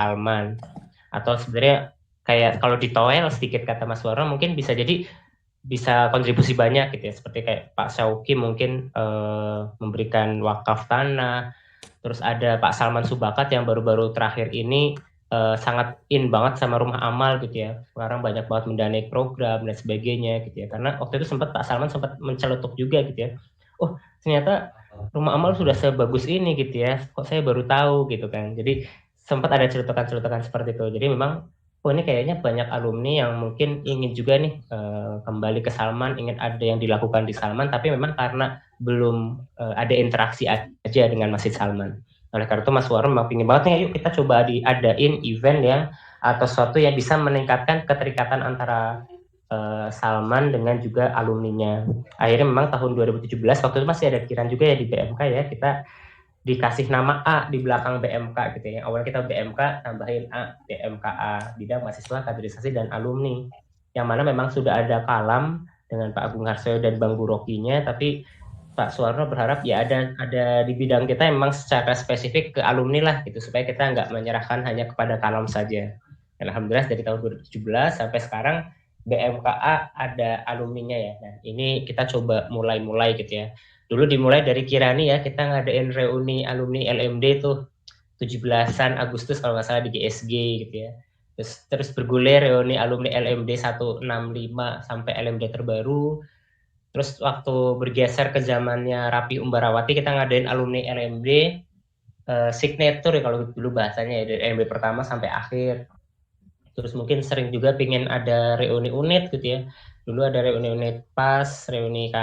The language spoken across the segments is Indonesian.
Salman. Atau sebenarnya kayak kalau ditoel sedikit kata Mas Warno mungkin bisa jadi bisa kontribusi banyak gitu ya, seperti kayak Pak Syauqi mungkin memberikan wakaf tanah, terus ada Pak Salman Subakat yang baru-baru terakhir ini sangat in banget sama rumah amal gitu ya, sekarang banyak banget mendanai program dan sebagainya gitu ya, karena waktu itu sempat Pak Salman sempat menceletuk juga gitu ya, oh ternyata rumah amal sudah sebagus ini gitu ya, kok saya baru tahu gitu kan, jadi sempat ada celutukan-celutukan seperti itu, jadi memang oh ini kayaknya banyak alumni yang mungkin ingin juga nih kembali ke Salman, ingin ada yang dilakukan di Salman, tapi memang karena belum ada interaksi aja dengan Masjid Salman. Oleh karena itu Mas Warren memang ingin banget nih, yuk kita coba diadain event yang atau sesuatu yang bisa meningkatkan keterikatan antara Salman dengan juga alumninya. Akhirnya memang tahun 2017 waktu itu masih ada pikiran juga ya di BMK ya, kita dikasih nama A di belakang BMK gitu ya. Awalnya kita BMK tambahin A, BMKA, bidang mahasiswa kaderisasi dan alumni. Yang mana memang sudah ada kalam dengan Pak Agung Harsoyo dan Bang Burokinya, tapi Pak Suwarno berharap ya ada di bidang kita memang secara spesifik ke alumni lah gitu, supaya kita nggak menyerahkan hanya kepada kalam saja. Dan alhamdulillah dari tahun 2017 sampai sekarang BMKA ada alumninya ya. Nah ini kita coba mulai gitu ya. Dulu dimulai dari Kirani ya, kita ngadain reuni alumni LMD tuh 17-an Agustus kalau nggak salah di GSG gitu ya. Terus bergulir reuni alumni LMD 165 sampai LMD terbaru. Terus waktu bergeser ke zamannya Rapi Umbarawati, kita ngadain alumni LMD signature ya kalau dulu bahasanya ya, dari LMD pertama sampai akhir. Terus mungkin sering juga pingin ada reuni unit gitu ya. Dulu ada reuni unit PAS, reuni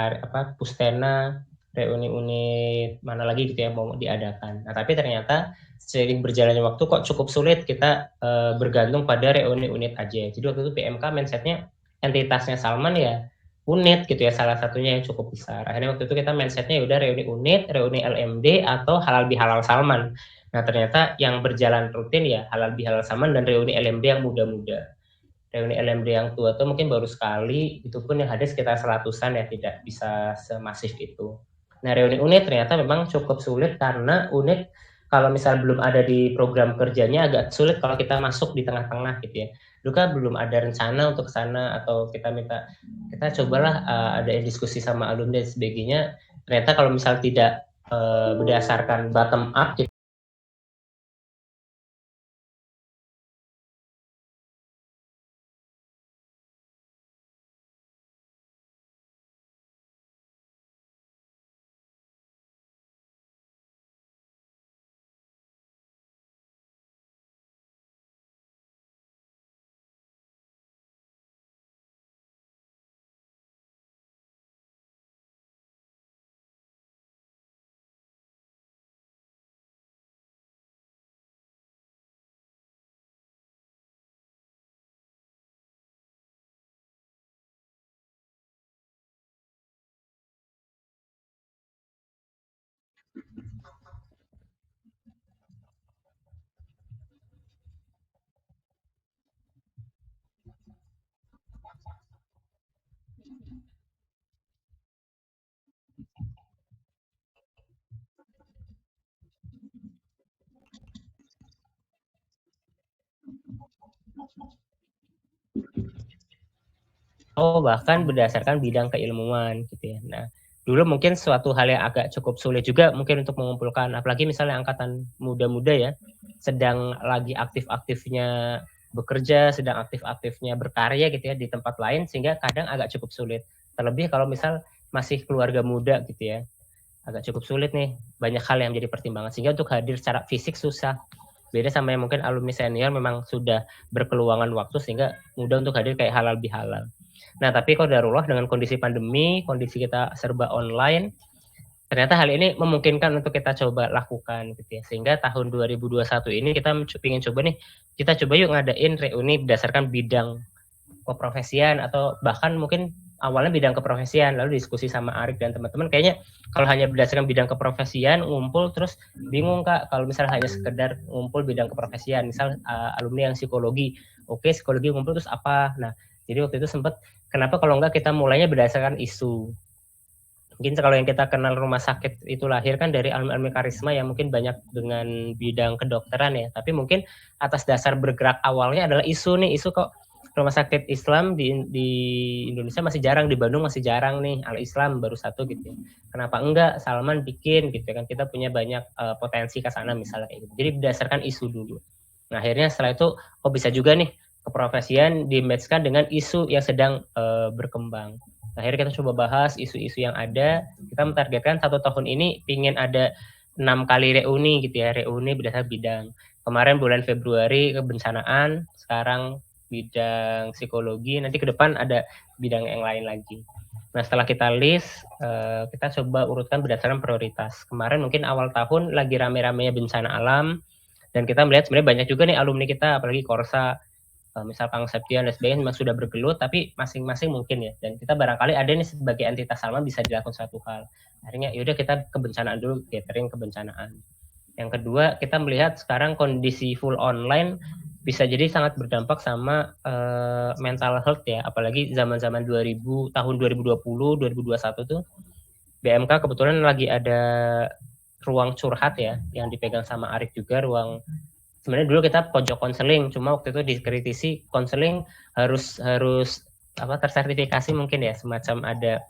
Pustena, reuni unit mana lagi gitu ya mau diadakan. Nah tapi ternyata seiring berjalannya waktu kok cukup sulit kita bergantung pada reuni unit aja. Jadi waktu itu PMK mindsetnya entitasnya Salman ya unit gitu ya, salah satunya yang cukup besar. Akhirnya waktu itu kita mindsetnya udah reuni unit, reuni LMD atau halal bihalal Salman. Nah ternyata yang berjalan rutin ya halal bihalal Salman dan reuni LMD yang muda-muda. Reuni LMD yang tua tuh mungkin baru sekali, itu pun yang hadir sekitar 100-an ya, tidak bisa semasif itu. Nah reuni unit ternyata memang cukup sulit karena unit kalau misal belum ada di program kerjanya agak sulit kalau kita masuk di tengah-tengah gitu ya. Dulu kan belum ada rencana untuk ke sana atau kita cobalah ada diskusi sama alumni dan sebagainya. Ternyata kalau misal tidak berdasarkan bottom up gitu, bahkan berdasarkan bidang keilmuan gitu ya. Nah, dulu mungkin suatu hal yang agak cukup sulit juga mungkin untuk mengumpulkan, apalagi misalnya angkatan muda-muda ya, sedang lagi aktif-aktifnya bekerja, sedang aktif-aktifnya berkarya gitu ya di tempat lain, sehingga kadang agak cukup sulit. Terlebih kalau misal masih keluarga muda gitu ya, agak cukup sulit nih, banyak hal yang menjadi pertimbangan, sehingga untuk hadir secara fisik susah. Beda sama yang mungkin alumni senior memang sudah berkeluangan waktu sehingga mudah untuk hadir kayak halal bihalal. Nah, tapi kalau darulah dengan kondisi pandemi, kondisi kita serba online, ternyata hal ini memungkinkan untuk kita coba lakukan gitu ya. Sehingga tahun 2021 ini kita ingin coba nih, kita coba yuk ngadain reuni berdasarkan bidang keprofesian atau bahkan mungkin awalnya bidang keprofesian, lalu diskusi sama Arik dan teman-teman, kayaknya kalau hanya berdasarkan bidang keprofesian ngumpul terus bingung Kak, kalau misalnya hanya sekedar ngumpul bidang keprofesian, misal alumni yang psikologi, oke psikologi ngumpul terus apa, nah jadi waktu itu sempat kenapa kalau enggak kita mulainya berdasarkan isu, Mungkin kalau yang kita kenal rumah sakit itu lahir kan dari alumni karisma yang mungkin banyak dengan bidang kedokteran ya. Tapi mungkin atas dasar bergerak awalnya adalah isu nih, isu kok rumah sakit Islam di Indonesia masih jarang, di Bandung masih jarang nih, Al-Islam baru satu gitu ya. Kenapa enggak Salman bikin gitu kan, kita punya banyak potensi ke sana misalnya kayak gitu. Jadi berdasarkan isu dulu. Nah akhirnya setelah itu, oh bisa juga nih keprofesian di-match-kan dengan isu yang sedang berkembang. Akhirnya kita coba bahas isu-isu yang ada. Kita mentargetkan 1 tahun ini pingin ada 6 kali reuni gitu ya, reuni berdasarkan bidang. Kemarin bulan Februari kebencanaan, sekarang bidang psikologi, nanti ke depan ada bidang yang lain lagi. Nah setelah kita list, kita coba urutkan berdasarkan prioritas. Kemarin mungkin awal tahun lagi rame-ramenya bencana alam, dan kita melihat sebenarnya banyak juga nih alumni kita, apalagi Korsa, misal Kang Septian dan sebagainya memang sudah bergelut, tapi masing-masing mungkin ya. Dan kita barangkali ada nih sebagai entitas Salman bisa dilakukan suatu hal. Akhirnya yaudah kita kebencanaan dulu, catering kebencanaan. Yang kedua, kita melihat sekarang kondisi full online bisa jadi sangat berdampak sama mental health ya, apalagi zaman-zaman 2000, tahun 2020, 2021 tuh BMK kebetulan lagi ada ruang curhat ya, yang dipegang sama Arif juga, ruang sebenarnya dulu kita pojok konseling, cuma waktu itu dikritisi konseling harus tersertifikasi mungkin ya, semacam ada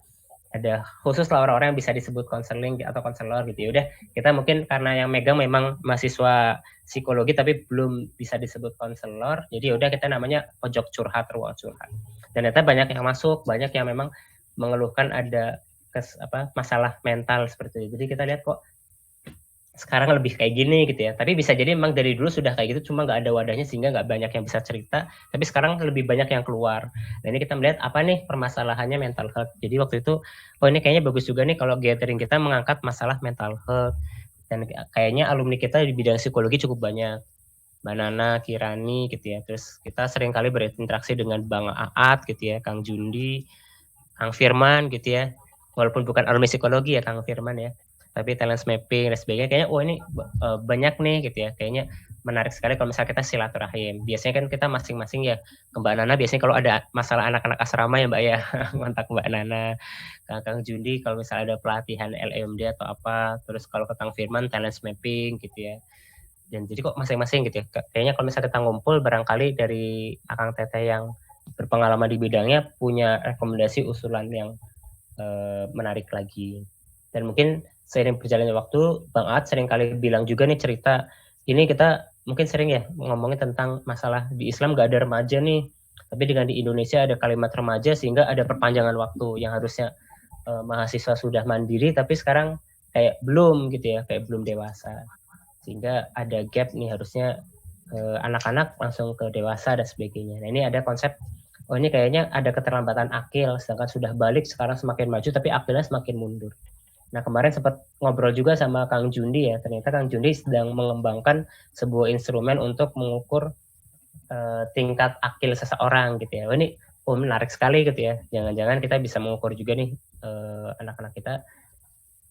khusus lah orang-orang yang bisa disebut konseling atau konselor gitu. Ya udah, kita mungkin karena yang megang memang mahasiswa psikologi tapi belum bisa disebut konselor, jadi udah kita namanya pojok curhat, ruang curhat. Dan ternyata banyak yang masuk, banyak yang memang mengeluhkan ada masalah mental seperti itu. Jadi kita lihat kok sekarang lebih kayak gini gitu ya. Tapi bisa jadi memang dari dulu sudah kayak gitu, cuma nggak ada wadahnya sehingga nggak banyak yang bisa cerita. Tapi sekarang lebih banyak yang keluar. Nah ini kita melihat apa nih permasalahannya mental health. Jadi waktu itu, oh ini kayaknya bagus juga nih kalau gathering kita mengangkat masalah mental health. Dan kayaknya alumni kita di bidang psikologi cukup banyak. Mbak Nana, Kirani gitu ya. Terus kita sering kali berinteraksi dengan Bang Aat gitu ya, Kang Jundi, Kang Firman gitu ya. Walaupun bukan alumni psikologi ya Kang Firman ya, tapi talent mapping dan sebagainya, kayaknya ini banyak nih gitu ya, kayaknya menarik sekali kalau misalnya kita silaturahim. Biasanya kan kita masing-masing ya, ke Mbak Nana biasanya kalau ada masalah anak-anak asrama ya Mbak ya, kontak Mbak Nana. Kang Jundi kalau misalnya ada pelatihan LMD atau apa, terus kalau ke Kang Firman talent mapping gitu ya. Dan jadi kok masing-masing gitu ya, kayaknya kalau misalnya kita ngumpul barangkali dari Akang Teteh yang berpengalaman di bidangnya punya rekomendasi usulan yang menarik lagi. Dan mungkin seiring berjalannya waktu, Bang Aat sering kali bilang juga nih cerita, ini kita mungkin sering ya ngomongin tentang masalah di Islam gak ada remaja nih, tapi dengan di Indonesia ada kalimat remaja sehingga ada perpanjangan waktu yang harusnya mahasiswa sudah mandiri, tapi sekarang kayak belum gitu ya, kayak belum dewasa. Sehingga ada gap nih, harusnya anak-anak langsung ke dewasa dan sebagainya. Nah ini ada konsep, oh ini kayaknya ada keterlambatan akil, sedangkan sudah balik sekarang semakin maju tapi akilnya semakin mundur. Nah kemarin sempat ngobrol juga sama Kang Jundi ya, ternyata Kang Jundi sedang mengembangkan sebuah instrumen untuk mengukur tingkat akil seseorang gitu ya. Ini menarik sekali gitu ya, jangan-jangan kita bisa mengukur juga nih anak-anak kita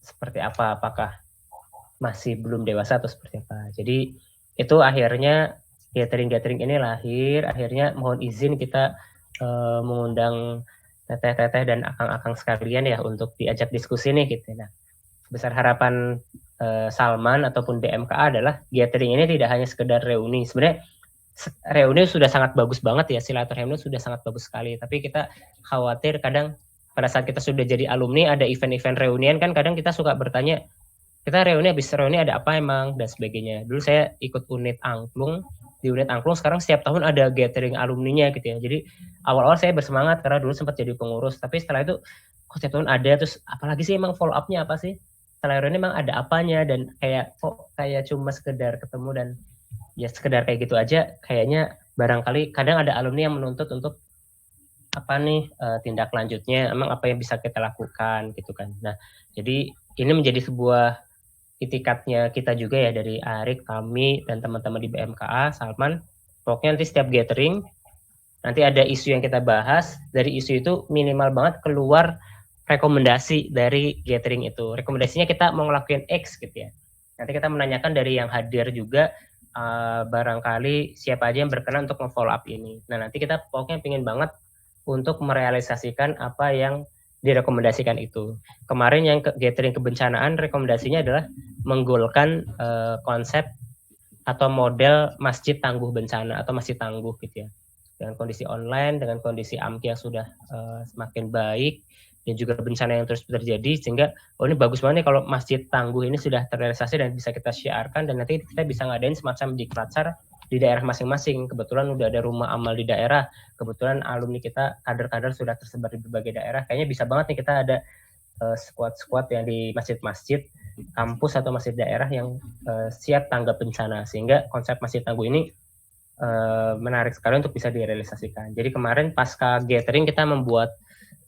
seperti apa, apakah masih belum dewasa atau seperti apa. Jadi itu akhirnya gathering ini lahir, akhirnya mohon izin kita mengundang teteh-teteh dan akang-akang sekalian ya untuk diajak diskusi nih gitu. Nah, besar harapan Salman ataupun BMKA adalah gathering ini tidak hanya sekedar reuni. Sebenarnya reuni sudah sangat bagus banget ya, silaturahmi sudah sangat bagus sekali. Tapi kita khawatir kadang pada saat kita sudah jadi alumni ada event-event reunian kan kadang kita suka bertanya, kita reuni habis reuni ada apa emang dan sebagainya. Dulu saya ikut unit angklung, di unit angklung sekarang setiap tahun ada gathering alumninya gitu ya. Jadi awal-awal saya bersemangat karena dulu sempat jadi pengurus, tapi setelah itu kok setiap tahun ada, terus apalagi sih emang follow up-nya apa sih? Setelah reuni emang ada apanya, dan kayak kok kayak cuma sekedar ketemu dan ya sekedar kayak gitu aja, kayaknya barangkali kadang ada alumni yang menuntut untuk apa nih tindak lanjutnya, emang apa yang bisa kita lakukan gitu kan. Nah, jadi ini menjadi sebuah itikadnya kita juga ya dari Arik, kami, dan teman-teman di BMKA, Salman. Pokoknya nanti setiap gathering, nanti ada isu yang kita bahas, dari isu itu minimal banget keluar rekomendasi dari gathering itu. Rekomendasinya kita mau ngelakuin X gitu ya. Nanti kita menanyakan dari yang hadir juga, barangkali siapa aja yang berkenan untuk nge-follow up ini. Nah nanti kita pokoknya pengen banget untuk merealisasikan apa yang direkomendasikan itu. Kemarin yang gathering kebencanaan rekomendasinya adalah menggolkan konsep atau model masjid tangguh bencana atau masjid tangguh gitu ya. Dengan kondisi online, dengan kondisi AMKI yang sudah semakin baik, dan juga bencana yang terus terjadi, sehingga ini bagus banget nih kalau masjid tangguh ini sudah terrealisasi dan bisa kita syiarkan, dan nanti kita bisa ngadain semacam diklat di daerah masing-masing. Kebetulan udah ada rumah amal di daerah, kebetulan alumni kita kader-kader sudah tersebar di berbagai daerah, kayaknya bisa banget nih kita ada squad-squad yang di masjid-masjid kampus atau masjid daerah yang siap tanggap bencana, sehingga konsep masjid tangguh ini menarik sekali untuk bisa direalisasikan. Jadi kemarin pasca gathering kita membuat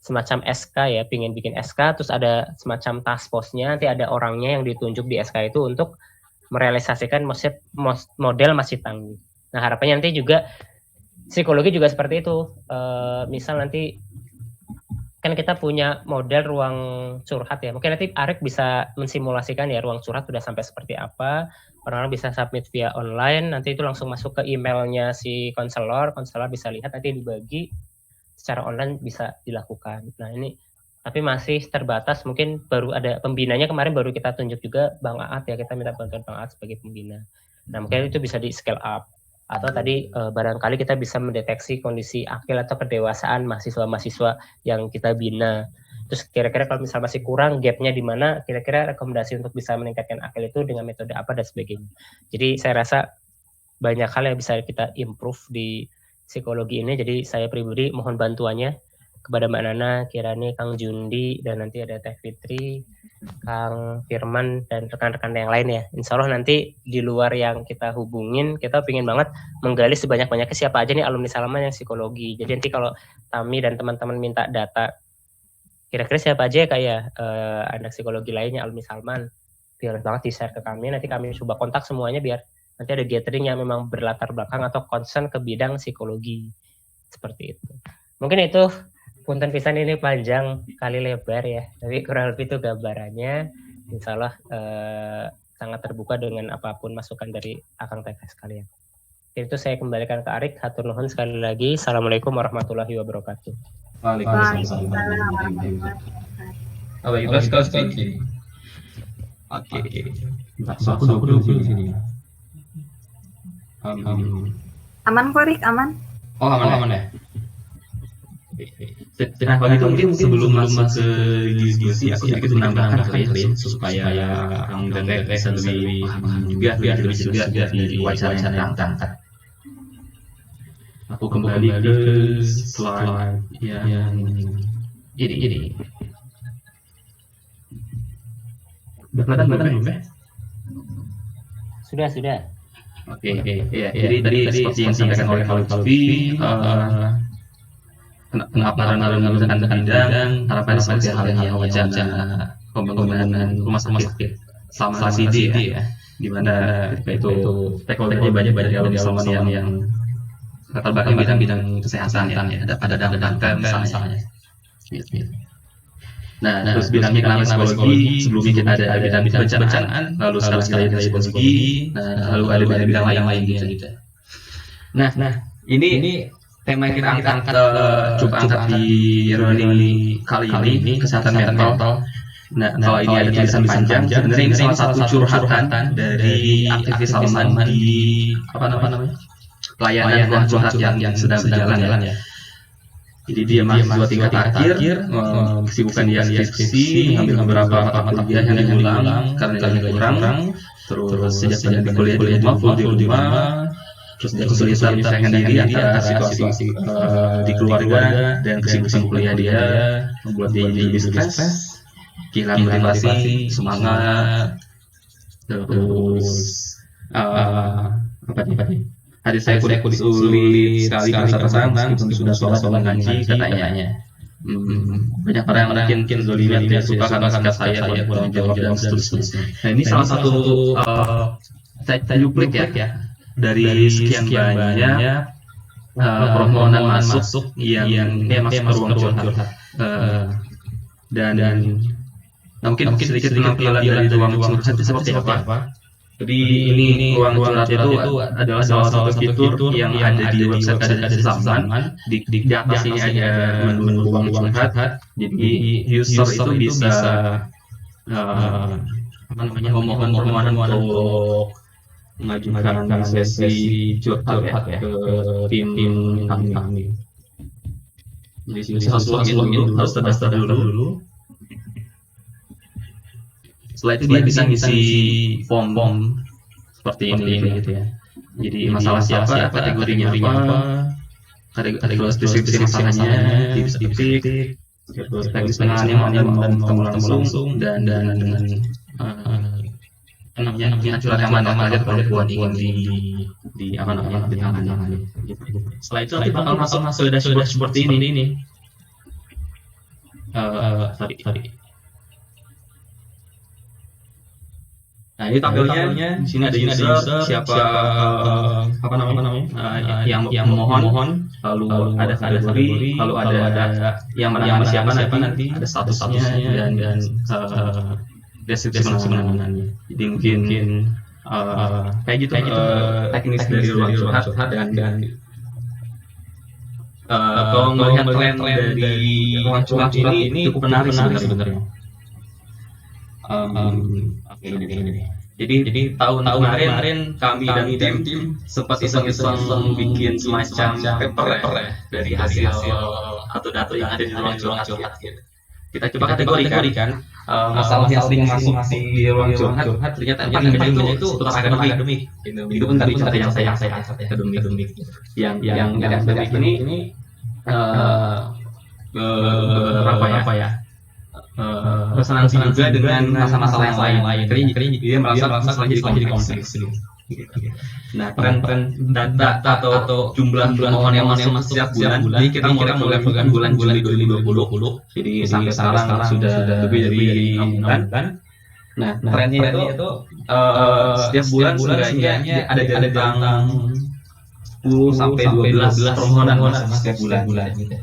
semacam SK ya, pingin bikin SK, terus ada semacam task force-nya, nanti ada orangnya yang ditunjuk di SK itu untuk merealisasikan model masjid tangguh. Nah harapannya nanti juga psikologi juga seperti itu, misal nanti kan kita punya model ruang curhat ya, mungkin nanti Arik bisa mensimulasikan ya ruang curhat sudah sampai seperti apa, orang-orang bisa submit via online, nanti itu langsung masuk ke emailnya si konselor bisa lihat, nanti dibagi secara online bisa dilakukan. Nah ini tapi masih terbatas, mungkin baru ada pembinanya kemarin baru kita tunjuk juga Bang Aat ya, kita minta bantuan Bang Aat sebagai pembina. Nah mungkin itu bisa di scale up, atau tadi barangkali kita bisa mendeteksi kondisi akil atau kedewasaan mahasiswa-mahasiswa yang kita bina. Terus kira-kira kalau misalnya masih kurang gapnya di mana, kira-kira rekomendasi untuk bisa meningkatkan akil itu dengan metode apa dan sebagainya. Jadi saya rasa banyak hal yang bisa kita improve di psikologi ini. Jadi saya pribadi mohon bantuannya kepada Mbak Nana, Kirani, Kang Jundi, dan nanti ada Teh Fitri, Kang Firman, dan rekan-rekan yang lain ya. Insya Allah nanti di luar yang kita hubungin, kita pengen banget menggali sebanyak-banyaknya siapa aja nih alumni Salman yang psikologi. Jadi nanti kalau Tami dan teman-teman minta data, kira-kira siapa aja kayak anak psikologi lainnya alumni Salman, biar banget di-share ke kami, nanti kami coba kontak semuanya biar nanti ada gathering yang memang berlatar belakang atau concern ke bidang psikologi. Seperti itu. Mungkin itu, punten pisan ini panjang kali lebar ya, tapi kurang lebih itu gambarannya. Insya Allah sangat terbuka dengan apapun masukan dari Akang Teteh sekalian. Itu saya kembalikan ke Arik. Hatur nuhun sekali lagi. Assalamualaikum warahmatullahi wabarakatuh. Waalaikumsalam. Oke. Aku dulu di sini. Aman kok Rik, aman. Oh aman ya. Nah begitu mungkin sebelum masuk ke diskusi aku sedikit menambahkan kalian supaya Kang dan Teh bisa lebih paham juga biar lebih juga di wacana yang diangkat. Aku kembali ke slide yang ini. Udah kelihatan belum ya? Sudah. Oke. Ya, jadi tadi seperti yang disampaikan oleh Kak Lutfi, pengaparan alun-alun bidang harapan seperti halnya wacana pembangunan rumah sakit sama CD ya, di mana ketika itu stakeholder banyak dari alun-alun yang latar belakang bidang kesehatan ya, ada kanker misalnya. Nah, terus bidangnya kenapa psikologi, sebelumnya kita ada bidang perencanaan, lalu sekarang ada psikologi, lalu ada bidang lain gitu. Nah, ini tema yang kita angkat di reuni kali ini kesehatan mental. Nah, kalau ini ada tulisan panjang, sebenarnya ini salah satu curhatan dari aktivis Salman di pelayanan ruang curhat yang sedang berjalan ya. Jadi dia mahasiswa tingkat akhir, kesibukan dia skripsi, mengambil beberapa mata kuliah yang diulang karena nilainya kurang. Terus sejak di kuliah di rumah, terus dia kesulitan memisahkan diri antara situasi di keluarga dan kesibukan kuliah dia, membuat dia jadi stres, kehilangan motivasi, semangat, terus apa nih? Hari saya sulit sekali perasaan meskipun sudah sholat ngaji katanya. Banyak orang yang mungkin zoliman tidak suka karena sikap saya kurang jawab dan seterusnya. Nah ini salah satu saya duplik ya dari sekian banyak permohonan masuk yang masuk ke ruang curhat dan mungkin sedikit penampilan dari ruang curhat itu seperti apa. Jadi ini ruang curhat itu adalah salah satu fitur yang ada di website Kadar Zaman. Di atas ini ada menu ruang curhat. Jadi user itu bisa memohon permohonan untuk mengajukan sesi curhat ya ke tim kami. Di sini harus login dulu, harus terdaftar dulu. Setelah itu dia bisa ngisi form seperti ini gitu ya. Jadi masalah siapa, kategorinya apa, kategori deskripsi masalahnya bisa diketik, terus teknis penanganannya mau ketemu langsung dan dengan namanya curhat yang mana aja perempuan ingin di apa namanya ditangani. Setelah itu nanti bakal masuk ke dashboard seperti ini. Sorry. Nah ini tabelnya di sini ada user siapa apa namanya yang memohon, lalu ada kategori, lalu ada yang menangani siapa nanti ada statusnya dan deskripsi penanganannya. Jadi mungkin kayak gitu teknis dari ruang curhat dan kalau melihat tren dari ruang curhat ini cukup menarik sebenarnya. Jadi tahun kemarin kami dan tim sempat iseng-iseng bikin semacam paper ya dari hasil atau data yang ada di ruang curhat gitu. Kita coba kategorikan masalah yang sering masuk di ruang curhat ternyata ujung-ujungnya itu seputar akademik. Itu pun tadi contoh yang saya catat ya, akademik. Yang akademik ini berapa ya? Resonansi juga dengan masalah yang lain. Karena dia merasa masalahnya jadi kompleks. Nah, tren data atau jumlah permohonan yang masuk setiap bulan. Jadi kita mulai pegang bulan Juli 2020. Jadi sampai sekarang sudah lebih dari 6 bulan. Nah, trennya itu setiap bulan setidaknya ada tentang 10 sampai 12 permohonan setiap bulan gitu.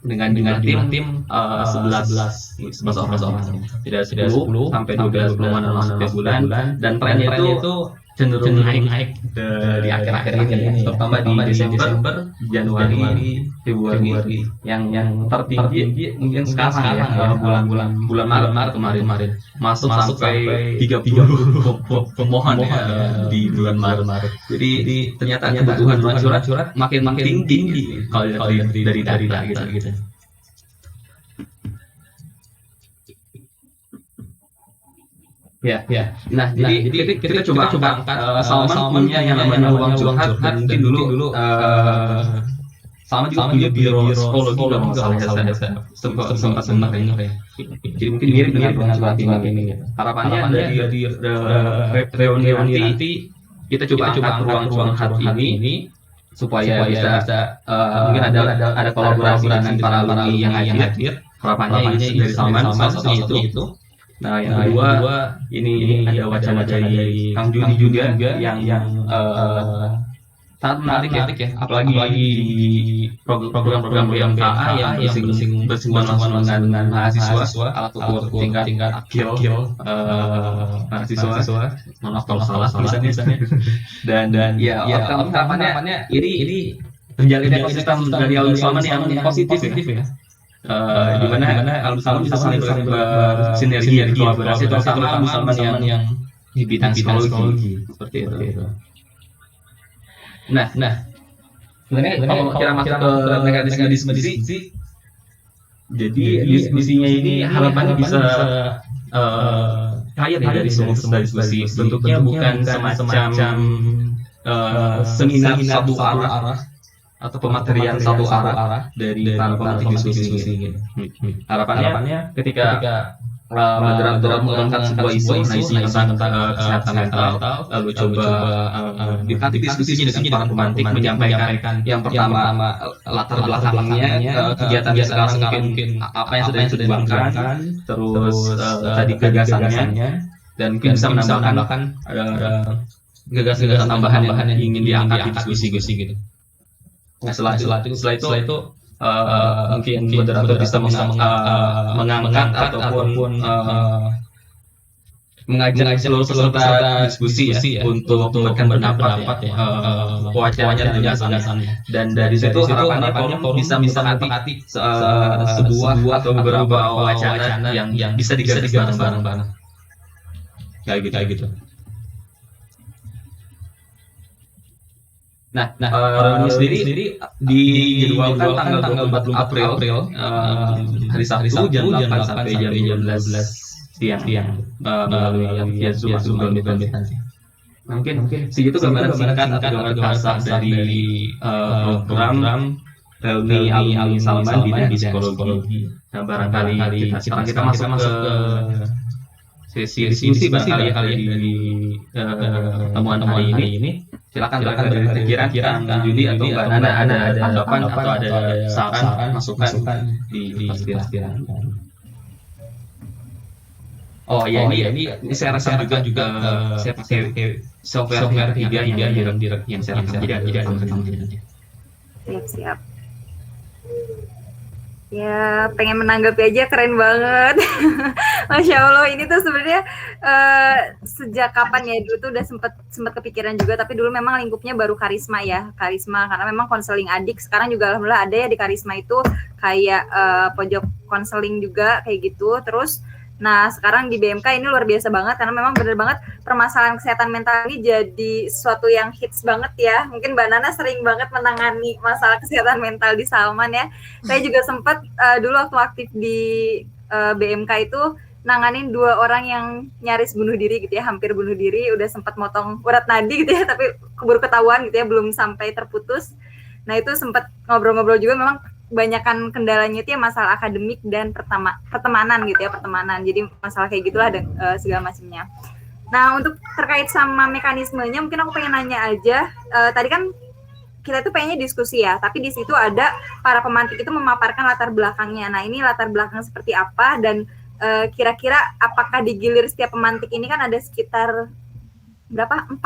Dengan tim 11 orang. Tidak 10 sampai 12 permohonan setiap bulan dan trennya itu cenderung naik di akhir-akhir ini, terutama di Desember, Januari, Februari yang tertinggi mungkin sekarang ya bulan Maret kemarin masuk sampai 30 pemohon di bulan Maret. Jadi ternyata kebutuhan ruang curhat makin tinggi kalau dari data gitu. Ya. Nah, jadi kita coba angkat Salman punya yang namanya ruang curhat. Mungkin dulu Salman juga punya biro psikologi kalau nggak salah saya sempat dengar ya. Jadi mungkin mirip dengan ruang curhat ini. Harapannya dari reuni nanti kita coba angkat ruang curhat ini supaya bisa mungkin ada kolaborasi dengan para alumni yang hadir. Harapannya ini dari Salman salah satunya itu. Nah, yang kedua ini ada wacana dari Kang Juni juga yang sangat menarik ya, apalagi di program-program BMKA yang bersinggungan langsung dengan mahasiswa alat ukur tingkat akil mahasiswa, maaf kalau salah tulisannya dan harapannya ini menjalin ekosistem dari alumni Salman yang positif ya. Di mana alumni bisa saling bersinergi dan kolaborasi, terutama alumni yang di bidang psikologi seperti itu. Nah, sebenarnya kalau kita masuk ke mekanisme diskusi, jadi diskusinya ini harapannya bisa cair dari semua diskusi. Bentuknya bukan semacam seminar satu arah atau pematerian satu arah dari para pemateri diskusi gitu. Harapannya ketika moderator mengangkat sebuah isu tentang kesehatan mental, lalu coba nanti diskusinya dengan para pemantik menyampaikan yang pertama latar belakangnya, kegiatan sekarang mungkin apa yang sudah dilakukan, terus tadi gagasannya, dan mungkin bisa menambahkan gagasan tambahan yang ingin diangkat di diskusi gitu. Nah, setelah itu mungkin moderator bisa mengangkat ataupun mengajak seluruh peserta diskusi ya untuk memberikan pendapat ya, wacananya dan gagasannya. Dan dari situ harapannya forum bisa menyepakati sebuah atau beberapa wacana yang bisa digagas bareng-bareng. Kayak gitu. Nah, reuni sendiri dijadwalkan tanggal 24 April, hari Sabtu jam 8 sampai jam 12 siang melalui yang via Zoom atau Google Meet nanti. Mungkin segitu gambaran singkat atau gambaran kasar dari program reuni alumni Salman di psikologi. Nah, barangkali kita masuk ke sesi diskusi barangkali di temuan hari ini. Silakan berpikiran Kang Juni atau Mbak Nana ada tanggapan atau ada saran masukan di pikiran. Oh iya, ini saya rasa juga saya pakai software 3 yang saya rasa tidak Siap. Ya, pengen menanggapi aja, keren banget. Masya Allah, ini tuh sebenarnya sejak kapan ya, dulu tuh udah sempet kepikiran juga, tapi dulu memang lingkupnya baru Karisma karena memang konseling adik. Sekarang juga alhamdulillah ada ya di Karisma itu kayak pojok konseling juga kayak gitu. Terus nah sekarang di BMK ini luar biasa banget karena memang bener banget permasalahan kesehatan mental ini jadi sesuatu yang hits banget ya. Mungkin Mbak Nana sering banget menangani masalah kesehatan mental di Salman ya. Saya juga sempat dulu waktu aktif di BMK itu nanganin 2 orang yang nyaris bunuh diri gitu ya, hampir bunuh diri, udah sempat motong urat nadi gitu ya, tapi keburu ketahuan gitu ya, belum sampai terputus. Nah itu sempat ngobrol-ngobrol juga, memang kebanyakan kendalanya itu ya masalah akademik dan pertemanan gitu ya, jadi masalah kayak gitulah dan segala macamnya. Nah untuk terkait sama mekanismenya mungkin aku pengen nanya aja, tadi kan kita tuh pengennya diskusi ya, tapi di situ ada para pemantik itu memaparkan latar belakangnya. Nah ini latar belakang seperti apa dan kira-kira apakah di gilir setiap pemantik ini kan ada sekitar berapa, 4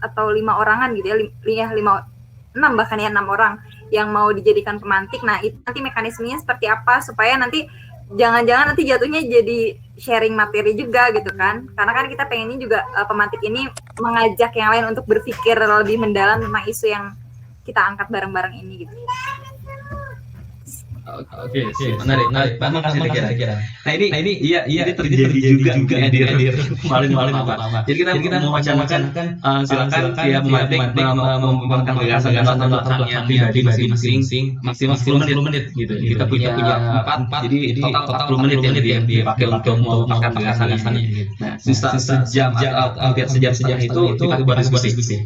atau 5 orangan gitu ya, 6 bahkan ya, 6 orang yang mau dijadikan pemantik. Nah itu nanti mekanismenya seperti apa supaya nanti jangan-jangan nanti jatuhnya jadi sharing materi juga gitu kan, karena kan kita pengennya juga pemantik ini mengajak yang lain untuk berpikir lebih mendalam tentang isu yang kita angkat bareng-bareng ini gitu. Oke, menarik. Makasih kira-kira. Nah ini iya terjadi juga di kemarin apa. Jadi kita mau wacanakan silakan ya pemantik mengembangkan gagasan dan latarnya pribadi masing-masing maksimal 10 menit gitu. Kita punya 4, jadi total 40 menit yang dipakai untuk mengembangkan gagasan-gagasannya. Nah, sisa sejam atau hampir sejam itu dipakai buat diskusi.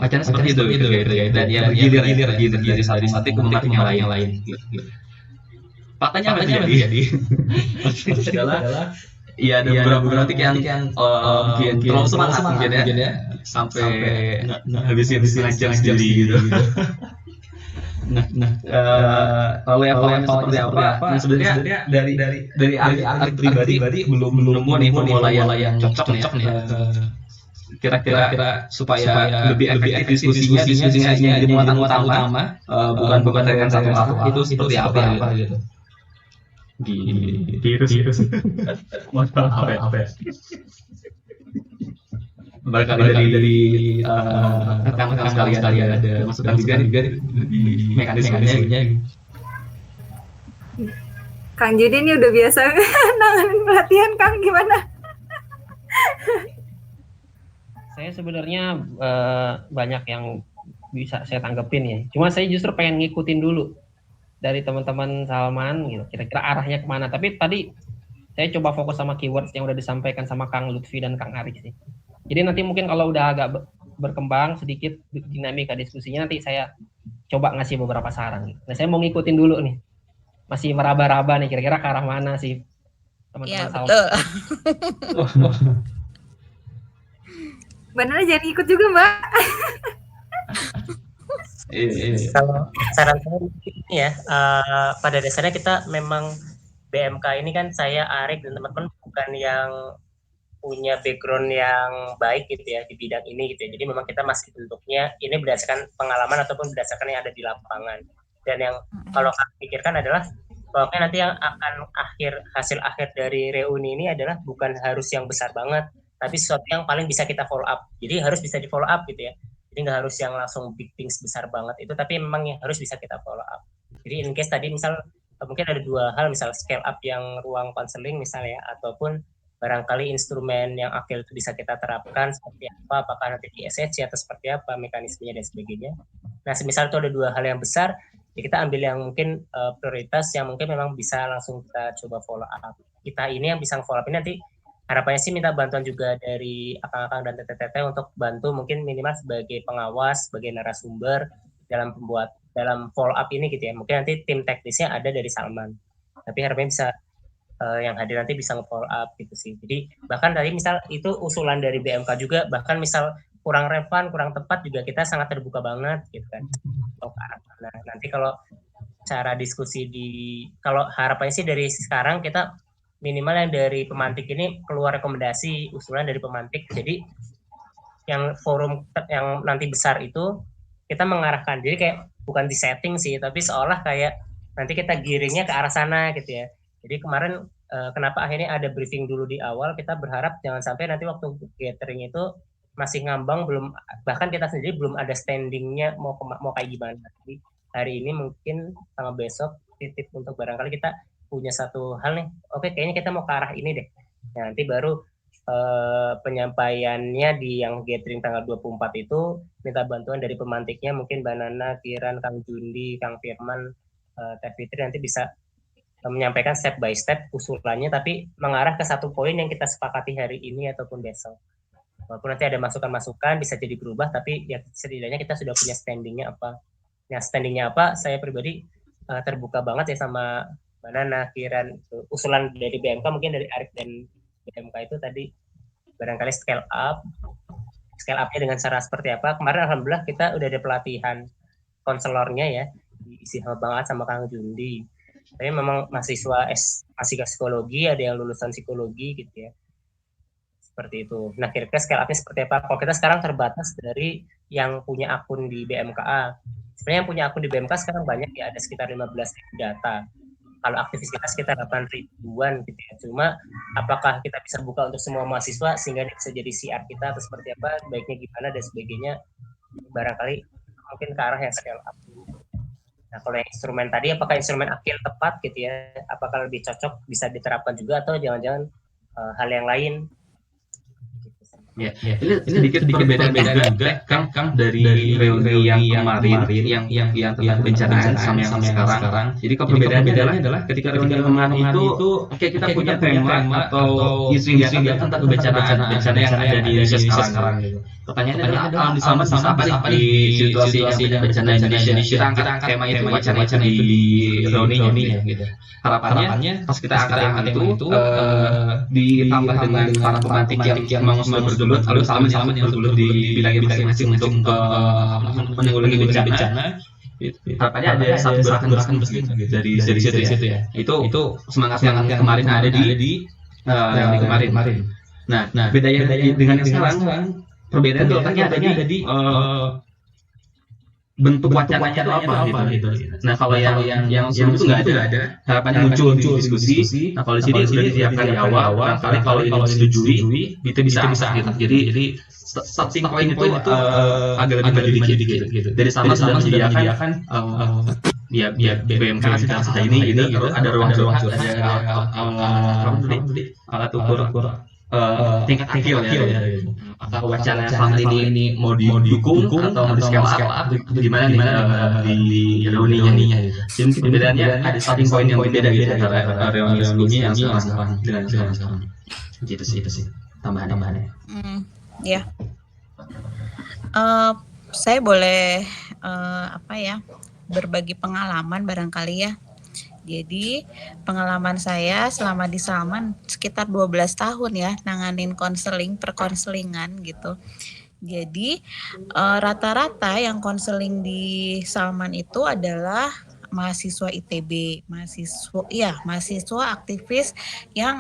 Wacana seperti itu ya. Dan yang bergilir dari satu ke menarik yang lain. Faktanya apa terjadi? Adalah iya ada beberapa pemantik yang terlalu semangat mungkin ya, sampai habisin lancar sendiri gitu. Nah, lalu evaluasi seperti apa? Nah, sebenarnya dari ahli pribadi belum nemu nih formula yang cocok nih. Kira-kira supaya lebih efektif diskusinya jadi muatan utama, bukan dengan satu itu seperti apa gitu. Virus. Apa ya? Barangkali dari rekan-rekan sekalian ada masukan juga di mekanismenya. Kang Judi ini udah biasa nanganin pelatihan, Kang, gimana? Saya sebenarnya banyak yang bisa saya tanggepin ya. Cuma saya justru pengen ngikutin dulu dari teman-teman Salman gitu. Kira-kira arahnya kemana. Tapi tadi saya coba fokus sama keywords yang udah disampaikan sama Kang Lutfi dan Kang Arik sih. Jadi nanti mungkin kalau udah agak berkembang sedikit dinamika diskusinya, nanti saya coba ngasih beberapa saran. Nah saya mau ngikutin dulu nih. Masih meraba-raba nih kira-kira ke arah mana sih teman-teman Salman. Betul. Bener, jangan ikut juga Mbak. Kalau saran saya ya, pada dasarnya kita memang BMK ini kan saya, Arik dan teman-teman bukan yang punya background yang baik gitu ya di bidang ini gitu ya. Jadi memang kita masih bentuknya ini berdasarkan pengalaman ataupun berdasarkan yang ada di lapangan. Dan yang kalau kami pikirkan adalah follow-up-nya nanti yang akan hasil akhir dari reuni ini adalah bukan harus yang besar banget, tapi sesuatu yang paling bisa kita follow up. Jadi harus bisa di follow up gitu ya. Jadi nggak harus yang langsung big things besar banget itu, tapi memang yang harus bisa kita follow up. Jadi in case tadi misal mungkin ada dua hal, misal scale up yang ruang konseling misalnya, ataupun barangkali instrumen yang akhir itu bisa kita terapkan seperti apa, apakah nanti di SHC atau seperti apa mekanismenya dan sebagainya. Nah, semisal itu ada dua hal yang besar, ya kita ambil yang mungkin prioritas yang mungkin memang bisa langsung kita coba follow up. Kita ini yang bisa follow up ini nanti harapannya sih minta bantuan juga dari akang-akang dan teteh-teteh untuk bantu mungkin minimal sebagai pengawas, sebagai narasumber dalam follow up ini gitu ya. Mungkin nanti tim teknisnya ada dari Salman. Tapi harapannya bisa yang hadir nanti bisa nge-follow up gitu sih. Jadi bahkan tadi misal itu usulan dari BMK juga, bahkan misal kurang relevan, kurang tepat juga kita sangat terbuka banget gitu kan. Nah, nanti kalau cara diskusi kalau harapannya sih dari sekarang kita minimal yang dari pemantik ini keluar rekomendasi usulan dari pemantik. Jadi yang forum yang nanti besar itu kita mengarahkan. Jadi kayak bukan di setting sih, tapi seolah kayak nanti kita giringnya ke arah sana gitu ya. Jadi kemarin kenapa akhirnya ada briefing dulu di awal, kita berharap jangan sampai nanti waktu gathering itu masih ngambang, bahkan kita sendiri belum ada standingnya mau kayak gimana. Jadi hari ini mungkin sama besok titip untuk barangkali kita punya satu hal nih, oke kayaknya kita mau ke arah ini deh. Nah, nanti baru penyampaiannya di yang gathering tanggal 24 itu minta bantuan dari pemantiknya, mungkin Banana, Kiran, Kang Jundi, Kang Firman, Teh Fitri nanti bisa menyampaikan step by step usulannya, tapi mengarah ke satu poin yang kita sepakati hari ini ataupun besok. Walaupun nanti ada masukan-masukan bisa jadi berubah, tapi ya setidaknya kita sudah punya standingnya apa. Nah, standingnya apa, saya pribadi terbuka banget ya sama Banana, Kiran, usulan dari BMK mungkin dari Arif dan BMK itu tadi barangkali scale up-nya dengan cara seperti apa. Kemarin alhamdulillah kita udah ada pelatihan konselornya ya, diisi banget sama Kang Jundi. Tapi memang mahasiswa psikologi, ada yang lulusan psikologi gitu ya. Seperti itu. Nah, kira-kira scale up-nya seperti apa? Kalau kita sekarang terbatas dari yang punya akun di BMKA. Sebenarnya yang punya akun di BMK sekarang banyak ya, ada sekitar 15.000 data. Kalau aktivis kita sekitar 8.000-an gitu ya. Cuma apakah kita bisa buka untuk semua mahasiswa sehingga bisa jadi CR kita atau seperti apa, baiknya gimana dan sebagainya, barangkali mungkin ke arah yang scale up. Nah, kalau yang instrumen tadi, apakah instrumen akil tepat gitu ya? Apakah lebih cocok bisa diterapkan juga atau jangan-jangan hal yang lain? Ya, ini sedikit berbeda-beda juga, Kang dari reuni yang kemarin, yang tentang bencana sama yang sekarang. Jadi perbedaannya adalah ketika reuni kemarin itu, oke kita punya tema atau isu yang tentang bencana yang ada di Indonesia sekarang. Pertanyaannya adalah di sama apa di situasi bencana Indonesia kita angkat tema itu, wacana di reuninya gitu. Harapannya pas kita angkat itu ditambah dengan para pemantik yang memang sudah bergelut, lalu salaman yang bergelut di bidang masing-masing untuk menanggulangi bencana. Harapannya ada satu gerakan bersih dari situ ya. Itu semangat yang kemarin ada di kemarin. Nah bedanya dengan yang sekarang, perbedaan letaknya ada di bentuk wacananya itu apa gitu. Nah kalau yang sebelum itu nggak ada, harapannya muncul di diskusi. Nah kalau di sini sudah disiapkan di awal, kali kalau ini disetujui itu bisa gitu. Jadi starting point itu agak lebih maju dikit gitu. Dari sama sudah menyediakan ya BMK sudah ini gitu, ada ruang-ruang, ada alat ukur tingkat akil ya. Apakah wacana selama ini mau didukung atau mau di scale up, gimana di reuninya gitu. Jadi mungkin perbedaannya ada starting point yang berbeda gitu antara reuni sebelumnya yang sekarang dengan sekarang. Gitu sih tambahannya. Ya. Saya boleh berbagi pengalaman barangkali ya. Jadi pengalaman saya selama di Salman sekitar 12 tahun ya nanganin perkonselingan gitu. Jadi rata-rata yang konseling di Salman itu adalah mahasiswa ITB, mahasiswa aktivis yang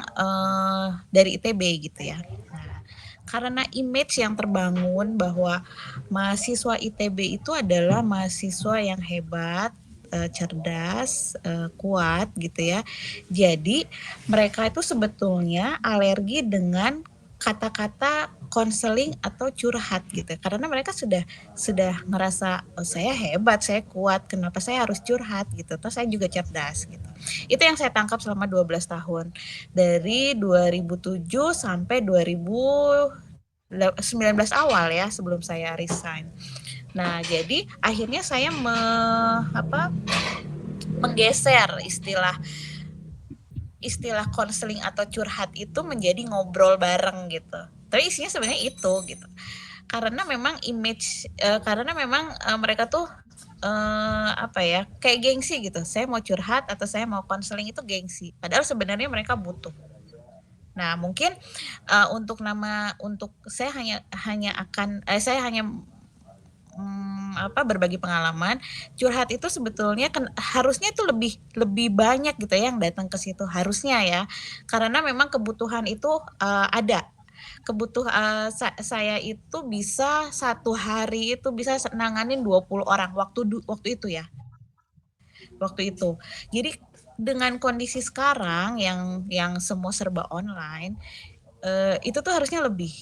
dari ITB gitu ya. Nah, karena image yang terbangun bahwa mahasiswa ITB itu adalah mahasiswa yang hebat, cerdas, kuat gitu ya. Jadi mereka itu sebetulnya alergi dengan kata-kata konseling atau curhat gitu. Karena mereka sudah ngerasa saya hebat, saya kuat, kenapa saya harus curhat gitu. Terus saya juga cerdas gitu. Itu yang saya tangkap selama 12 tahun. Dari 2007 sampai 2019 awal ya, sebelum saya resign. Nah, jadi akhirnya saya menggeser istilah konseling atau curhat itu menjadi ngobrol bareng gitu. Tapi isinya sebenarnya itu gitu. Karena memang mereka tuh kayak gengsi gitu. Saya mau curhat atau saya mau konseling itu gengsi. Padahal sebenarnya mereka butuh. Nah, mungkin untuk saya hanya berbagi pengalaman. Curhat itu sebetulnya harusnya itu lebih banyak gitu ya yang datang ke situ, harusnya ya, karena memang kebutuhan itu ada. Saya itu bisa satu hari itu bisa nanganin 20 orang waktu itu ya, waktu itu. Jadi dengan kondisi sekarang yang semua serba online, itu tuh harusnya lebih.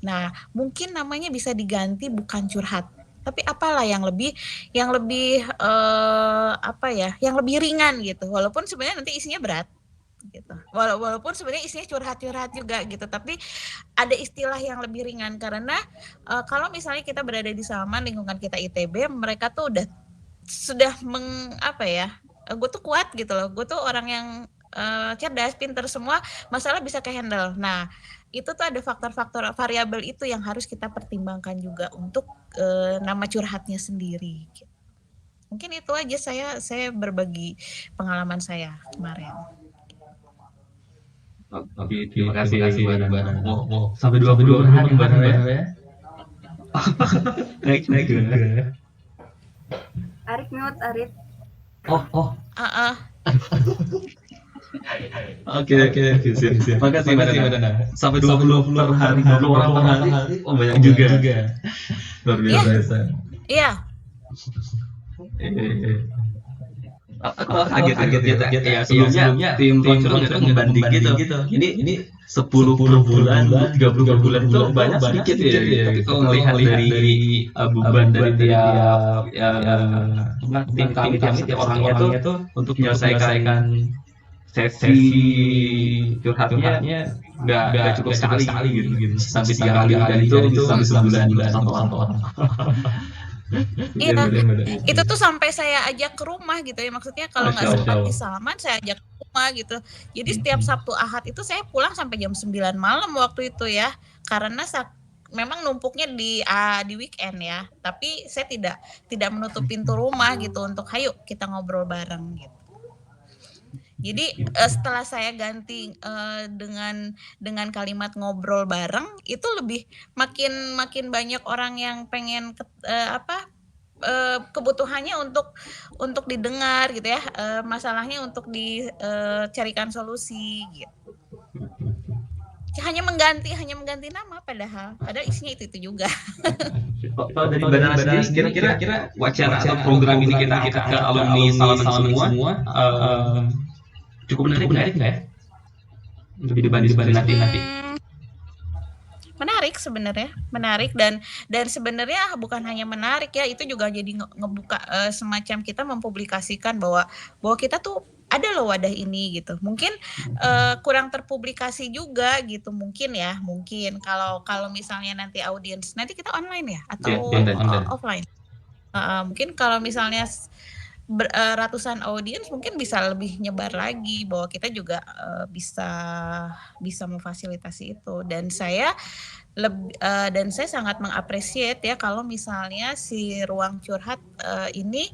Nah, mungkin namanya bisa diganti bukan curhat, tapi apalah yang lebih yang lebih ringan gitu. Walaupun sebenarnya nanti isinya berat gitu. Walaupun sebenarnya isinya curhat-curhat juga gitu, tapi ada istilah yang lebih ringan karena kalau misalnya kita berada di Salman, lingkungan kita ITB, mereka tuh sudah gue tuh kuat gitu loh, gue tuh orang yang cerdas, pinter, semua masalah bisa ke-handle. Nah, itu tuh ada faktor-faktor variabel itu yang harus kita pertimbangkan juga untuk nama curhatnya sendiri. Mungkin itu aja saya berbagi pengalaman saya kemarin. Oke, terima kasih Mbak Nana. Mau sampai 22 hari Mbak Nana ya? Naik juga. Arif mute, Arif. Oh. Oke, siap. Makasih Mbak Nana. Sampai 20 per hari, 20 orang per hari. Oh, banyak juga. Luar biasa. Iya. Aku kaget ya. Sebelumnya tim curhat membanding gitu. Ini 10 per bulan, 30 per bulan itu banyak sedikit ya. Tapi kalau melihat dari beban dari tiap tim kami tiap orangnya tuh untuk menyelesaikan sesi curhatnya nggak cukup sekali gitu. Sampai 3 kali itu sampai sebulan satu orang. Iya, itu tuh sampai saya ajak ke rumah gitu ya, maksudnya kalau nggak sempat di Salman saya ajak ke rumah gitu. Jadi setiap Sabtu Ahad itu saya pulang sampai jam 9 malam waktu itu ya, karena memang numpuknya di weekend ya, tapi saya tidak menutup pintu rumah gitu untuk ayo kita ngobrol bareng gitu. Jadi setelah saya ganti dengan kalimat ngobrol bareng, itu lebih makin banyak orang yang pengen kebutuhannya untuk didengar gitu ya, masalahnya untuk dicarikan solusi gitu. Hanya mengganti nama padahal isinya itu juga. Kalau dari Mbak Nana sendiri kira-kira wacana atau program ini kita angkat ke alumni Salman semua cukup menarik nggak ya? Lebih dibanding nanti. Menarik dan sebenarnya bukan hanya menarik ya, itu juga jadi ngebuka semacam kita mempublikasikan bahwa kita tuh ada loh wadah ini gitu. Mungkin kurang terpublikasi juga gitu, mungkin kalau misalnya nanti audiens, nanti kita online ya atau offline. Mungkin kalau misalnya ratusan audiens mungkin bisa lebih nyebar lagi bahwa kita juga bisa memfasilitasi itu, dan saya sangat mengapresiasi ya kalau misalnya si ruang curhat ini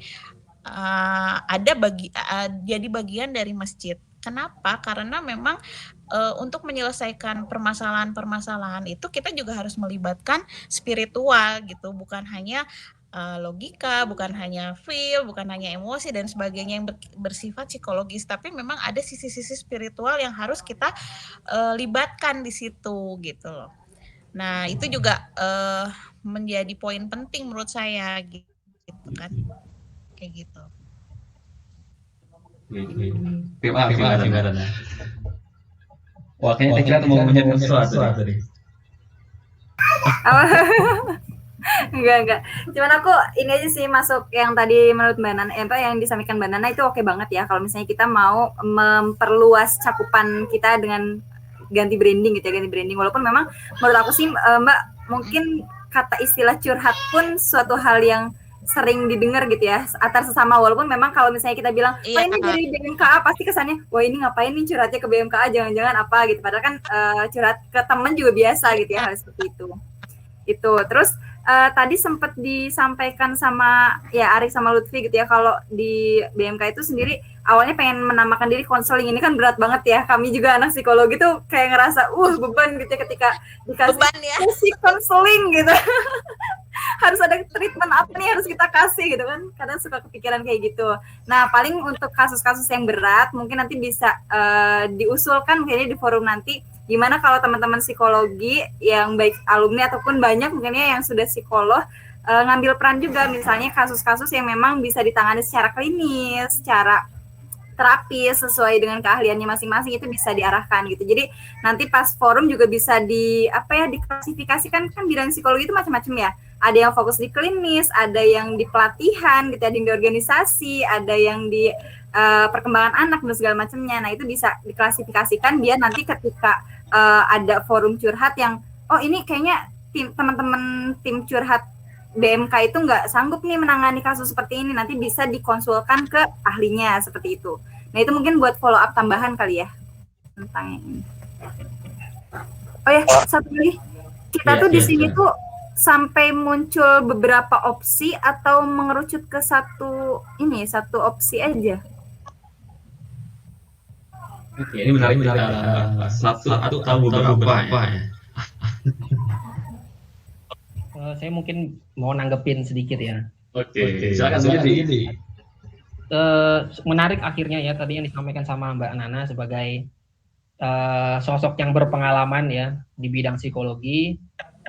jadi bagian dari masjid. Kenapa? Karena memang untuk menyelesaikan permasalahan itu kita juga harus melibatkan spiritual gitu, bukan hanya logika, bukan hanya feel, bukan hanya emosi dan sebagainya yang bersifat psikologis, tapi memang ada sisi-sisi spiritual yang harus kita libatkan di situ gitu loh. Nah, itu juga menjadi poin penting menurut saya gitu kan. Kayak gitu. Tim A gimana? Wah, kayaknya kita mau menyiapkan sesuatu nih. Enggak. Cuman aku ini aja sih masuk yang tadi menurut Mbak Nana, yang disampaikan Mbak Nana itu oke banget ya. Kalau misalnya kita mau memperluas cakupan kita dengan ganti branding gitu ya, ganti branding. Walaupun memang menurut aku sih Mbak, mungkin kata istilah curhat pun suatu hal yang sering didengar gitu ya antar sesama, walaupun memang kalau misalnya kita bilang wah ini dari BMKA pasti kesannya wah ini ngapain nih curhatnya ke BMKA, jangan-jangan apa gitu, padahal kan curhat ke teman juga biasa gitu ya, hal seperti itu. Terus tadi sempat disampaikan sama ya Arik sama Lutfi gitu ya, kalau di BMK itu sendiri awalnya pengen menambahkan diri konseling, ini kan berat banget ya, kami juga anak psikologi tuh kayak ngerasa beban gitu ya ketika dikasih konseling gitu. Harus ada treatment apa nih harus kita kasih gitu kan, kadang suka kepikiran kayak gitu. Nah paling untuk kasus-kasus yang berat mungkin nanti bisa diusulkan kayaknya di forum nanti, gimana kalau teman-teman psikologi yang baik alumni ataupun banyak mungkinnya yang sudah psikolog ngambil peran juga, misalnya kasus-kasus yang memang bisa ditangani secara klinis, secara terapis sesuai dengan keahliannya masing-masing, itu bisa diarahkan gitu. Jadi nanti pas forum juga bisa diklasifikasikan, kan bidang psikologi itu macam-macam ya. Ada yang fokus di klinis, ada yang di pelatihan gitu, ada yang di organisasi, ada yang di perkembangan anak dan segala macamnya. Nah, itu bisa diklasifikasikan biar nanti ketika ada forum curhat yang ini kayaknya teman-teman tim curhat BMK itu nggak sanggup nih menangani kasus seperti ini, nanti bisa dikonsulkan ke ahlinya seperti itu. Nah itu mungkin buat follow up tambahan kali ya tentang ini. Oh ya, satu lagi, kita tuh di sini tuh sampai muncul beberapa opsi atau mengerucut ke satu opsi aja. Oke, ini menarik satu atau beberapa ya. Saya mungkin mau nanggepin sedikit ya. Oke. Silakan ini. Menarik akhirnya ya tadi yang disampaikan sama Mbak Nana sebagai sosok yang berpengalaman ya di bidang psikologi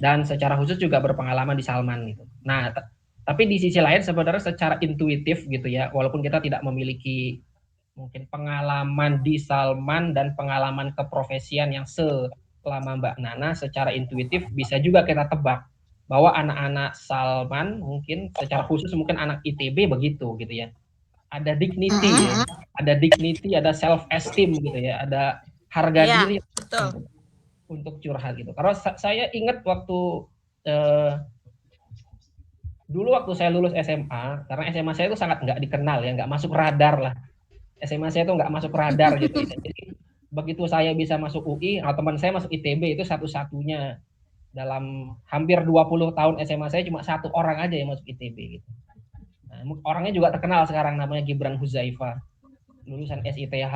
dan secara khusus juga berpengalaman di Salman gitu. Nah, tapi di sisi lain sebenarnya secara intuitif gitu ya, walaupun kita tidak memiliki mungkin pengalaman di Salman dan pengalaman keprofesian yang selama Mbak Nana, secara intuitif bisa juga kita tebak bahwa anak-anak Salman mungkin secara khusus mungkin anak ITB begitu gitu ya. Ada dignity ya, ada self esteem gitu ya, ada harga diri untuk curhat gitu. Karena saya ingat waktu dulu waktu saya lulus SMA, karena SMA saya itu sangat nggak dikenal ya, nggak masuk radar lah. SMA saya itu nggak masuk radar gitu. Jadi begitu saya bisa masuk UI, teman saya masuk ITB itu satu-satunya. Dalam hampir 20 tahun SMA saya cuma satu orang aja yang masuk ITB gitu. Nah, orangnya juga terkenal sekarang, namanya Gibran Huzaifa, lulusan SITH.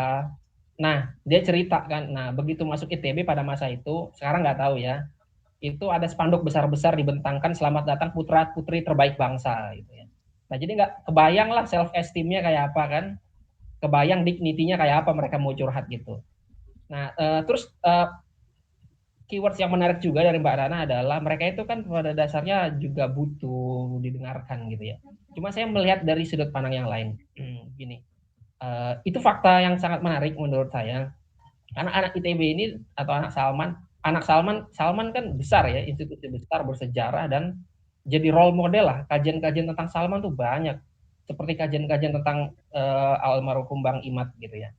Nah, dia cerita kan, nah begitu masuk ITB pada masa itu, sekarang nggak tahu ya, itu ada spanduk besar-besar dibentangkan selamat datang putra-putri terbaik bangsa gitu ya. Nah, jadi nggak kebayang lah self esteem-nya kayak apa kan, kebayang dignity-nya kayak apa mereka mau curhat gitu. Nah, terus keywords yang menarik juga dari Mbak Nana adalah mereka itu kan pada dasarnya juga butuh didengarkan gitu ya. Cuma saya melihat dari sudut pandang yang lain. Gini, itu fakta yang sangat menarik menurut saya. Karena anak ITB ini atau anak Salman kan besar ya, institusi besar bersejarah dan jadi role model lah. Kajian-kajian tentang Salman tuh banyak. Seperti kajian-kajian tentang almarhum Bang Imad gitu ya.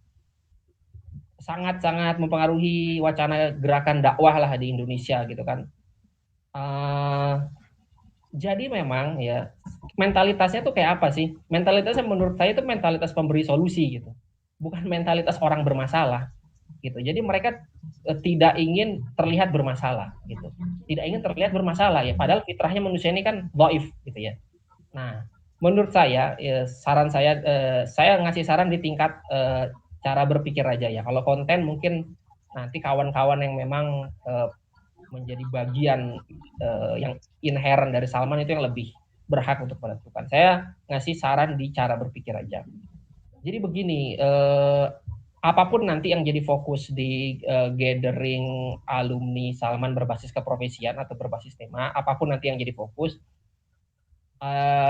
Sangat-sangat mempengaruhi wacana gerakan dakwah lah di Indonesia gitu kan. Jadi memang ya mentalitasnya tuh kayak apa sih? Mentalitasnya menurut saya itu mentalitas pemberi solusi gitu, bukan mentalitas orang bermasalah gitu. Jadi mereka tidak ingin terlihat bermasalah gitu, tidak ingin terlihat bermasalah ya. Padahal fitrahnya manusia ini kan dhaif gitu ya. Nah, menurut saya saran saya ngasih saran di tingkat cara berpikir aja ya. Kalau konten mungkin nanti kawan-kawan yang memang menjadi bagian yang inherent dari Salman itu yang lebih berhak untuk menentukan. Saya ngasih saran di cara berpikir aja. Jadi begini, apapun nanti yang jadi fokus di gathering alumni Salman berbasis keprofesian atau berbasis tema, apapun nanti yang jadi fokus,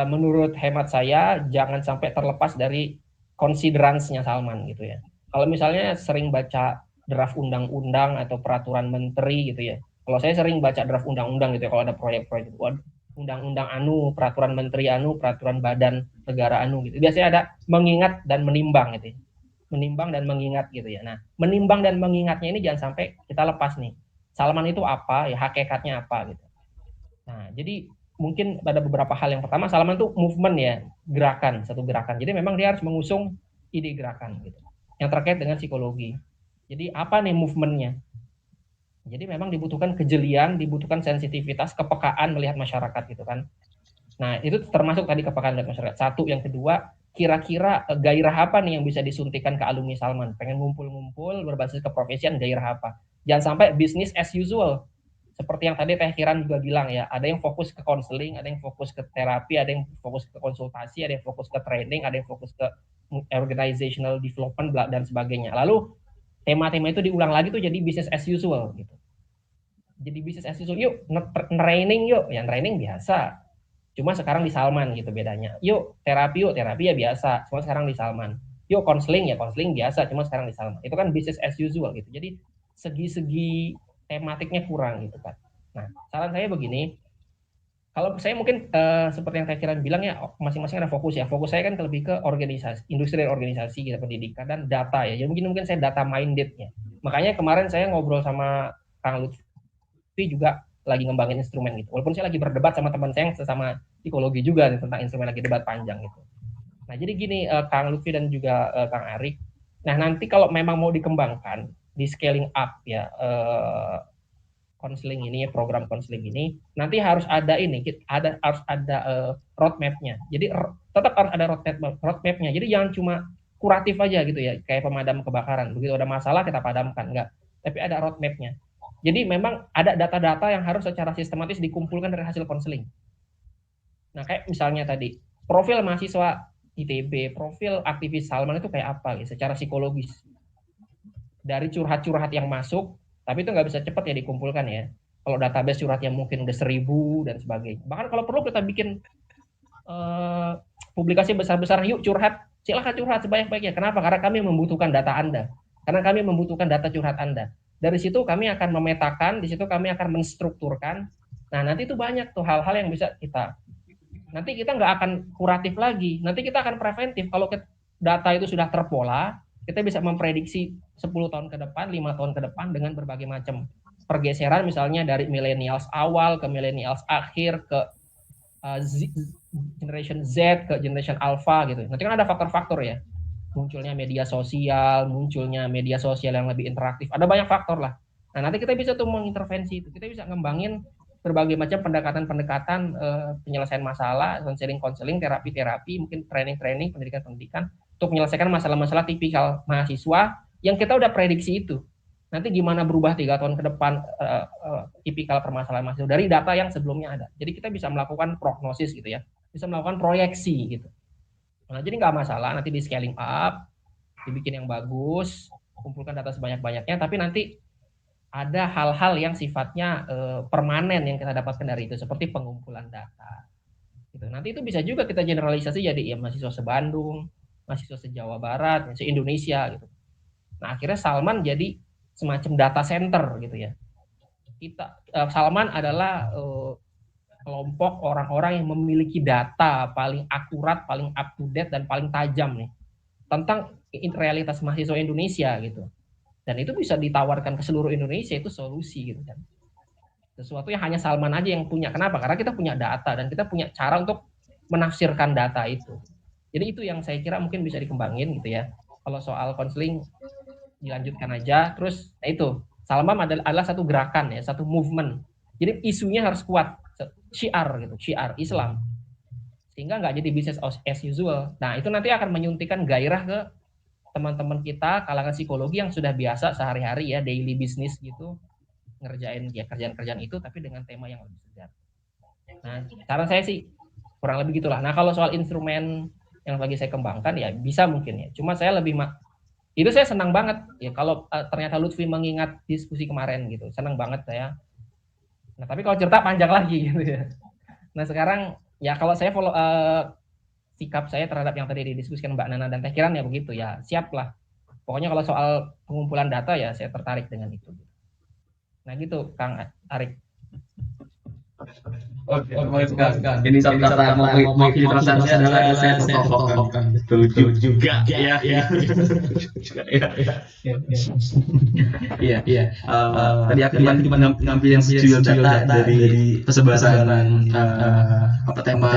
menurut hemat saya jangan sampai terlepas dari considerance-nya Salman gitu ya. Kalau misalnya sering baca draft undang-undang atau peraturan menteri gitu ya. Kalau saya sering baca draft undang-undang gitu ya, kalau ada proyek-proyek undang-undang anu, peraturan menteri anu, peraturan badan negara anu gitu. Biasanya ada mengingat dan menimbang gitu ya. Menimbang dan mengingat gitu ya. Nah, menimbang dan mengingatnya ini jangan sampai kita lepas nih. Salman itu apa, ya hakikatnya apa gitu. Nah, jadi mungkin ada beberapa hal. Yang pertama, Salman itu movement ya, gerakan, satu gerakan. Jadi memang dia harus mengusung ide gerakan gitu. Yang terkait dengan psikologi. Jadi apa nih movementnya? Jadi memang dibutuhkan kejelian, dibutuhkan sensitivitas, kepekaan melihat masyarakat gitu kan. Nah, itu termasuk tadi kepekaan melihat masyarakat. Satu, yang kedua, kira-kira gairah apa nih yang bisa disuntikan ke alumni Salman? Pengen ngumpul-ngumpul berbasis keprofesian, gairah apa? Jangan sampai business as usual. Seperti yang tadi Teh Kiran juga bilang ya, ada yang fokus ke konseling, ada yang fokus ke terapi, ada yang fokus ke konsultasi, ada yang fokus ke training, ada yang fokus ke organizational development dan sebagainya. Lalu tema-tema itu diulang lagi tuh jadi business as usual gitu. Jadi business as usual, yuk training yuk, yang training biasa. Cuma sekarang di Salman gitu bedanya. Yuk terapi ya biasa, cuma sekarang di Salman. Yuk konseling ya konseling biasa, cuma sekarang di Salman. Itu kan business as usual gitu. Jadi segi-segi tematiknya kurang gitu kan. Nah, saran saya begini, kalau saya mungkin seperti yang Teh Kiran bilang ya, masing-masing ada fokus ya. Fokus saya kan lebih ke organisasi, industri dan organisasi gitu, pendidikan dan data ya. Jadi mungkin saya data minded ya. Makanya kemarin saya ngobrol sama Kang Lutfi juga lagi ngembangin instrumen gitu. Walaupun saya lagi berdebat sama teman saya yang sesama psikologi juga nih, tentang instrumen, lagi debat panjang gitu. Nah, jadi gini Kang Lutfi dan juga Kang Arik. Nah, nanti kalau memang mau dikembangkan di scaling up ya konseling ini, program konseling ini, nanti harus ada ini, harus ada roadmap-nya. Jadi tetap harus ada roadmap-nya. Jadi jangan cuma kuratif aja gitu ya, kayak pemadam kebakaran. Begitu ada masalah kita padamkan, enggak. Tapi ada roadmap-nya. Jadi memang ada data-data yang harus secara sistematis dikumpulkan dari hasil konseling. Nah, kayak misalnya tadi, profil mahasiswa ITB, profil aktivis Salman itu kayak apa ya, secara psikologis. Dari curhat-curhat yang masuk, tapi itu nggak bisa cepat ya dikumpulkan ya. Kalau database curhat yang mungkin udah 1000 dan sebagainya. Bahkan kalau perlu kita bikin publikasi besar-besar, yuk curhat, silahkan curhat sebanyak-banyaknya. Kenapa? Karena kami membutuhkan data Anda. Karena kami membutuhkan data curhat Anda. Dari situ kami akan memetakan, di situ kami akan menstrukturkan. Nah, nanti itu banyak tuh hal-hal yang bisa kita. Nanti kita nggak akan kuratif lagi. Nanti kita akan preventif. Kalau data itu sudah terpola, kita bisa memprediksi 10 tahun ke depan, 5 tahun ke depan dengan berbagai macam pergeseran, misalnya dari millennials awal ke millennials akhir ke generation Z ke generation alpha gitu. Nanti kan ada faktor-faktor ya. Munculnya media sosial yang lebih interaktif. Ada banyak faktor lah. Nah, nanti kita bisa tuh mengintervensi itu. Kita bisa ngembangin berbagai macam pendekatan-pendekatan penyelesaian masalah, konseling, terapi, mungkin training, pendidikan untuk menyelesaikan masalah-masalah tipikal mahasiswa yang kita udah prediksi itu. Nanti gimana berubah 3 tahun ke depan tipikal permasalahan mahasiswa dari data yang sebelumnya ada. Jadi kita bisa melakukan prognosis gitu ya, bisa melakukan proyeksi gitu. Nah, jadi nggak masalah nanti di scaling up, dibikin yang bagus, kumpulkan data sebanyak-banyaknya, tapi nanti ada hal-hal yang sifatnya permanen yang kita dapatkan dari itu, seperti pengumpulan data. Gitu. Nanti itu bisa juga kita generalisasi jadi ya mahasiswa se-Bandung, mahasiswa se-Jawa Barat, se-Indonesia gitu. Nah, akhirnya Salman jadi semacam data center gitu ya. Salman adalah kelompok orang-orang yang memiliki data paling akurat, paling up to date dan paling tajam nih tentang realitas mahasiswa Indonesia gitu. Dan itu bisa ditawarkan ke seluruh Indonesia, itu solusi gitu kan. Sesuatu yang hanya Salman aja yang punya. Kenapa? Karena kita punya data dan kita punya cara untuk menafsirkan data itu. Jadi itu yang saya kira mungkin bisa dikembangin gitu ya. Kalau soal konseling dilanjutkan aja. Terus itu Salman adalah satu gerakan ya, satu movement. Jadi isunya harus kuat, syiar gitu, syiar Islam. Sehingga nggak jadi business as usual. Nah, itu nanti akan menyuntikkan gairah ke teman-teman kita kalangan psikologi yang sudah biasa sehari-hari ya daily business gitu, ngerjain ya kerjaan-kerjaan itu tapi dengan tema yang lebih segar. Nah, saran saya sih kurang lebih gitulah. Nah, kalau soal instrumen yang lagi saya kembangkan ya bisa mungkin ya. Cuma saya lebih itu saya senang banget ya kalau ternyata Lutfi mengingat diskusi kemarin gitu. Senang banget saya. Nah, tapi kalau cerita panjang lagi gitu ya. Nah, sekarang ya kalau saya sikap saya terhadap yang tadi didiskusikan Mbak Nana dan Teh Kiran ya begitu ya, siap lah. Pokoknya kalau soal pengumpulan data ya saya tertarik dengan itu. Nah gitu Kang Arik. Oke, ini kata mewakili adalah saya tokohkan. Betul juga ya. Iya. Tadi aku cuma ngambil yang studio data dari persebaran tema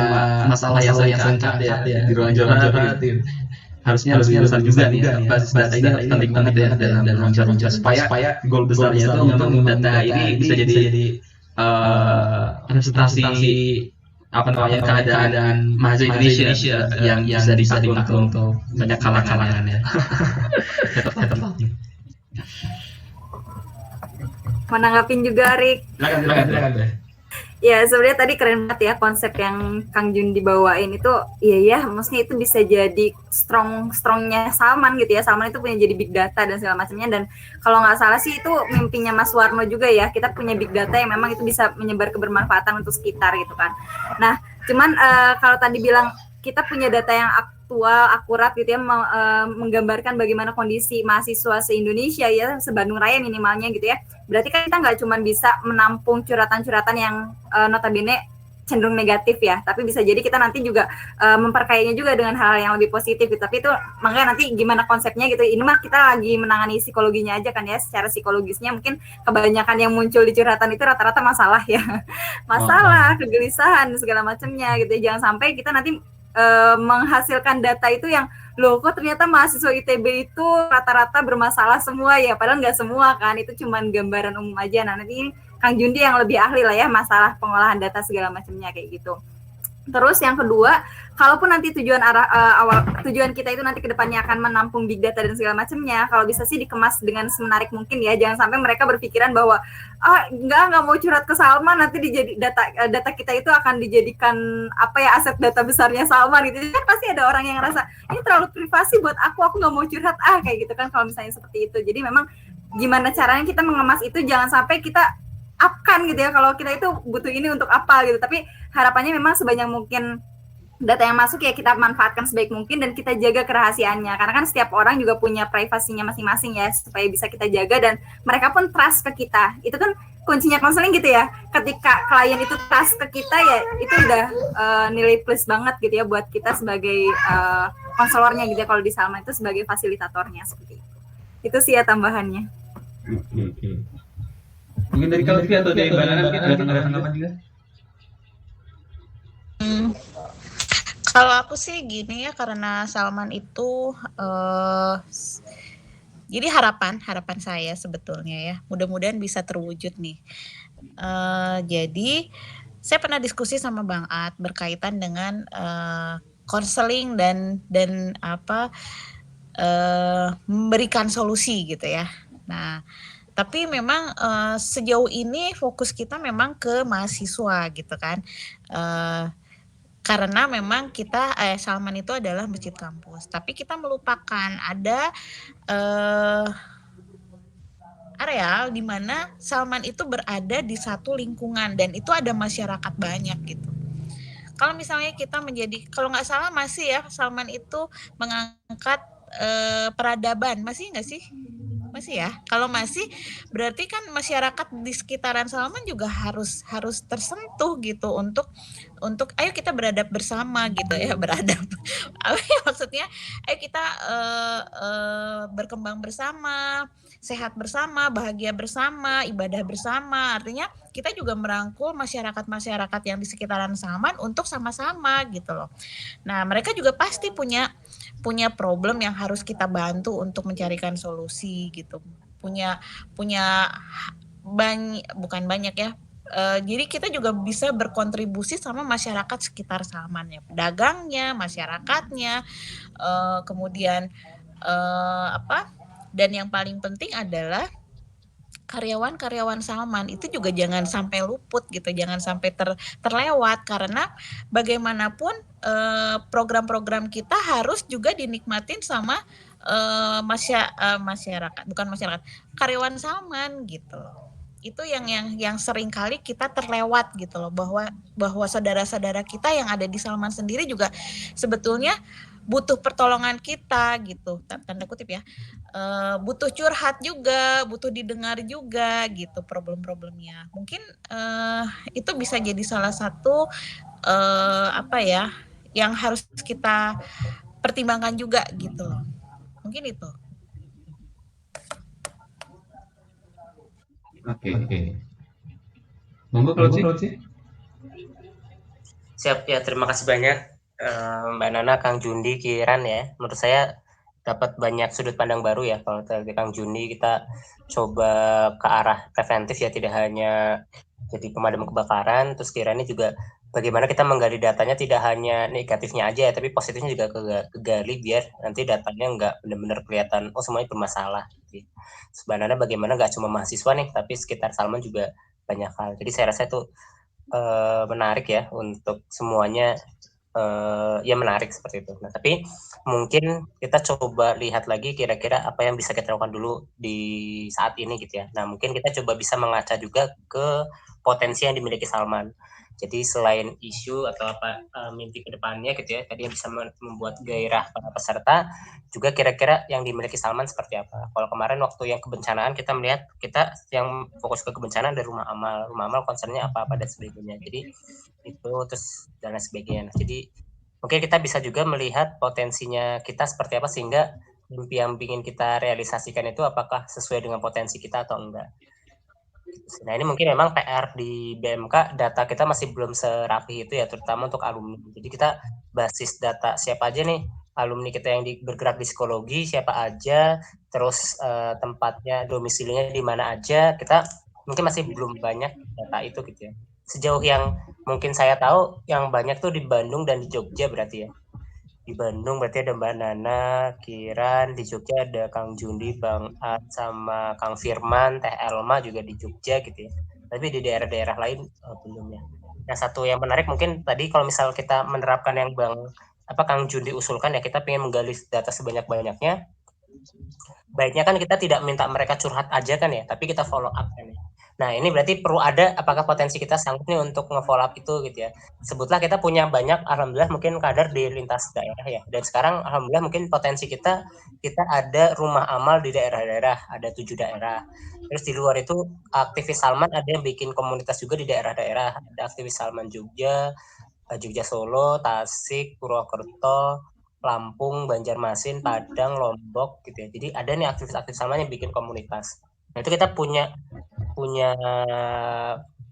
masalah yang sering ya di ruang Jawa Barat. Harusnya besar juga nih ya, basis data ini penting banget ya dalam ruang Jawa supaya goal besarnya itu memang data ini bisa jadi representasi keadaan mahasiswa Indonesia yang bisa dipakai untuk banyak kalangan ya. Menanggapin juga Arik. Silakan. Ya sebenarnya tadi keren banget ya konsep yang Kang Jun dibawain itu. Iya maksudnya itu bisa jadi strongnya Salman gitu ya. Salman itu punya jadi big data dan segala macamnya, dan kalau nggak salah sih itu mimpinya Mas Warno juga ya, kita punya big data yang memang itu bisa menyebar kebermanfaatan untuk sekitar gitu kan. Nah cuman kalau tadi bilang kita punya data yang aktual, akurat gitu ya, menggambarkan bagaimana kondisi mahasiswa se-Indonesia ya, se-Bandung Raya minimalnya gitu ya. Berarti kan kita nggak cuma bisa menampung curhatan-curhatan yang notabene cenderung negatif ya, tapi bisa jadi kita nanti juga memperkayanya juga dengan hal yang lebih positif gitu. Tapi itu makanya nanti gimana konsepnya gitu. Ini mah kita lagi menangani psikologinya aja kan ya, secara psikologisnya mungkin kebanyakan yang muncul di curhatan itu rata-rata masalah ya, masalah, kegelisahan segala macamnya gitu ya. Jangan sampai kita nanti menghasilkan data itu yang loh kok ternyata mahasiswa ITB itu rata-rata bermasalah semua ya, padahal nggak semua kan, itu cuman gambaran umum aja. Nah nanti ini Kang Jundi yang lebih ahli lah ya masalah pengolahan data segala macamnya kayak gitu. Terus yang kedua, kalaupun nanti tujuan kita itu nanti kedepannya akan menampung big data dan segala macamnya, kalau bisa sih dikemas dengan semenarik mungkin ya, jangan sampai mereka berpikiran bahwa nggak mau curhat ke Salman, nanti data kita itu akan dijadikan aset data besarnya Salman gitu kan. Pasti ada orang yang ngerasa ini terlalu privasi buat aku nggak mau curhat kayak gitu kan, kalau misalnya seperti itu. Jadi memang gimana caranya kita mengemas itu, jangan sampai kita upkan gitu ya, kalau kita itu butuh ini untuk apa gitu, tapi harapannya memang sebanyak mungkin data yang masuk ya kita manfaatkan sebaik mungkin dan kita jaga kerahasiaannya, karena kan setiap orang juga punya privasinya masing-masing ya, supaya bisa kita jaga dan mereka pun trust ke kita. Itu kan kuncinya konseling gitu ya, ketika klien itu trust ke kita ya, itu udah nilai plus banget gitu ya buat kita sebagai konselornya gitu ya, kalau di Salman itu sebagai fasilitatornya seperti itu sih ya tambahannya. Oke. Mungkin dari Kalvi atau dari Mbak Nana mungkin ada tanggapan juga? Kalau aku sih gini ya, karena Salman itu jadi harapan saya sebetulnya ya, mudah-mudahan bisa terwujud nih. Jadi saya pernah diskusi sama Bang At berkaitan dengan konseling dan memberikan solusi gitu ya. Nah, tapi memang sejauh ini fokus kita memang ke mahasiswa gitu kan, karena memang kita Salman itu adalah masjid kampus, tapi kita melupakan ada areal di mana Salman itu berada di satu lingkungan dan itu ada masyarakat banyak gitu. Kalau misalnya kita kalau nggak salah masih ya, Salman itu mengangkat peradaban, masih nggak sih? Masih ya. Kalau masih, berarti kan masyarakat di sekitaran Salman juga harus tersentuh gitu untuk ayo kita beradab bersama gitu ya, beradab. Maksudnya ayo kita berkembang bersama, sehat bersama, bahagia bersama, ibadah bersama. Artinya kita juga merangkul masyarakat yang di sekitaran Salman untuk sama-sama gitu loh. Nah, mereka juga pasti punya problem yang harus kita bantu untuk mencarikan solusi gitu. Punya bukan banyak ya. Jadi kita juga bisa berkontribusi sama masyarakat sekitar Salman ya, pedagangnya, masyarakatnya, kemudian dan yang paling penting adalah karyawan Salman itu juga jangan sampai luput gitu, jangan sampai terlewat, karena bagaimanapun program-program kita harus juga dinikmatin sama karyawan Salman gitu. Itu yang sering kali kita terlewat gitu loh, bahwa saudara-saudara kita yang ada di Salman sendiri juga sebetulnya butuh pertolongan kita gitu, tanda kutip ya, butuh curhat juga, butuh didengar juga gitu problem-problemnya. Mungkin itu bisa jadi salah satu apa ya yang harus kita pertimbangkan juga gitu loh. Mungkin itu. Oke. Monggo kalau sih. Siap ya, terima kasih banyak Mbak Nana, Kang Jundi, Kiran ya. Menurut saya dapat banyak sudut pandang baru ya. Kalau dari Kang Jundi kita coba ke arah preventif ya, tidak hanya jadi pemadam kebakaran. Terus Kiran ini juga bagaimana kita menggali datanya tidak hanya negatifnya aja ya, tapi positifnya juga kegali biar nanti datanya nggak benar-benar kelihatan oh semuanya bermasalah. Gitu. Sebenarnya bagaimana nggak cuma mahasiswa nih, tapi sekitar Salman juga banyak hal. Jadi saya rasa itu menarik ya untuk semuanya ya menarik seperti itu. Nah, tapi mungkin kita coba lihat lagi kira-kira apa yang bisa kita lakukan dulu di saat ini gitu ya. Nah, mungkin kita coba bisa mengaca juga ke potensi yang dimiliki Salman. Jadi selain isu atau apa mimpi kedepannya gitu ya, tadi yang bisa membuat gairah para peserta, juga kira-kira yang dimiliki Salman seperti apa. Kalau kemarin waktu yang kebencanaan kita melihat kita yang fokus ke kebencanaan dari rumah amal concernnya apa-apa dan sebagainya. Jadi itu terus dan lain sebagainya. Jadi mungkin kita bisa juga melihat potensinya kita seperti apa sehingga mimpi yang ingin kita realisasikan itu apakah sesuai dengan potensi kita atau enggak. Nah ini mungkin memang PR di BMK data kita masih belum serapi itu ya, terutama untuk alumni. Jadi kita basis data siapa aja nih alumni kita yang bergerak di psikologi, siapa aja, terus tempatnya, domisilinya di mana aja, kita mungkin masih belum banyak data itu gitu ya. Sejauh yang mungkin saya tahu, yang banyak tuh di Bandung dan di Jogja berarti ya. Di Bandung berarti ada Mbak Nana, Kiran, di Jogja ada Kang Jundi, Bang Ad, sama Kang Firman, Teh Elma juga di Jogja gitu ya. Tapi di daerah-daerah lain belum ya. Yang satu yang menarik mungkin tadi kalau misal kita menerapkan yang Kang Jundi usulkan ya, kita pengen menggali data sebanyak-banyaknya. Baiknya kan kita tidak minta mereka curhat aja kan ya, tapi kita follow up kan ya. Nah ini berarti perlu ada apakah potensi kita sanggup nih untuk nge-follow up itu gitu ya. Sebutlah kita punya banyak, alhamdulillah mungkin kader di lintas daerah ya. Dan sekarang alhamdulillah mungkin potensi kita ada rumah amal di daerah-daerah, ada 7 daerah. Terus di luar itu aktivis Salman ada yang bikin komunitas juga di daerah-daerah. Ada aktivis Salman Jogja, Jogja Solo, Tasik, Purwokerto, Lampung, Banjarmasin, Padang, Lombok gitu ya. Jadi ada nih aktivis-aktivis Salman yang bikin komunitas. Nah itu kita punya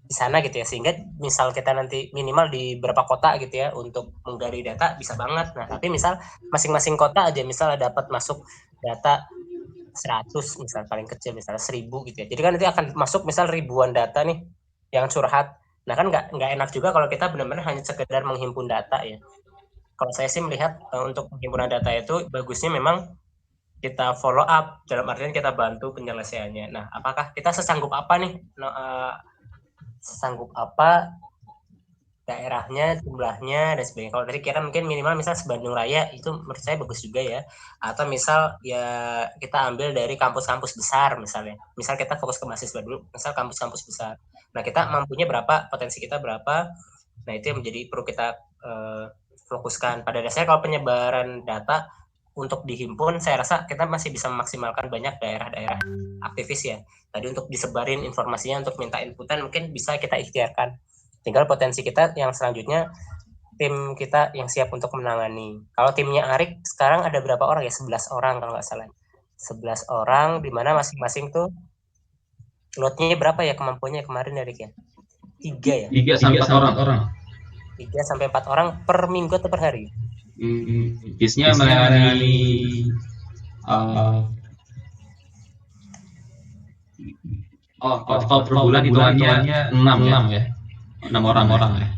di sana gitu ya, sehingga misal kita nanti minimal di beberapa kota gitu ya untuk menggali data bisa banget. Nah tapi misal masing-masing kota aja misal dapat masuk data 100 misal paling kecil misal 1000 gitu ya. Jadi kan nanti akan masuk misal ribuan data nih yang curhat. Nah kan nggak enak juga kalau kita benar-benar hanya sekedar menghimpun data ya. Kalau saya sih melihat untuk penghimpunan data itu bagusnya memang kita follow up, dalam artian kita bantu penyelesaiannya. Nah, apakah kita sesanggup apa nih? Sesanggup apa daerahnya, jumlahnya, dan sebagainya. Kalau dari kira mungkin minimal misal Bandung Raya, itu menurut saya bagus juga ya. Atau misal ya kita ambil dari kampus-kampus besar misalnya. Misal kita fokus ke mahasiswa dulu, misal kampus-kampus besar. Nah, kita mampunya berapa, potensi kita berapa. Nah, itu yang menjadi perlu kita fokuskan. Pada dasarnya kalau penyebaran data untuk dihimpun, saya rasa kita masih bisa memaksimalkan banyak daerah-daerah aktivis ya. Tadi untuk disebarin informasinya, untuk minta inputan mungkin bisa kita ikhtiarkan. Tinggal potensi kita yang selanjutnya, tim kita yang siap untuk menangani. Kalau timnya Arik sekarang ada berapa orang ya? 11 orang kalau nggak salah. 11 orang, di mana masing-masing tuh loadnya berapa ya kemampuannya kemarin Arik ya? 3 ya? 3 sampai 4 orang. 3 sampai 4 orang per minggu atau per hari? Biasanya melayani kalau per bulan hitungannya 6 ya. 6 orang ya.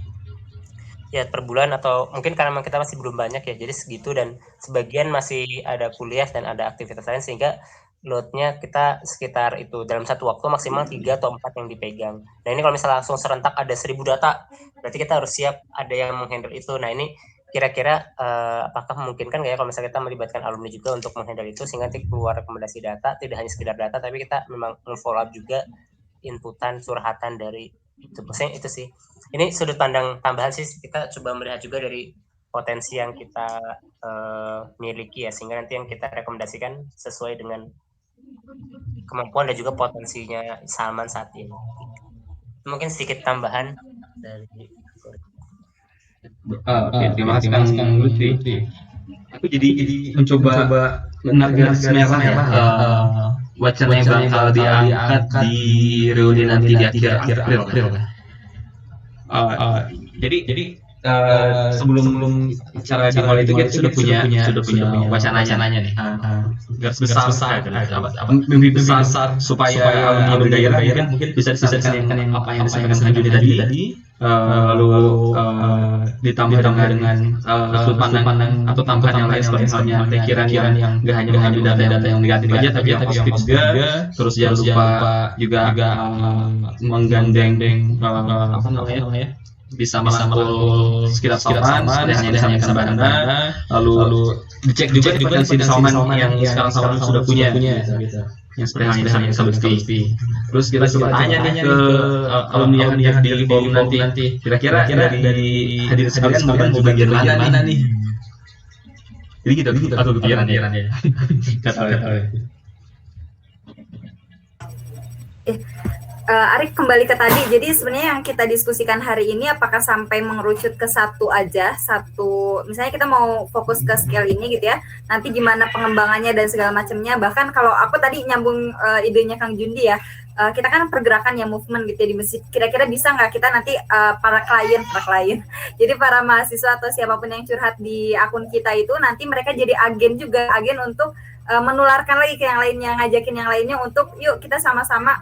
Ya per bulan atau mungkin karena kita masih belum banyak ya, jadi segitu dan sebagian masih ada kuliah dan ada aktivitas lain sehingga loadnya kita sekitar itu dalam satu waktu maksimal 3 atau 4 yang dipegang. Nah ini kalau misalnya langsung serentak ada 1000 data, berarti kita harus siap ada yang menghandle itu. Nah ini kira-kira apakah memungkinkan nggak ya kalau misalnya kita melibatkan alumni juga untuk menghandle itu sehingga nanti keluar rekomendasi data, tidak hanya sekedar data tapi kita memang follow up juga inputan curhatan dari itu. Maksudnya itu sih. Ini sudut pandang tambahan sih, kita coba melihat juga dari potensi yang kita miliki ya, sehingga nanti yang kita rekomendasikan sesuai dengan kemampuan dan juga potensinya Salman saat ini. Mungkin sedikit tambahan dari Oke, terima kasih Kang Lutfi. Aku jadi mencoba menarik garis merah ya, wacana yang bakal diangkat di reuni nanti di akhir April. Jadi sebelum acara dimulai itu kita sudah punya wacana-wacananya nih. Garis besar, mimpi besar supaya alumni bergairah mungkin bisa disampaikan yang apa yang disampaikan Kang Juni tadi. Lalu ditambah dengan sudut pandang atau tambahan yang lain seperti halnya pikiran yang nggak hanya mengambil data-data yang negatif aja tapi yang positif juga. Terus jangan lupa juga menggandeng apa namanya, bisa merangkul sekitar Salman, hanya disampaikan Anda, lalu dicek juga potensi di Salman yang sekarang Salman sudah punya gitu. Yang seperti halnya dengan Lutfi. Terus kita coba tanya nih ke alumni yang hadir di forum nanti. Kira-kira dari hadir sekalian mau bantu bagian mana nih? Jadi gitu atau pikiran ya. Arif, kembali ke tadi. Jadi sebenarnya yang kita diskusikan hari ini apakah sampai mengerucut ke satu, misalnya kita mau fokus ke skill ini gitu ya. Nanti gimana pengembangannya dan segala macamnya. Bahkan kalau aku tadi nyambung idenya Kang Jundi ya. Kita kan pergerakan ya, movement gitu ya di masjid. Kira-kira bisa nggak kita nanti para klien, jadi para mahasiswa atau siapapun yang curhat di akun kita itu nanti mereka jadi agen untuk menularkan lagi ke yang lainnya, ngajakin yang lainnya untuk yuk kita sama-sama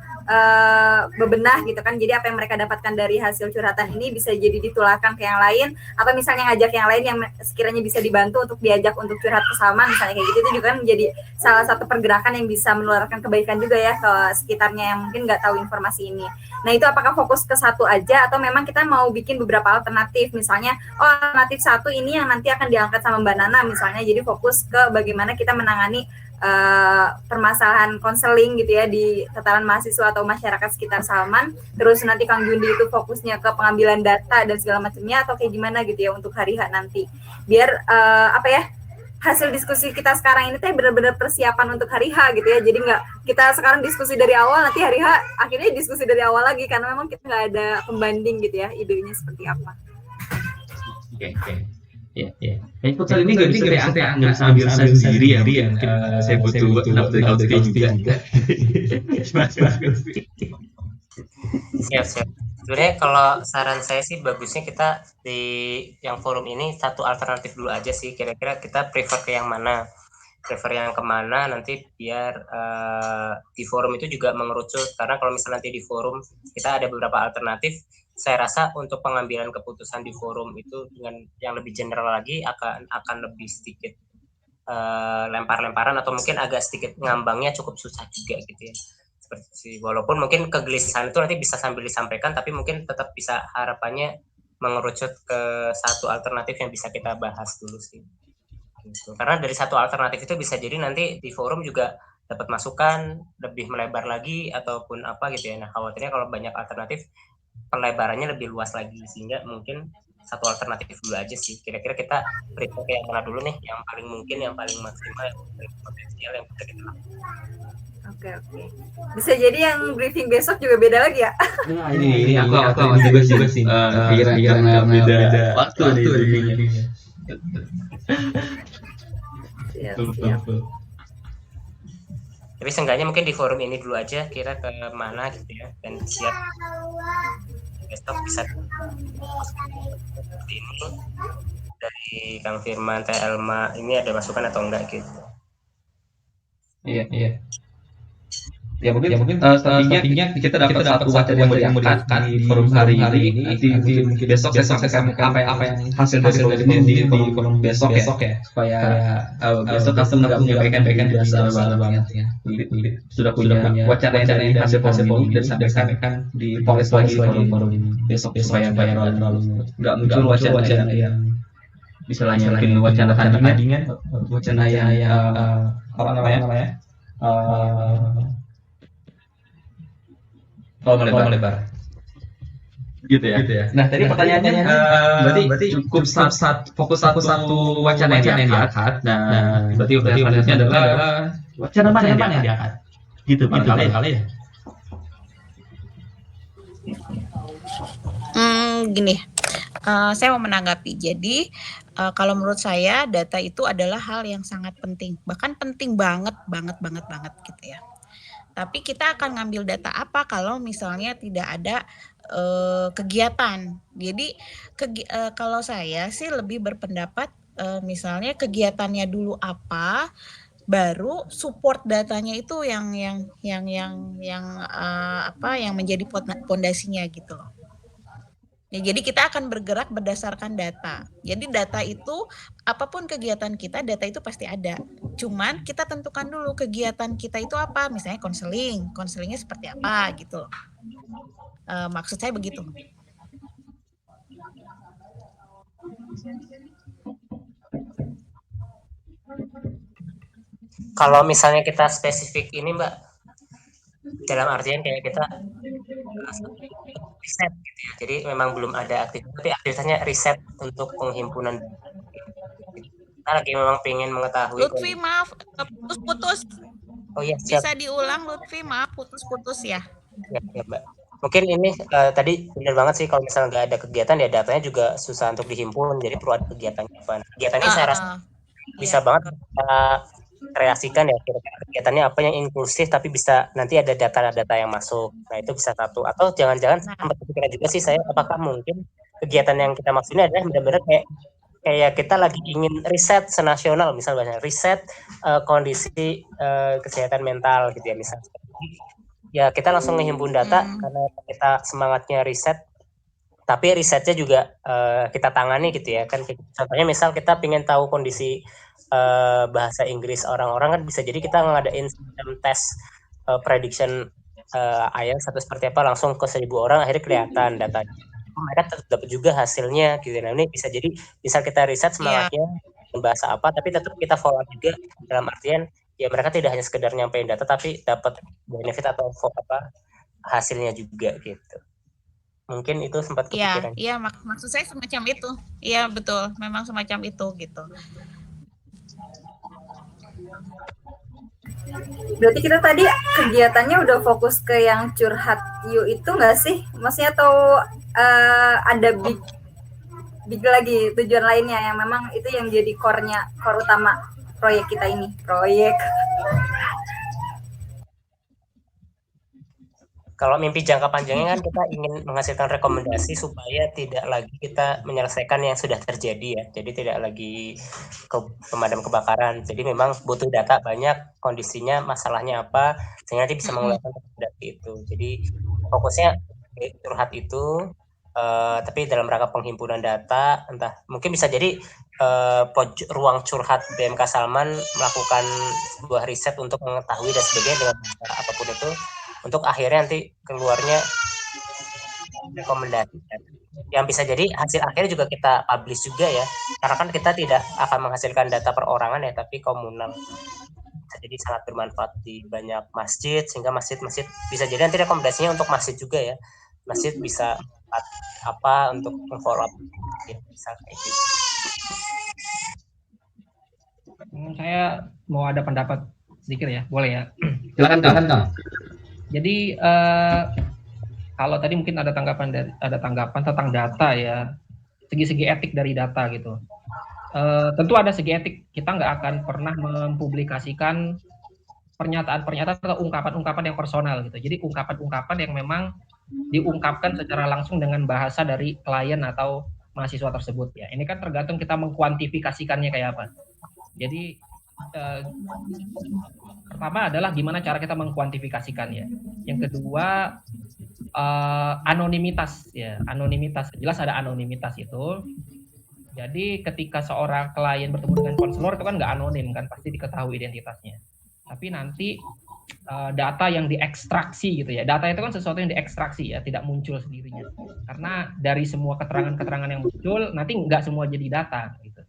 bebenah gitu kan. Jadi apa yang mereka dapatkan dari hasil curhatan ini bisa jadi ditularkan ke yang lain, atau misalnya ngajak yang lain yang sekiranya bisa dibantu untuk diajak untuk curhat ke Salman misalnya kayak gitu. Itu juga kan menjadi salah satu pergerakan yang bisa menularkan kebaikan juga ya ke sekitarnya yang mungkin nggak tahu informasi ini. Nah itu apakah fokus ke satu aja atau memang kita mau bikin beberapa alternatif, misalnya alternatif satu ini yang nanti akan diangkat sama Mbak Nana misalnya, jadi fokus ke bagaimana kita menangani permasalahan konseling gitu ya di tataran mahasiswa atau masyarakat sekitar Salman. Terus nanti Kang Jundi itu fokusnya ke pengambilan data dan segala macamnya, atau kayak gimana gitu ya untuk hari H nanti. Biar hasil diskusi kita sekarang ini teh benar-benar persiapan untuk hari H gitu ya. Jadi nggak kita sekarang diskusi dari awal, nanti hari H akhirnya diskusi dari awal lagi karena memang kita nggak ada pembanding gitu ya, idenya seperti apa. Oke. Ya. Kali ini nggak bisa ambil sendiri ya. Saya butuh update juga. Siap. Sebenarnya kalau saran saya sih bagusnya kita di yang forum ini satu alternatif dulu aja sih. Kira-kira kita prefer ke yang mana? Prefer yang kemana nanti biar di forum itu juga mengerucut. Karena kalau misalnya nanti di forum kita ada beberapa alternatif, saya rasa untuk pengambilan keputusan di forum itu dengan yang lebih general lagi akan lebih sedikit lempar-lemparan atau mungkin agak sedikit ngambangnya cukup susah juga gitu ya. Seperti walaupun mungkin kegelisahan itu nanti bisa sambil disampaikan, tapi mungkin tetap bisa harapannya mengerucut ke satu alternatif yang bisa kita bahas dulu sih. Gitu. Karena dari satu alternatif itu bisa jadi nanti di forum juga dapat masukan lebih melebar lagi ataupun apa gitu ya. Nah khawatirnya kalau banyak alternatif pelebarannya lebih luas lagi, sehingga mungkin satu alternatif dulu aja sih. Kira-kira kita prefer yang mana dulu nih, yang paling mungkin, yang paling maksimal, yang paling potensial yang bisa kita lakukan. Oke. Bisa jadi yang briefing besok juga beda lagi ya? Nah, ini aku juga sih. Kira-kira beda waktu di briefingnya. Siap. Tapi seenggaknya mungkin di forum ini dulu aja kira ke mana gitu ya, dan siap besok bisa ini dari Kang Firman, Teh Elma ini ada masukan atau enggak gitu. Iya. Ya mungkin selanjutnya kita dapat satu wacana yang mau diangkat di forum hari ini. Nanti besok saya sampaikan apa yang hasil dari ini di forum besok ya. Supaya besok customer nggak menyampaikan biasa banget ya. Sudah punya wacana yang hasil forum ini dan sampaikan di polis lagi forum besok supaya terlalu nggak muncul wacana yang misalnya mungkin wacana tandingan, wacana yang apa namanya melebar. Gitu ya. Nah, tadi pertanyaannya berarti cukup fokus satu wacana yang diangkat. Nah, berarti selanjutnya adalah wacana mana yang diangkat? Gitu kali ya. Gini, saya mau menanggapi. Jadi, kalau menurut saya data itu adalah hal yang sangat penting, bahkan penting banget gitu ya. Tapi kita akan ngambil data apa kalau misalnya tidak ada kegiatan. Jadi kalau saya sih lebih berpendapat misalnya kegiatannya dulu apa, baru support datanya itu yang menjadi pondasinya gitu loh. Ya, jadi kita akan bergerak berdasarkan data. Jadi data itu, apapun kegiatan kita, data itu pasti ada. Cuman kita tentukan dulu kegiatan kita itu apa. Misalnya konselingnya seperti apa gitu. Maksud saya begitu. Kalau misalnya kita spesifik ini Mbak, dalam artian kayak kita riset gitu ya. Jadi memang belum ada aktivitas, tapi aktivitasnya riset untuk penghimpunan. Kita lagi memang pengen mengetahui. Lutfi, maaf, putus-putus. Oh iya, siap. Bisa diulang Lutfi, maaf putus-putus ya. Ya Mbak. Mungkin ini tadi benar banget sih, kalau misalnya nggak ada kegiatan ya datanya juga susah untuk dihimpun. Jadi perlu ada kegiatannya apa. Kegiatannya saya rasa bisa banget kita kreasikan ya, kira-kira kegiatannya apa yang inklusif tapi bisa nanti ada data-data yang masuk. Nah itu bisa satu. Atau jangan-jangan sempat kepikiran juga sih saya, apakah mungkin kegiatan yang kita maksud ini adalah benar-benar kayak kita lagi ingin riset senasional, misalnya riset kondisi kesehatan mental gitu ya misalnya. Ya kita langsung ngehimpun data karena kita semangatnya riset, tapi risetnya juga kita tangani gitu ya kan. Contohnya misal kita pengen tahu kondisi bahasa Inggris orang-orang, kan bisa jadi kita ngadain tes prediction IELTS atau seperti apa langsung ke 1.000 orang, akhirnya kelihatan datanya. Mereka tetap dapat juga hasilnya gitu. Nah ini bisa jadi bisa kita riset semangatnya bahasa apa, tapi tetap kita follow up juga dalam artian ya mereka tidak hanya sekedar nyampein data tapi dapat benefit atau hasilnya juga gitu. Mungkin itu sempat kepikiran. Iya, maksud saya semacam itu. Iya betul, memang semacam itu gitu. Berarti kita tadi kegiatannya udah fokus ke yang curhat you itu nggak sih? Maksudnya atau ada big lagi tujuan lainnya yang memang itu yang jadi core utama proyek kita ini, Kalau mimpi jangka panjangnya kan kita ingin menghasilkan rekomendasi supaya tidak lagi kita menyelesaikan yang sudah terjadi ya. Jadi tidak lagi pemadam kebakaran. Jadi memang butuh data banyak, kondisinya, masalahnya apa, sehingga nanti bisa mengeluarkan rekomendasi itu. Jadi fokusnya curhat itu, tapi dalam rangka penghimpunan data, entah mungkin bisa jadi ruang curhat BMK Salman melakukan sebuah riset untuk mengetahui dan sebagainya dengan apapun itu, untuk akhirnya nanti keluarnya rekomendasi yang bisa jadi hasil akhirnya juga kita publish juga ya, karena kan kita tidak akan menghasilkan data perorangan ya, tapi komunal. Jadi sangat bermanfaat di banyak masjid, sehingga masjid bisa jadi nanti rekomendasinya untuk masjid juga ya, masjid bisa apa untuk follow up ya, bisa kayak gitu. Saya mau ada pendapat sedikit ya, boleh ya? Silakan Kang. Jadi kalau tadi mungkin ada tanggapan tentang data ya, segi-segi etik dari data gitu. Tentu ada segi etik, kita nggak akan pernah mempublikasikan pernyataan-pernyataan atau ungkapan-ungkapan yang personal gitu. Jadi ungkapan-ungkapan yang memang diungkapkan secara langsung dengan bahasa dari klien atau mahasiswa tersebut ya. Ini kan tergantung kita mengkuantifikasikannya kayak apa. Jadi pertama adalah gimana cara kita mengkuantifikasikannya. Yang kedua anonimitas ya, anonimitas. Jelas ada anonimitas itu. Jadi ketika seorang klien bertemu dengan konselor itu kan nggak anonim kan, pasti diketahui identitasnya. Tapi nanti data yang diekstraksi gitu ya. Data itu kan sesuatu yang diekstraksi ya, tidak muncul sendirinya. Karena dari semua keterangan-keterangan yang muncul nanti nggak semua jadi data gitu.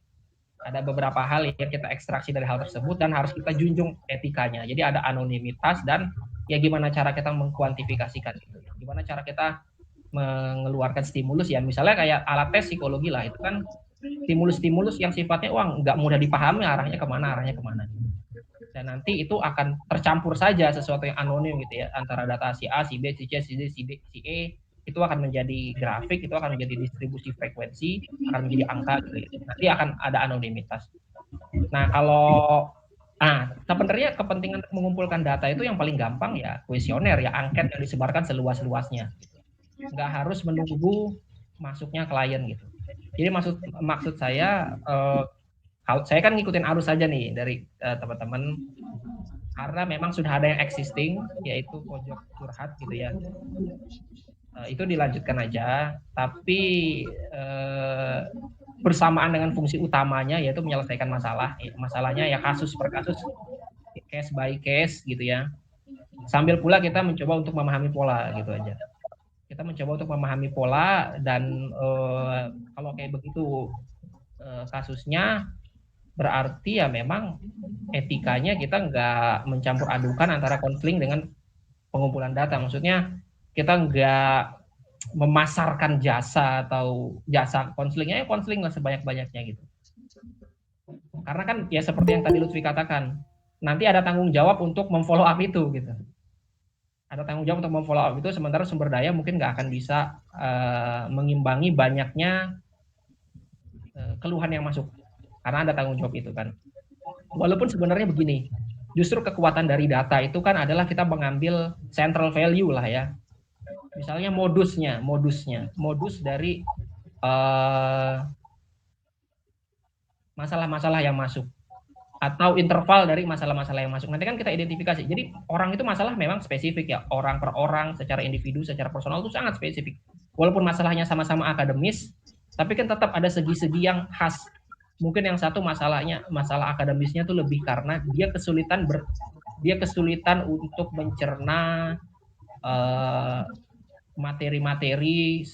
Ada beberapa hal yang kita ekstraksi dari hal tersebut dan harus kita junjung etikanya. Jadi ada anonimitas dan ya gimana cara kita mengkuantifikasikan itu. Gimana cara kita mengeluarkan stimulus ya, misalnya kayak alat tes psikologi lah, itu kan stimulus-stimulus yang sifatnya nggak mudah dipahami arahnya kemana. Dan nanti itu akan tercampur saja sesuatu yang anonim gitu ya, antara data si A, si B, si C, si D, si B, si E, itu akan menjadi grafik, itu akan menjadi distribusi frekuensi, akan menjadi angka gitu ya. Nanti akan ada anonimitas. Nah, sebenarnya kepentingan mengumpulkan data itu yang paling gampang ya kuesioner ya, angket yang disebarkan seluas-luasnya. Nggak harus menunggu masuknya klien gitu. Jadi maksud saya, kalau saya kan ngikutin arus saja nih dari teman-teman, karena memang sudah ada yang existing, yaitu pojok curhat gitu ya. Itu dilanjutkan aja, tapi bersamaan dengan fungsi utamanya yaitu menyelesaikan masalah. Masalahnya ya kasus per kasus, case by case gitu ya. Sambil pula kita mencoba untuk memahami pola gitu aja. Kita mencoba untuk memahami pola dan kalau kayak begitu kasusnya, berarti ya memang etikanya kita nggak mencampur adukan antara konseling dengan pengumpulan data. Maksudnya kita nggak memasarkan jasa atau jasa konselingnya, ya konseling lah sebanyak-banyaknya gitu. Karena kan ya seperti yang tadi Lutfi katakan, nanti ada tanggung jawab untuk memfollow up itu gitu. Ada tanggung jawab untuk memfollow up itu, sementara sumber daya mungkin nggak akan bisa mengimbangi banyaknya keluhan yang masuk. Karena ada tanggung jawab itu kan. Walaupun sebenarnya begini, justru kekuatan dari data itu kan adalah kita mengambil central value lah ya. Misalnya modus dari masalah-masalah yang masuk, atau interval dari masalah-masalah yang masuk. Nanti kan kita identifikasi. Jadi orang itu masalah memang spesifik ya, orang per orang, secara individu, secara personal itu sangat spesifik. Walaupun masalahnya sama-sama akademis, tapi kan tetap ada segi-segi yang khas. Mungkin yang satu masalah akademisnya tuh lebih karena dia kesulitan untuk mencerna materi-materi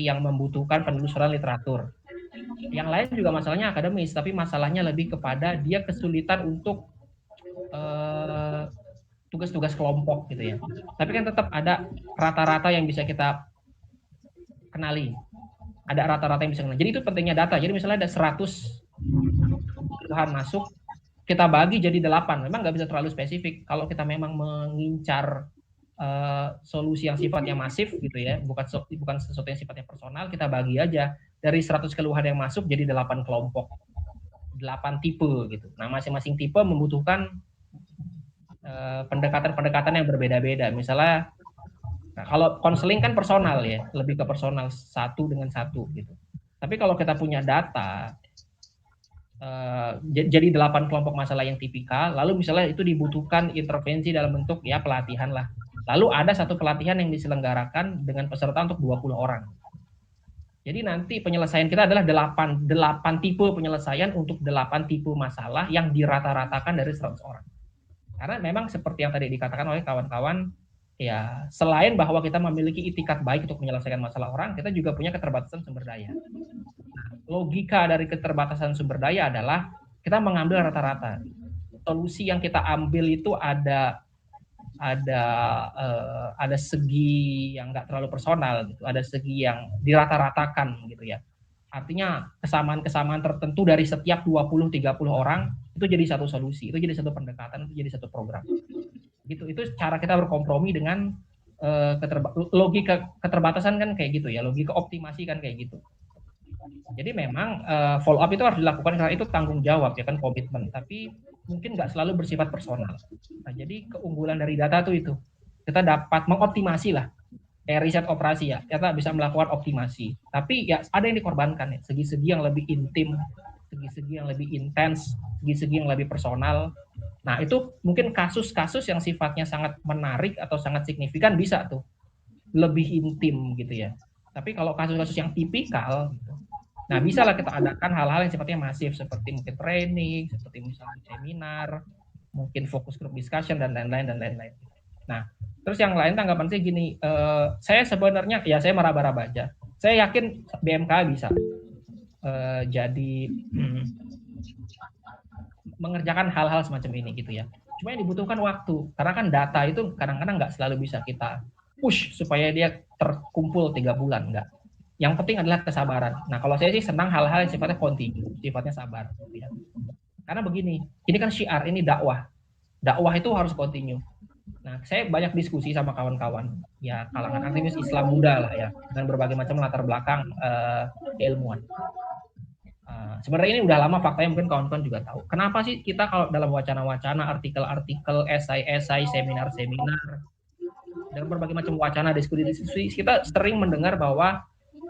yang membutuhkan penelusuran literatur. Yang lain juga masalahnya akademis, tapi masalahnya lebih kepada dia kesulitan untuk tugas-tugas kelompok gitu ya. Tapi kan tetap ada rata-rata yang bisa kita kenali. Ada rata-rata yang bisa kenali. Jadi itu pentingnya data. Jadi misalnya ada 100 keluhan masuk, kita bagi jadi 8. Memang nggak bisa terlalu spesifik. Kalau kita memang mengincar solusi yang sifatnya masif gitu ya, bukan sesuatu yang sifatnya personal, kita bagi aja dari 100 keluhan yang masuk jadi 8 kelompok, 8 tipe gitu. Nah, masing-masing tipe membutuhkan pendekatan-pendekatan yang berbeda-beda. Misalnya, kalau konseling kan personal ya, lebih ke personal satu dengan satu gitu. Tapi kalau kita punya data, jadi 8 kelompok masalah yang tipikal, lalu misalnya itu dibutuhkan intervensi dalam bentuk ya pelatihan lah. Lalu ada satu pelatihan yang diselenggarakan dengan peserta untuk 20 orang. Jadi nanti penyelesaian kita adalah 8 tipe penyelesaian untuk 8 tipe masalah yang dirata-ratakan dari 100 orang. Karena memang seperti yang tadi dikatakan oleh kawan-kawan, ya selain bahwa kita memiliki itikat baik untuk menyelesaikan masalah orang, kita juga punya keterbatasan sumber daya. Nah, logika dari keterbatasan sumber daya adalah kita mengambil rata-rata. Solusi yang kita ambil itu ada segi yang nggak terlalu personal gitu, ada segi yang dirata-ratakan gitu ya. Artinya kesamaan-kesamaan tertentu dari setiap 20-30 orang itu jadi satu solusi, itu jadi satu pendekatan, itu jadi satu program. Gitu. Itu cara kita berkompromi dengan logika keterbatasan kan kayak gitu ya, logika optimasi kan kayak gitu. Jadi memang follow up itu harus dilakukan karena itu tanggung jawab ya kan, komitmen, tapi mungkin nggak selalu bersifat personal. Nah, jadi keunggulan dari data itu kita dapat mengoptimasi lah, kayak riset operasi ya, kita bisa melakukan optimasi. Tapi ya ada yang dikorbankan ya, segi-segi yang lebih intim, segi-segi yang lebih intens, segi-segi yang lebih personal. Nah itu mungkin kasus-kasus yang sifatnya sangat menarik atau sangat signifikan bisa tuh lebih intim gitu ya. Tapi kalau kasus-kasus yang tipikal, gitu, nah bisalah kita adakan hal-hal yang sifatnya masif seperti mungkin training, seperti misalnya seminar, mungkin fokus group discussion dan lain-lain. Nah terus yang lain tanggapan saya gini, saya sebenarnya ya saya meraba-raba aja. Saya yakin BMK bisa jadi mengerjakan hal-hal semacam ini gitu ya. Cuma yang dibutuhkan waktu, karena kan data itu kadang-kadang nggak selalu bisa kita push supaya dia terkumpul 3 bulan, enggak. Yang penting adalah kesabaran. Nah, kalau saya sih senang hal-hal yang sifatnya kontinu, sifatnya sabar. Ya. Karena begini, ini kan syiar, ini dakwah. Dakwah itu harus kontinu. Nah, saya banyak diskusi sama kawan-kawan, ya kalangan aktivis Islam muda lah ya, dengan berbagai macam latar belakang keilmuan. Sebenarnya ini udah lama faktanya, mungkin kawan-kawan juga tahu. Kenapa sih kita kalau dalam wacana-wacana, artikel-artikel, esai-esai, seminar-seminar, dan berbagai macam wacana, diskusi, kita sering mendengar bahwa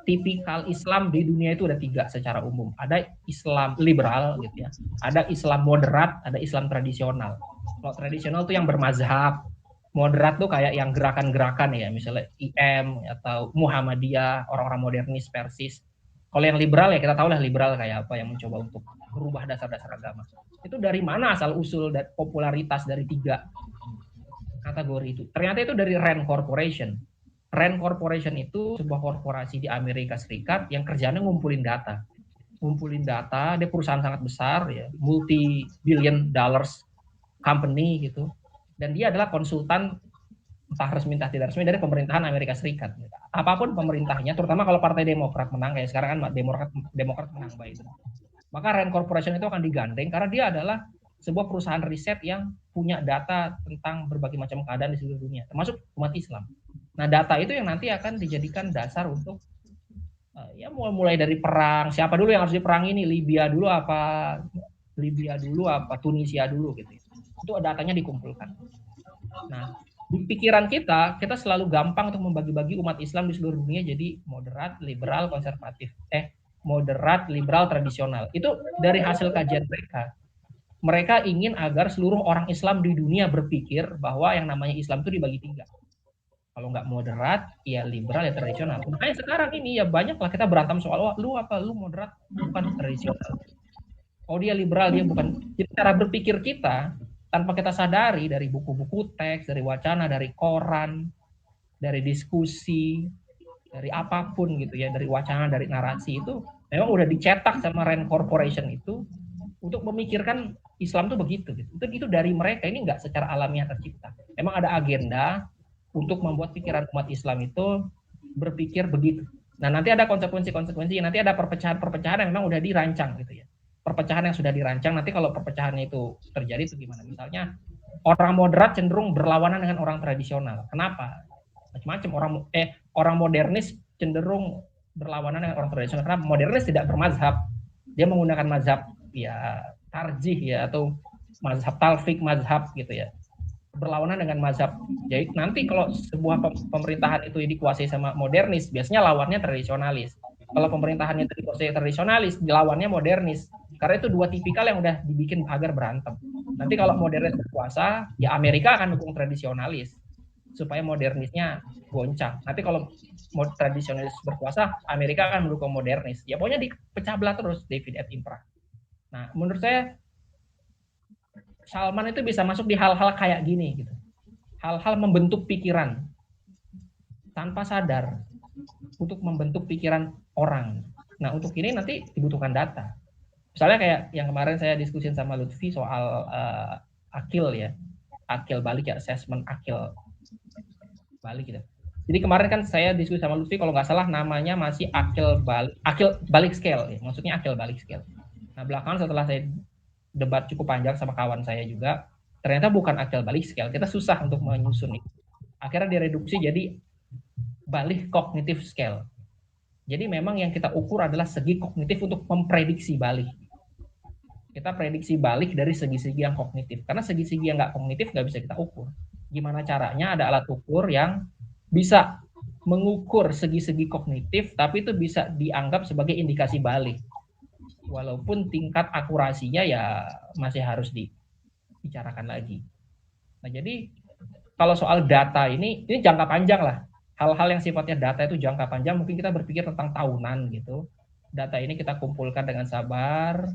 tipikal Islam di dunia itu ada 3 secara umum. Ada Islam liberal gitu ya, ada Islam moderat, ada Islam tradisional. Kalau tradisional tuh yang bermazhab, moderat tuh kayak yang gerakan-gerakan ya, misalnya IM atau Muhammadiyah, orang-orang modernis, Persis. Kalau yang liberal ya kita tahu lah liberal kayak apa, yang mencoba untuk merubah dasar-dasar agama. Itu dari mana asal usul dan popularitas dari 3 kategori itu? Ternyata itu dari Rand Corporation. Rand Corporation itu sebuah korporasi di Amerika Serikat yang kerjanya ngumpulin data. Ngumpulin data, dia perusahaan sangat besar ya, multi-billion dollars company gitu. Dan dia adalah konsultan entah resmi entah tidak resmi dari pemerintahan Amerika Serikat. Apapun pemerintahnya, terutama kalau Partai Demokrat menang, kayak sekarang kan Demokrat menang Biden. Maka Rand Corporation itu akan digandeng karena dia adalah sebuah perusahaan riset yang punya data tentang berbagai macam keadaan di seluruh dunia, termasuk umat Islam. Nah, data itu yang nanti akan dijadikan dasar untuk ya mulai dari perang, siapa dulu yang harus diperangi ini, Libya dulu apa Tunisia dulu gitu. Itu datanya dikumpulkan. Nah, di pikiran kita selalu gampang untuk membagi-bagi umat Islam di seluruh dunia jadi moderat, liberal, konservatif. Moderat, liberal, tradisional. Itu dari hasil kajian mereka. Mereka ingin agar seluruh orang Islam di dunia berpikir bahwa yang namanya Islam itu dibagi 3. Kalau nggak moderat, ya liberal, ya tradisional. Makanya sekarang ini ya banyak lah kita berantem soal, wah lu moderat, bukan tradisional. Oh dia liberal, dia bukan. Jadi cara berpikir kita tanpa kita sadari dari buku-buku teks, dari wacana, dari koran, dari diskusi, dari apapun gitu ya, dari wacana, dari narasi itu memang udah dicetak sama Rand Corporation itu untuk memikirkan Islam tuh begitu gitu. Itu dari mereka, ini nggak secara alamiah tercipta. Emang ada agenda untuk membuat pikiran umat Islam itu berpikir begitu. Nah, nanti ada konsekuensi-konsekuensi, nanti ada perpecahan-perpecahan yang memang udah dirancang gitu ya. Perpecahan yang sudah dirancang, nanti kalau perpecahannya itu terjadi itu gimana? Misalnya orang moderat cenderung berlawanan dengan orang tradisional. Kenapa? Macam-macam orang modernis cenderung berlawanan dengan orang tradisional. Karena modernis tidak bermazhab. Dia menggunakan mazhab ya tarjih ya atau mazhab talfik, mazhab gitu ya. Berlawanan dengan mazhab. Jadi nanti kalau sebuah pemerintahan itu dikuasai sama modernis, biasanya lawannya tradisionalis. Kalau pemerintahannya itu dikuasai tradisionalis, lawannya modernis. Karena itu 2 tipikal yang udah dibikin pagar berantem. Nanti kalau modernis berkuasa, ya Amerika akan dukung tradisionalis supaya modernisnya goncang. Nanti kalau tradisionalis berkuasa, Amerika akan mendukung modernis. Ya pokoknya dipecah belah terus David et Impera. Nah, menurut saya Salman itu bisa masuk di hal-hal kayak gini gitu. Hal-hal membentuk pikiran tanpa sadar untuk membentuk pikiran orang. Nah, untuk ini nanti dibutuhkan data. Misalnya kayak yang kemarin saya diskusin sama Lutfi soal akil ya. Akil balik ya, assessment akil balik gitu. Jadi kemarin kan saya diskusi sama Lutfi, kalau nggak salah namanya masih akil balik scale ya. Maksudnya akil balik scale. Nah, belakangan setelah saya debat cukup panjang sama kawan saya juga, ternyata bukan akil balik scale, kita susah untuk menyusun itu. Akhirnya direduksi jadi balik kognitif scale. Jadi memang yang kita ukur adalah segi kognitif untuk memprediksi balik. Kita prediksi balik dari segi-segi yang kognitif, karena segi-segi yang nggak kognitif nggak bisa kita ukur. Gimana caranya? Ada alat ukur yang bisa mengukur segi-segi kognitif, tapi itu bisa dianggap sebagai indikasi balik. Walaupun tingkat akurasinya ya masih harus dibicarakan lagi. Nah, jadi kalau soal data ini jangka panjang lah. Hal-hal yang sifatnya data itu jangka panjang, mungkin kita berpikir tentang tahunan gitu. Data ini kita kumpulkan dengan sabar.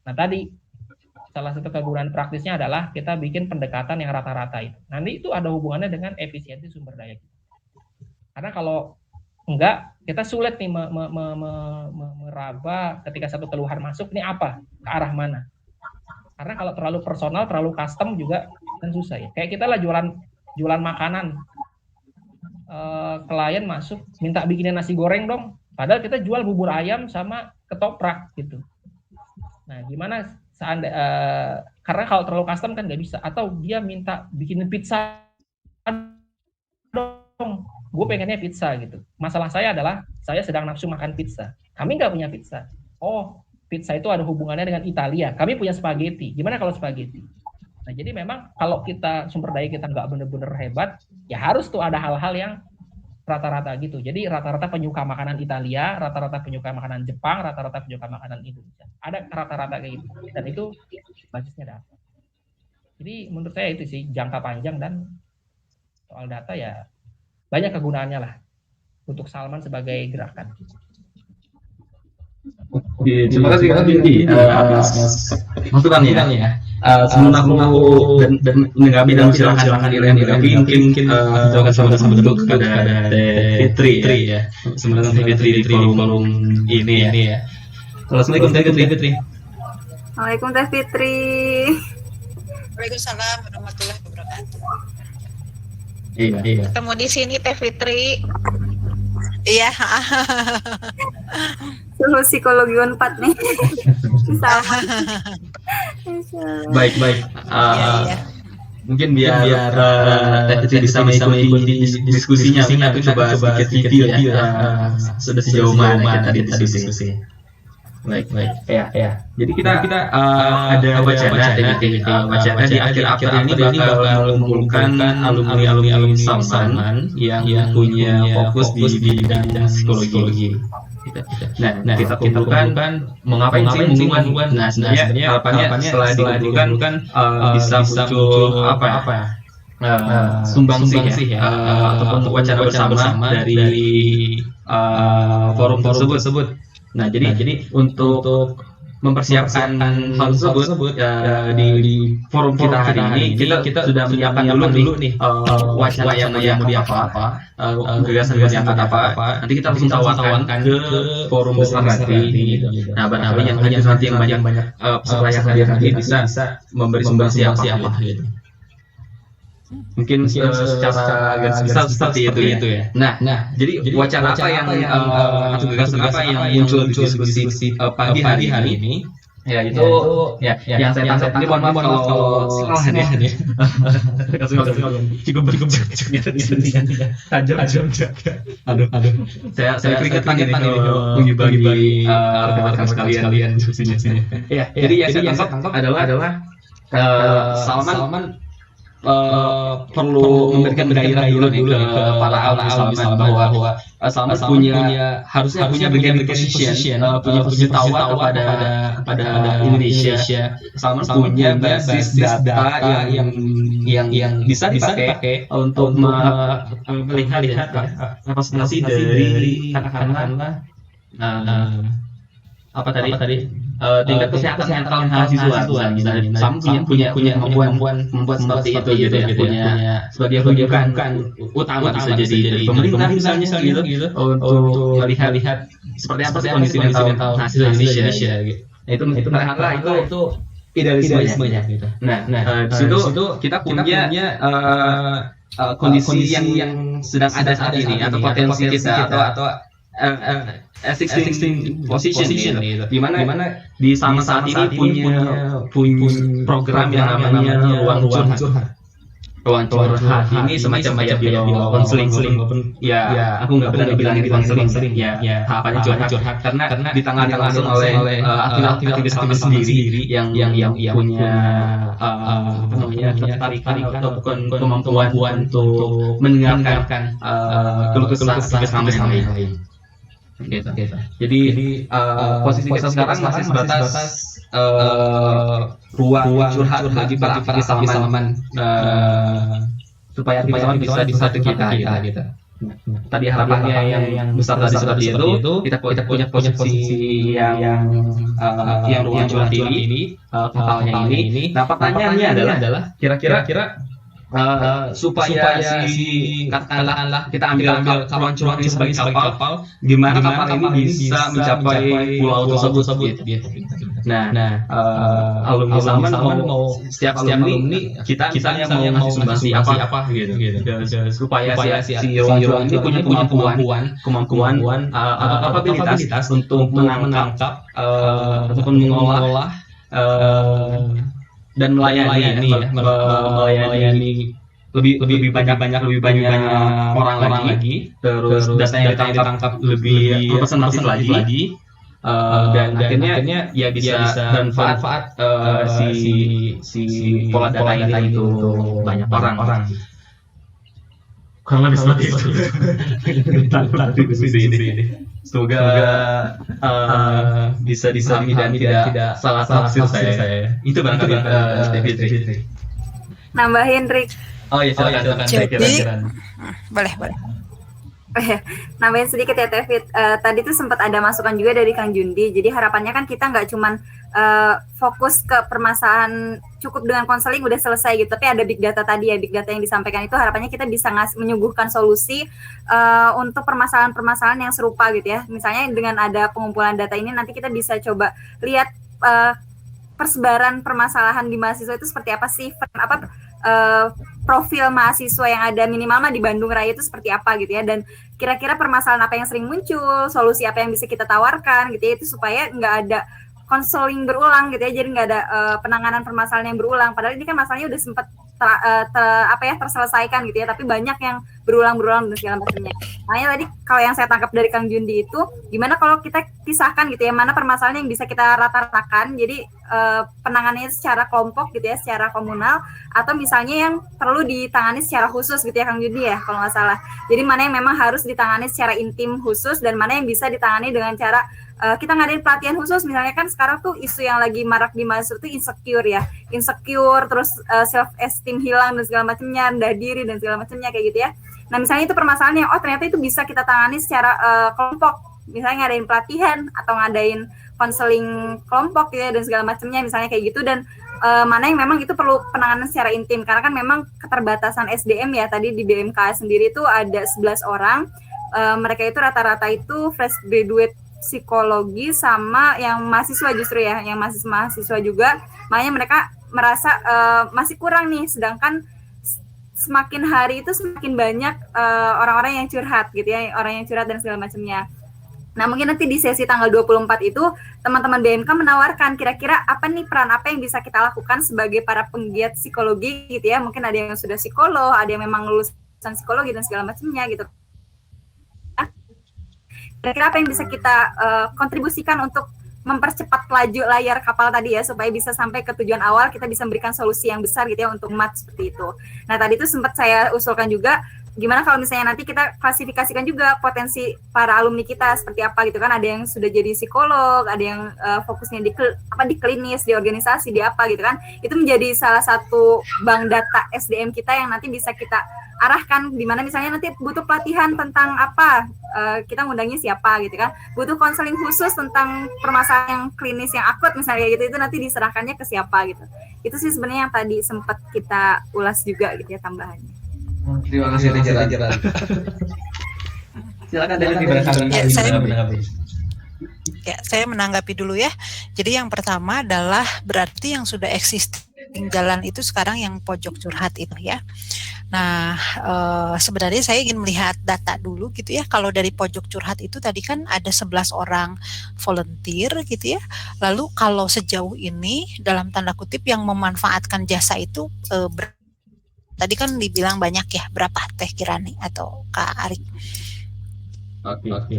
Nah, tadi salah satu kegunaan praktisnya adalah kita bikin pendekatan yang rata-rata itu. Nanti itu ada hubungannya dengan efisiensi sumber daya kita. Karena kalau enggak, kita sulit nih meraba ketika satu keluhan masuk, ini apa? Ke arah mana? Karena kalau terlalu personal, terlalu custom juga kan susah ya. Kayak kita lah jualan makanan. klien masuk minta bikinin nasi goreng dong, padahal kita jual bubur ayam sama ketoprak gitu. Nah, gimana karena kalau terlalu custom kan nggak bisa, atau dia minta bikinin pizza dong, gue pengennya pizza gitu. Masalah saya adalah saya sedang nafsu makan pizza, kami nggak punya pizza. Oh, pizza itu ada hubungannya dengan Italia, kami punya spaghetti, gimana kalau spaghetti? Nah, jadi memang kalau kita sumber daya kita nggak bener-bener hebat, ya harus tuh ada hal-hal yang rata-rata gitu. Jadi rata-rata penyuka makanan Italia, rata-rata penyuka makanan Jepang, rata-rata penyuka makanan Indonesia. Ada rata-rata kayak gitu. Dan itu basisnya data. Jadi menurut saya itu sih jangka panjang, dan soal data ya banyak kegunaannya lah untuk Salman sebagai gerakan. Terima kasih Kak Bindi atas masukannya. Sebelum aku dan menanggapi dan silakan Ilham mungkin kita akan sama-sama bentuk kepada Fitri ya. Sebenarnya Fitri di kolom ini ya. Assalamualaikum Teh Fitri. Waalaikumsalam Teh Fitri. Waalaikumsalam warahmatullahi wabarakatuh. Iya. Ketemu di sini Teh Fitri. Iya. Suhu psikologi 4 nih. Sama. Baik. Iya. Mungkin biar Teh Fitri bisa mengikuti diskusinya, aku coba sedikit review ya. Sudah sejauh mana tadi diskusi. Baik. Ya. Jadi kita ada wacana di akhir ini bakal mengumpulkan alumni Salman yang punya fokus di bidang psikologi. Nah, kita kumpulkan mengapain sih hubungan. Nah, sebenarnya harapannya setelah dikumpulkan bisa muncul sumbangsih ya, ataupun wacana bersama dari forum tersebut. Nah, jadi untuk mempersiapkan hal tersebut di forum kita hari ini kita sudah menyiapkan dulu nih wacana yang mau diangkat apa, gagasan apa. Nanti kita langsung tawarkan ke forum besar nanti. Nah, barangkali yang hadir nanti yang banyak peserta yang hadir nanti bisa memberi sumbangsi apa gitu. Mungkin secara garis besar seperti itu ya. Nah, jadi wacana apa yang atau gagasan apa yang muncul di diskusi pagi hari ini? Ya itu yang saya tangkap ini, mohon maaf kalau salah ya. Cukup tajam. Aduh. Saya keringetan ini kalau bagi rekan-rekan sekalian diskusinya sini. Ya, jadi yang saya tangkap adalah Salman perlu memberikan gairah dulu ke para alumni Salman bahwa Salman harusnya punya bargaining position, punya posisi tawar kepada Indonesia. Salman punya basis data yang bisa dipakai untuk melihat representasi dari katakanlah apa tadi tingkat kesehatan mahasiswa. Salman punya kemampuan membuat seperti itu gitu ya, punya sebagai rujukan utama bisa jadi dari pemerintah misalnya gitu untuk melihat seperti apa kondisi mental mahasiswa Indonesia gitu. Itu idealismenya gitu. Nah, di situ kita punya kondisi yang sedang ada saat ini, atau potensi kita atau existing position gitu. Dimana di Salman saat ini punya program yang namanya ruang curhat. Ruang curhat ini semacam kayak konseling. Ya, aku nggak berani bilang ini konseling. Ya, harapannya curhat karena ditangani langsung oleh aktivis sendiri yang punya ketertarikan ataupun kemampuan untuk mendengarkan keluh kesah aktivis yang lain. Gitu. Jadi posisi kita sekarang masih sebatas ruang curhat bagi para aktivis Salman, supaya bisa ke kita gitu. Tadi harapannya yang besar seperti itu, kita punya posisi yang ruang curhat ini, totalnya ini. Nah, pertanyaannya adalah kira-kira supaya si katakanlah kita ambil cuan ini sebagai kapal, gimana kapal ini bisa mencapai pulau tersebut gitu. Nah, alumni Salman mau setiap alumni kita misalnya mau ngasih apa gitu. Supaya si Ron ini punya kemampuan atau kapabilitas untuk menangkap ataupun mengolah dan melayani lebih banyak orang lagi, terus data yang ditangkap lebih representatif lagi, dan akhirnya ya bisa bermanfaat si pola data ini untuk banyak orang. Kurang lebih seperti itu ini. Semoga bisa dipahami dan tidak salah tafsir saya. Itu barangkali David. Nambahin Rick. Oh iya, silakan. Jadi, boleh. Nambahin sedikit ya David. Tadi tuh sempat ada masukan juga dari Kang Jundi. Jadi harapannya kan kita nggak cuman fokus ke permasalahan cukup dengan konseling udah selesai gitu. Tapi ada big data tadi ya, big data yang disampaikan itu harapannya kita bisa menyuguhkan solusi untuk permasalahan-permasalahan yang serupa gitu ya. Misalnya dengan ada pengumpulan data ini nanti kita bisa coba lihat persebaran permasalahan di mahasiswa itu seperti apa sih, profil mahasiswa yang ada minimal di Bandung Raya itu seperti apa gitu ya, dan kira-kira permasalahan apa yang sering muncul, solusi apa yang bisa kita tawarkan gitu ya, itu supaya nggak ada konseling berulang gitu ya, jadi nggak ada penanganan permasalahan yang berulang, padahal ini kan masalahnya udah sempat terselesaikan gitu ya, tapi banyak yang berulang dan segala macamnya. Makanya tadi kalau yang saya tangkap dari Kang Jundi itu, gimana kalau kita pisahkan gitu ya, mana permasalahan yang bisa kita rata-ratakan, jadi penanganannya secara kelompok gitu ya, secara komunal, atau misalnya yang perlu ditangani secara khusus gitu ya Kang Jundi ya, kalau nggak salah. Jadi mana yang memang harus ditangani secara intim khusus, dan mana yang bisa ditangani dengan cara kita ngadain pelatihan khusus. Misalnya kan sekarang tuh isu yang lagi marak di mahasiswa tuh insecure, terus self esteem hilang dan segala macamnya, rendah diri dan segala macamnya kayak gitu ya. Nah misalnya itu permasalahan yang ternyata itu bisa kita tangani secara kelompok, misalnya ngadain pelatihan atau ngadain konseling kelompok gitu ya, dan segala macamnya misalnya kayak gitu, dan mana yang memang itu perlu penanganan secara intim, karena kan memang keterbatasan SDM ya, tadi di BMK sendiri itu ada 11 orang, mereka itu rata-rata itu fresh graduate psikologi sama yang mahasiswa justru ya, yang mahasiswa juga, makanya mereka merasa masih kurang nih, sedangkan semakin hari itu semakin banyak orang-orang yang curhat gitu ya, orang yang curhat dan segala macamnya. Nah mungkin nanti di sesi tanggal 24 itu teman-teman BMK menawarkan kira-kira apa nih peran apa yang bisa kita lakukan sebagai para penggiat psikologi gitu ya, mungkin ada yang sudah psikolog, ada yang memang lulusan psikologi dan segala macamnya gitu. Kira-kira apa yang bisa kita kontribusikan untuk mempercepat laju layar kapal tadi ya, supaya bisa sampai ke tujuan awal, kita bisa memberikan solusi yang besar gitu ya untuk umat seperti itu. Nah tadi itu sempat saya usulkan juga, gimana kalau misalnya nanti kita klasifikasikan juga potensi para alumni kita seperti apa gitu kan, ada yang sudah jadi psikolog, ada yang fokusnya di klinis, di organisasi, di apa gitu kan, itu menjadi salah satu bank data SDM kita yang nanti bisa kita arahkan, dimana misalnya nanti butuh pelatihan tentang apa, kita ngundangnya siapa gitu kan, butuh konseling khusus tentang permasalahan yang klinis yang akut misalnya gitu, itu nanti diserahkannya ke siapa gitu. Itu sih sebenarnya yang tadi sempat kita ulas juga gitu ya tambahannya. Terima kasih Jaran. Silakan dari saya menanggapi dulu ya. Jadi yang pertama adalah berarti yang sudah existing jalan itu sekarang yang pojok curhat itu ya. Nah, sebenarnya saya ingin melihat data dulu gitu ya. Kalau dari pojok curhat itu tadi kan ada 11 orang volunteer gitu ya. Lalu kalau sejauh ini dalam tanda kutip yang memanfaatkan jasa itu tadi kan dibilang banyak ya, berapa Teh Kirani atau Kak Ari? Oke.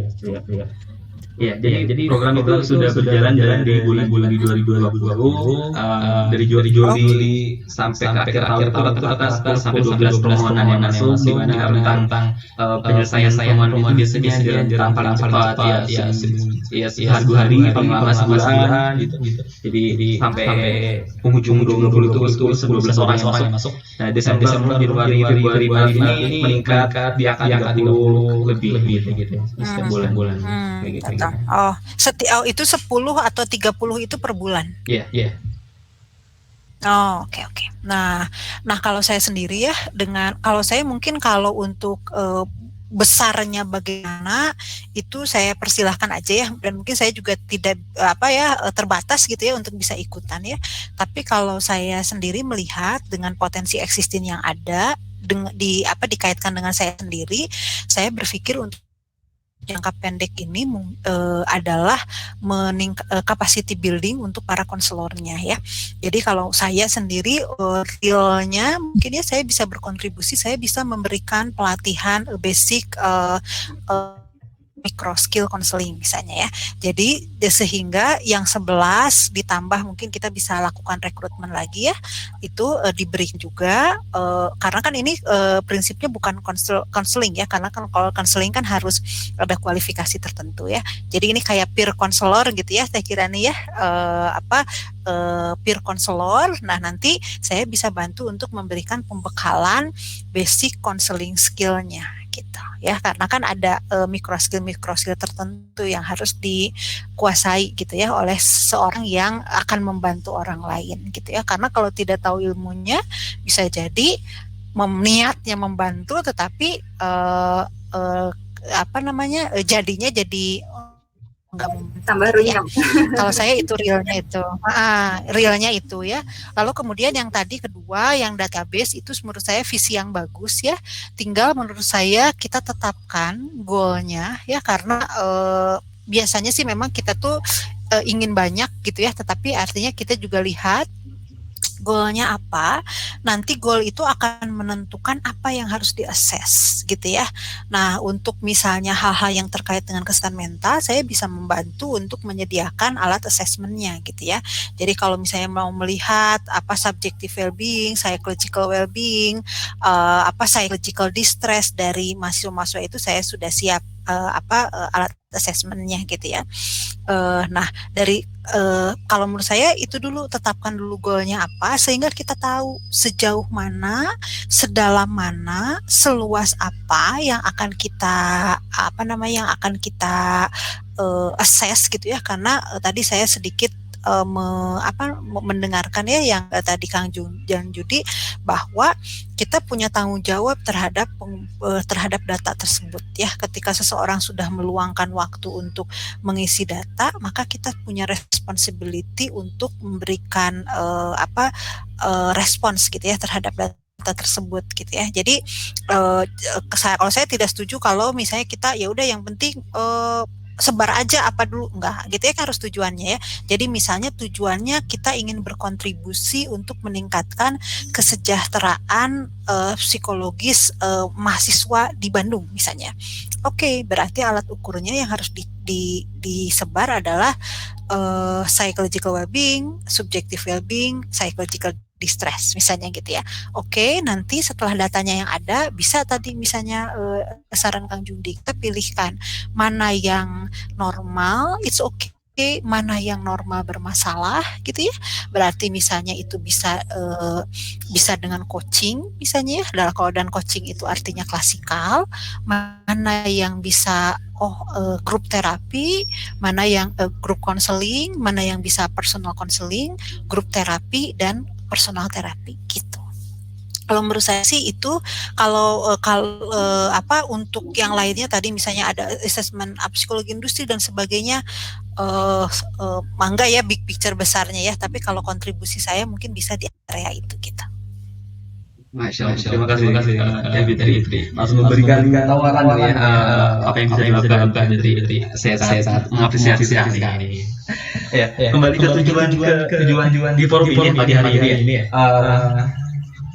Iya, jadi program itu sudah berjalan di bulan-bulan 2020, dari Juli sampai ke akhir tahun rata-rata sampai 12 permohonan yang masuk, di mana tentang penyelesaian permohonan biasanya paling cepat ya 1 hari paling lama sebulan gitu. Jadi sampai penghujung 2020 itu 12 orang yang masuk. Nah, Desember, Februari, Maret ini meningkat di angka 30 lebih gitu. Setiap bulan-bulan kayak gitu. Itu 10 atau 30 itu per bulan? Iya. Oh, oke. Nah kalau saya sendiri ya kalau saya mungkin kalau untuk besarnya bagaimana itu saya persilahkan aja ya, dan mungkin saya juga tidak terbatas gitu ya untuk bisa ikutan ya. Tapi kalau saya sendiri melihat dengan potensi existing yang ada dikaitkan dengan saya sendiri, saya berpikir untuk jangka pendek ini adalah capacity building untuk para konselornya ya. Jadi kalau saya sendiri realnya mungkin ya saya bisa berkontribusi, saya bisa memberikan pelatihan basic micro skill counseling misalnya ya. Jadi sehingga yang 11 ditambah mungkin kita bisa lakukan rekrutmen lagi ya, itu diberi juga karena kan ini prinsipnya bukan counseling ya, karena kan kalau counseling kan harus ada kualifikasi tertentu ya. Jadi ini kayak peer counselor gitu ya saya kira nih ya, peer counselor. Nah nanti saya bisa bantu untuk memberikan pembekalan basic counseling skill-nya gitu ya, karena kan ada micro skill tertentu yang harus dikuasai gitu ya oleh seorang yang akan membantu orang lain gitu ya. Karena kalau tidak tahu ilmunya bisa jadi niatnya membantu tetapi jadinya jadi tambah runyam. Kalau saya itu realnya itu ya. Lalu kemudian yang tadi kedua yang database itu menurut saya visi yang bagus ya. Tinggal menurut saya kita tetapkan goalnya ya, karena biasanya sih memang kita tuh ingin banyak gitu ya, tetapi artinya kita juga lihat goalnya apa, nanti goal itu akan menentukan apa yang harus diakses gitu ya. Nah untuk misalnya hal-hal yang terkait dengan kesehatan mental, saya bisa membantu untuk menyediakan alat assessment-nya gitu ya. Jadi kalau misalnya mau melihat apa subjective well-being, psychological well-being, psychological distress dari mahasiswa-mahasiswa itu saya sudah siap alat assessment-nya gitu ya. Nah dari kalau menurut saya itu dulu, tetapkan dulu goalnya apa sehingga kita tahu sejauh mana, sedalam mana, seluas apa yang akan kita assess gitu ya. Karena tadi saya sedikit mendengarkan ya yang tadi Kang Judi, bahwa kita punya tanggung jawab terhadap data tersebut ya. Ketika seseorang sudah meluangkan waktu untuk mengisi data, maka kita punya responsibility untuk memberikan respons gitu ya terhadap data tersebut gitu ya. Jadi kalau saya tidak setuju kalau misalnya kita ya udah yang penting sebar aja apa dulu, enggak gitu ya, kan harus tujuannya ya. Jadi misalnya tujuannya kita ingin berkontribusi untuk meningkatkan kesejahteraan psikologis mahasiswa di Bandung misalnya. Oke, berarti alat ukurnya yang harus disebar adalah psychological well-being, subjective well-being, psychological distress misalnya gitu ya. Oke, nanti setelah datanya yang ada bisa tadi misalnya saran Kang Judi, kita pilihkan mana yang normal, it's okay, mana yang normal bermasalah gitu ya. Berarti misalnya itu bisa dengan coaching misalnya ya. Kalau dan coaching itu artinya klasikal, mana yang bisa grup terapi, mana yang grup counseling, mana yang bisa personal counseling, grup terapi dan personal terapi gitu. Kalau menurut saya sih itu, kalau untuk yang lainnya tadi misalnya ada assessment psikologi industri dan sebagainya, mangga ya big picture besarnya ya, tapi kalau kontribusi saya mungkin bisa di area itu gitu. Masya Allah, terima kasih Fitri. Langsung memberikan tawaran ya, apa yang bisa dilakukan dari saya sangat mengapresiasi ini. Ya, kembali ke tujuan di forum ini pagi hari ini ya.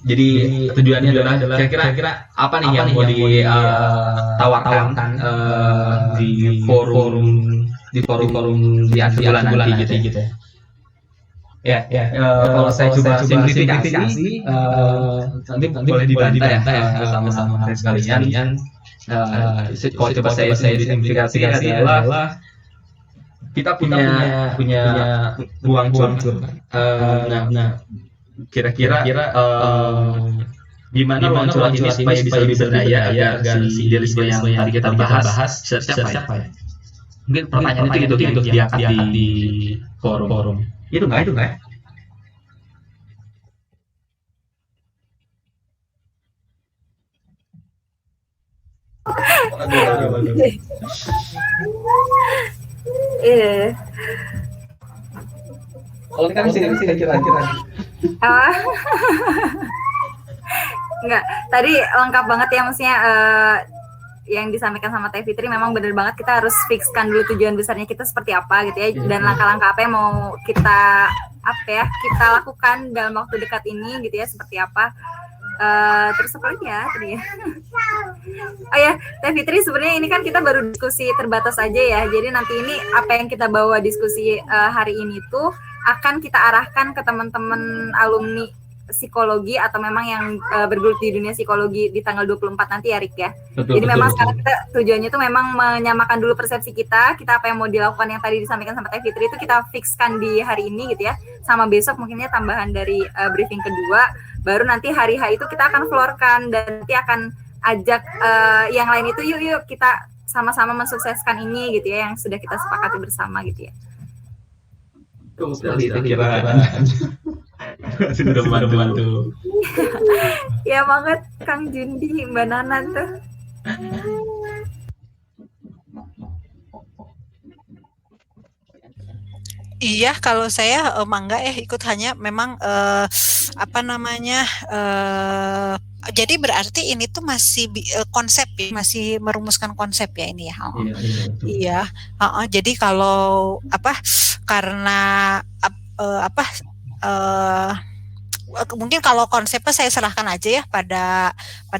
Jadi tujuannya adalah kira-kira apa nih yang mau ditawarkan di forum di akhir bulan nanti gitu ya. Ya, kalau saya coba simplifikasi, nanti boleh dibantah ya sama sekalian. Kalau coba saya simplifikasi adalah kita punya ruang curhat. Nah, kira-kira gimana ruang curhat ini supaya bisa lebih berdaya agar si idealisme yang tadi kita bahas siapa ya? Mungkin pertanyaan itu untuk diangkat di forum. Itu enggak? Aduh. Iya. Kalau kan sini kira-kira. Ah. Enggak, tadi lengkap banget ya, maksudnya yang disampaikan sama Teh Fitri memang benar banget, kita harus fixkan dulu tujuan besarnya kita seperti apa gitu ya, dan langkah-langkah apa yang mau kita lakukan dalam waktu dekat ini gitu ya, seperti apa. Terus apa lagi ya tadi ya? Oh ya, Teh Fitri, sebenarnya ini kan kita baru diskusi terbatas aja ya, jadi nanti ini apa yang kita bawa diskusi hari ini tuh akan kita arahkan ke teman-teman alumni psikologi atau memang yang bergelut di dunia psikologi di tanggal 24 nanti ya, Rik ya. Jadi memang sekarang kita tujuannya itu memang menyamakan dulu persepsi kita apa yang mau dilakukan yang tadi disampaikan sama Teh Fitri itu kita fixkan di hari ini gitu ya, sama besok mungkinnya tambahan dari briefing kedua, baru nanti hari H itu kita akan floorkan dan nanti akan ajak yang lain itu yuk kita sama-sama mensukseskan ini gitu ya, yang sudah kita sepakati bersama gitu ya. Sekali sudah bantu. Ya banget Kang Jundi, Mbak Nana tuh. Iya, kalau saya mangga ikut, hanya memang jadi berarti ini tuh masih konsep ya, masih merumuskan konsep ya ini ya. Iya. Jadi kalau karena mungkin kalau konsepnya saya serahkan aja ya pada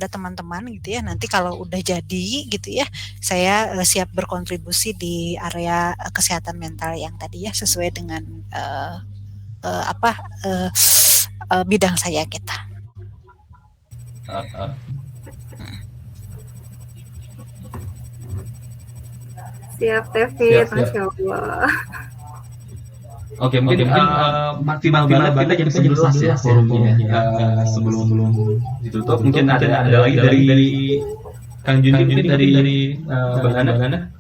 teman-teman gitu ya. Nanti kalau udah jadi gitu ya, saya siap berkontribusi di area kesehatan mental yang tadi ya, sesuai dengan bidang saya kita. Siap, Teh Fit, Masya Allah. Oke, mungkin maksimal banget kita jam 11 ya forumnya. Sebelum ditutup, mungkin ada lagi dari Kang Jundi, mungkin dari Mbak Nana.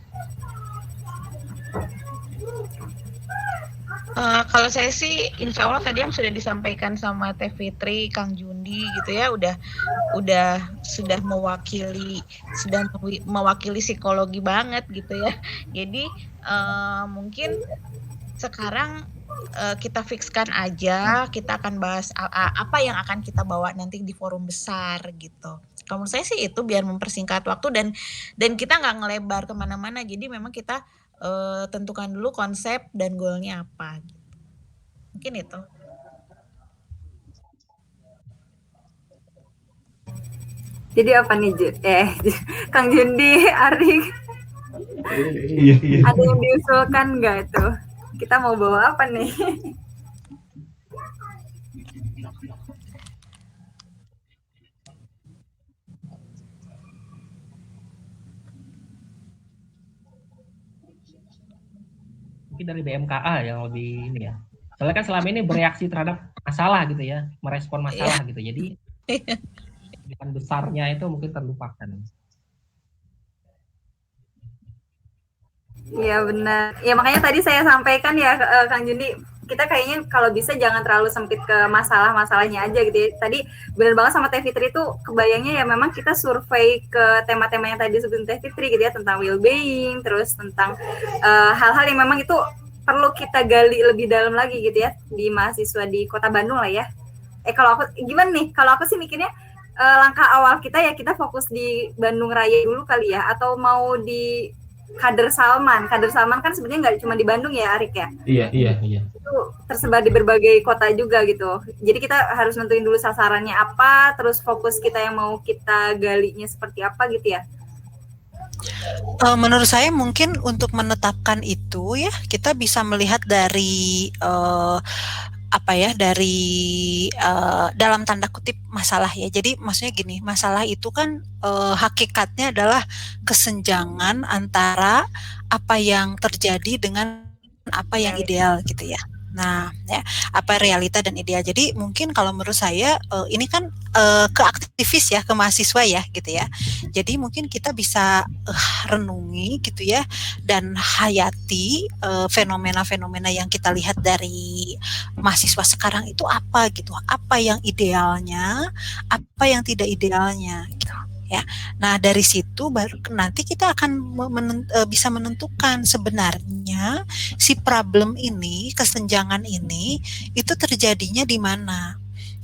Kalau saya sih insya Allah tadi yang sudah disampaikan sama Teh Fitri, Kang Jundi gitu ya, sudah mewakili psikologi banget gitu ya. Jadi mungkin sekarang kita fixkan aja, kita akan bahas apa yang akan kita bawa nanti di forum besar gitu. Kalau menurut saya sih itu biar mempersingkat waktu dan kita nggak ngelebar kemana-mana. Jadi memang kita tentukan dulu konsep dan goalnya apa. Gitu. Mungkin itu. Jadi apa nih Kang Jundi, Arik? Iya. Ada yang diusulkan nggak tuh? Kita mau bawa apa nih? Mungkin dari BMKA yang lebih ini ya. Soalnya kan selama ini bereaksi terhadap masalah gitu ya, merespon masalah gitu. Jadi bukan besarnya itu mungkin terlupakan. Iya benar. Ya makanya tadi saya sampaikan ya Kang Jundi, kita kayaknya kalau bisa jangan terlalu sempit ke masalah-masalahnya aja gitu ya. Tadi benar banget sama Teh Fitri itu kebayangnya ya, memang kita survei ke tema-tema yang tadi sebelum Teh Fitri gitu ya, tentang well-being, terus tentang hal-hal yang memang itu perlu kita gali lebih dalam lagi gitu ya di mahasiswa di Kota Bandung lah ya. Kalau aku gimana nih? Kalau aku sih mikirnya langkah awal kita ya kita fokus di Bandung Raya dulu kali ya, atau mau di Kader Salman kan sebenarnya nggak cuma di Bandung ya, Arik ya? Iya. Itu tersebar di berbagai kota juga gitu. Jadi kita harus nentuin dulu sasarannya apa, terus fokus kita yang mau kita galinya seperti apa gitu ya. Menurut saya mungkin untuk menetapkan itu ya, kita bisa melihat dari dalam tanda kutip masalah ya. Jadi maksudnya gini, masalah itu kan hakikatnya adalah kesenjangan antara apa yang terjadi dengan apa yang ideal gitu ya. Nah, ya, apa realita dan ideal. Jadi mungkin kalau menurut saya ini kan ke aktivis ya, ke mahasiswa ya gitu ya. Jadi mungkin kita bisa renungi gitu ya, dan hayati fenomena-fenomena yang kita lihat dari mahasiswa sekarang itu apa gitu. Apa yang idealnya, apa yang tidak idealnya gitu ya. Nah, dari situ baru nanti kita akan bisa menentukan sebenarnya si problem ini, kesenjangan ini itu terjadinya di mana.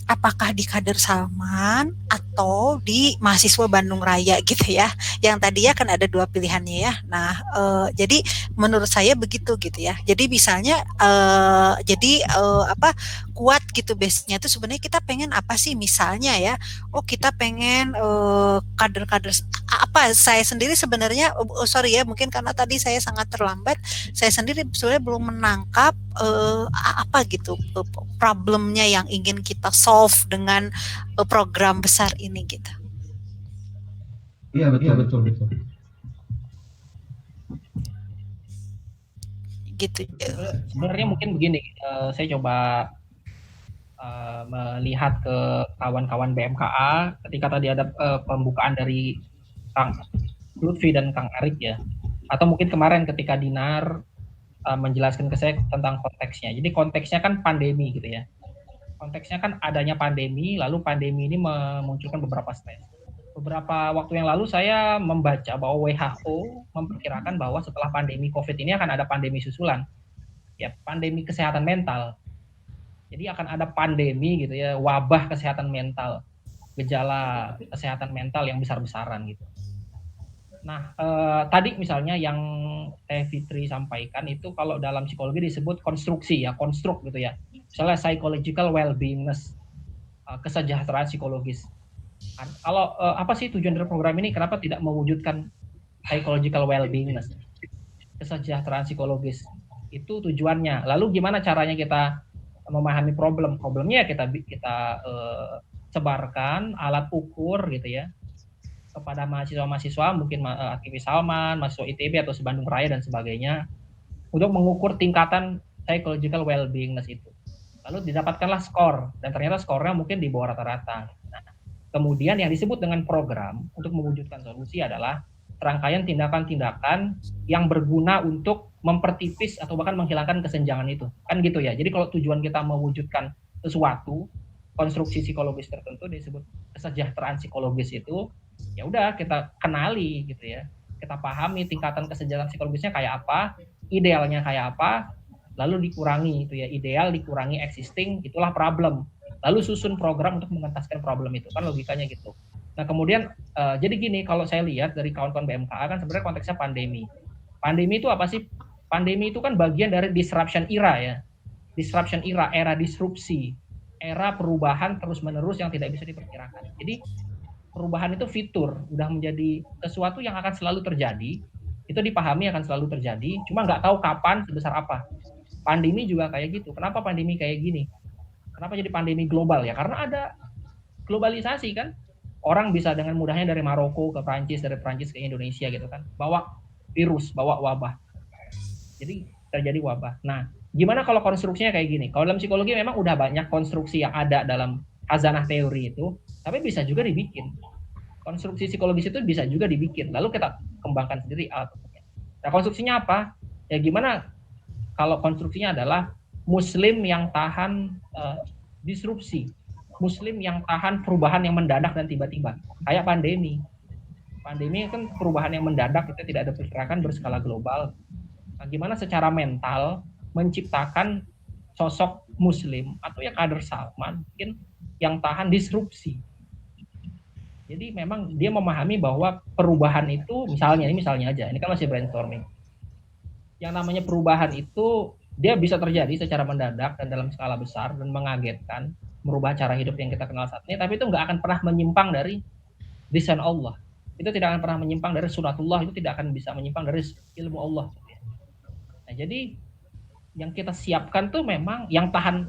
Apakah di kader Salman atau di mahasiswa Bandung Raya gitu ya. Yang tadi ya kan ada dua pilihannya ya. Nah, jadi menurut saya begitu gitu ya. Jadi misalnya kuat gitu base-nya itu sebenarnya kita pengen apa sih misalnya ya. Oh, kita pengen kader-kader apa, saya sendiri sebenarnya sorry ya, mungkin karena tadi saya sangat terlambat, saya sendiri sebenarnya belum menangkap apa gitu problemnya yang ingin kita solve dengan program besar ini gitu. Iya, betul. Gitu. Sebenarnya mungkin begini, saya coba melihat ke kawan-kawan BMKA ketika tadi ada pembukaan dari Kang Lutfi dan Kang Arik ya, atau mungkin kemarin ketika Dinar menjelaskan ke saya tentang konteksnya. Jadi konteksnya kan pandemi gitu ya. Konteksnya kan adanya pandemi, lalu pandemi ini memunculkan beberapa stres. Beberapa waktu yang lalu saya membaca bahwa WHO memperkirakan bahwa setelah pandemi COVID ini akan ada pandemi susulan. Ya, pandemi kesehatan mental. Jadi akan ada pandemi gitu ya, wabah kesehatan mental, gejala kesehatan mental yang besar-besaran gitu. Nah, tadi misalnya yang Teh Fitri sampaikan itu kalau dalam psikologi disebut konstruksi ya, konstruk gitu ya. Misalnya psychological well-beingness, kesejahteraan psikologis. Kalau apa sih tujuan dari program ini? Kenapa tidak mewujudkan psychological well-beingness, kesejahteraan psikologis? Itu tujuannya. Lalu gimana caranya kita memahami problemnya? Kita sebarkan alat ukur gitu ya kepada mahasiswa-mahasiswa, mungkin aktivis Salman, mahasiswa ITB atau Bandung Raya dan sebagainya, untuk mengukur tingkatan psychological well-beingness itu. Lalu didapatkanlah skor, dan ternyata skornya mungkin di bawah rata-rata. Nah, kemudian yang disebut dengan program untuk mewujudkan solusi adalah rangkaian tindakan-tindakan yang berguna untuk mempertipis atau bahkan menghilangkan kesenjangan itu. Kan gitu ya. Jadi kalau tujuan kita mewujudkan sesuatu, konstruksi psikologis tertentu disebut kesejahteraan psikologis itu, ya udah kita kenali gitu ya, kita pahami tingkatan kesejahteraan psikologisnya kayak apa, idealnya kayak apa, lalu dikurangi itu ya, ideal dikurangi existing, itulah problem, lalu susun program untuk mengentaskan problem itu, kan logikanya gitu. Nah kemudian jadi gini, kalau saya lihat dari kawan-kawan BMKA kan sebenarnya konteksnya pandemi itu apa sih? Pandemi itu kan bagian dari disruption era ya, disruption era disrupsi, era perubahan terus-menerus yang tidak bisa diperkirakan. Jadi perubahan itu fitur, udah menjadi sesuatu yang akan selalu terjadi, itu dipahami akan selalu terjadi, cuma nggak tahu kapan, sebesar apa. Pandemi juga kayak gitu. Kenapa pandemi kayak gini? Kenapa jadi pandemi global ya? Karena ada globalisasi kan. Orang bisa dengan mudahnya dari Maroko ke Prancis, dari Prancis ke Indonesia gitu kan. Bawa virus, bawa wabah. Jadi terjadi wabah. Nah, gimana kalau konstruksinya kayak gini? Kalau dalam psikologi memang udah banyak konstruksi yang ada dalam khazanah teori itu, tapi bisa juga dibikin. Konstruksi psikologis itu bisa juga dibikin. Lalu kita kembangkan sendiri alatnya. Nah, konstruksinya apa? Ya gimana kalau konstruksinya adalah Muslim yang tahan disrupsi. Muslim yang tahan perubahan yang mendadak dan tiba-tiba. Kayak pandemi. Pandemi kan perubahan yang mendadak, itu tidak ada pergerakan berskala global. Nah, gimana secara mental menciptakan sosok Muslim atau ya kader Salman mungkin yang tahan disrupsi. Jadi memang dia memahami bahwa perubahan itu, misalnya aja, ini kan masih brainstorming. Yang namanya perubahan itu dia bisa terjadi secara mendadak dan dalam skala besar dan mengagetkan, merubah cara hidup yang kita kenal saat ini, tapi itu nggak akan pernah menyimpang dari desain Allah. Itu tidak akan pernah menyimpang dari sunatullah, itu tidak akan bisa menyimpang dari ilmu Allah. Nah, jadi yang kita siapkan tuh memang yang tahan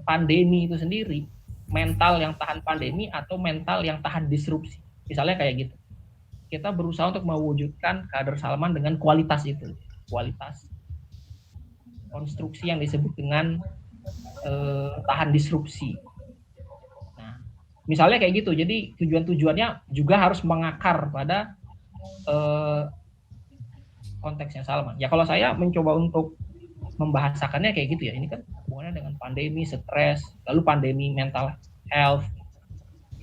pandemi itu sendiri, mental yang tahan pandemi atau mental yang tahan disrupsi. Misalnya kayak gitu. Kita berusaha untuk mewujudkan kader Salman dengan kualitas itu, kualitas konstruksi yang disebut dengan tahan disrupsi. Nah, misalnya kayak gitu. Jadi tujuannya juga harus mengakar pada konteksnya Salman. Ya kalau saya mencoba untuk membahasakannya kayak gitu ya. Ini kan hubungannya dengan pandemi, stres, lalu pandemi mental health.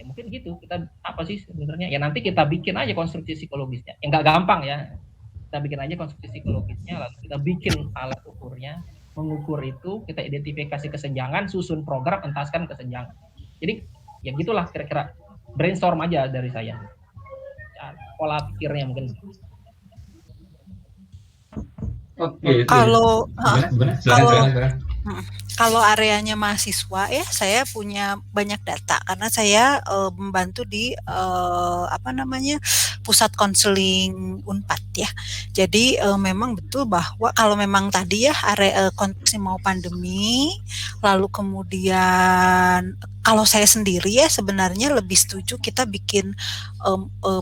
Ya mungkin gitu, kita apa sih sebenarnya? Ya nanti kita bikin aja konstruksi psikologisnya. Yang nggak gampang ya. Kita bikin aja konstruksi psikologisnya, lalu kita bikin alat ukurnya, mengukur itu, kita identifikasi kesenjangan, susun program, entaskan kesenjangan. Jadi ya gitulah kira-kira, brainstorm aja dari saya. Pola pikirnya mungkin. Oke. Kalau Gimana? kalau Silakan. kalau areanya mahasiswa ya, saya punya banyak data karena saya membantu di pusat konseling Unpad ya. Jadi memang betul bahwa kalau memang tadi ya area kondisi mau pandemi, lalu kemudian kalau saya sendiri ya sebenarnya lebih setuju kita bikin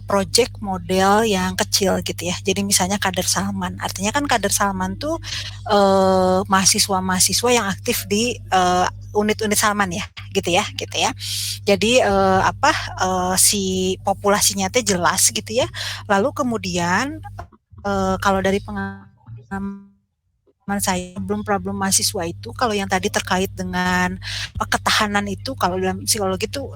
project model yang kecil gitu ya. Jadi misalnya kader Salman, artinya kan kader Salman tuh mahasiswa-mahasiswa yang aktif di unit-unit Salman ya, gitu ya. Jadi si populasinya teh jelas gitu ya. Lalu kemudian kalau dari pengalaman saya belum problem mahasiswa itu, kalau yang tadi terkait dengan ketahanan itu, kalau dalam psikologi itu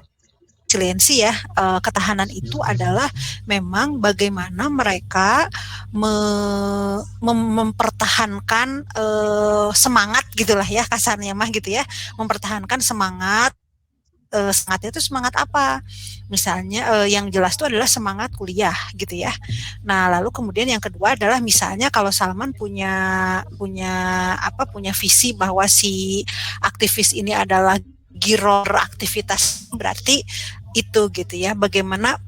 resiliensi ya, ketahanan itu adalah memang bagaimana mereka mempertahankan semangat gitulah ya kasarnya mah gitu ya, mempertahankan semangat. Semangatnya itu semangat apa? Misalnya yang jelas itu adalah semangat kuliah gitu ya. Nah lalu kemudian yang kedua adalah misalnya kalau Salman punya visi bahwa si aktivis ini adalah giror aktivitas, berarti itu gitu ya, bagaimana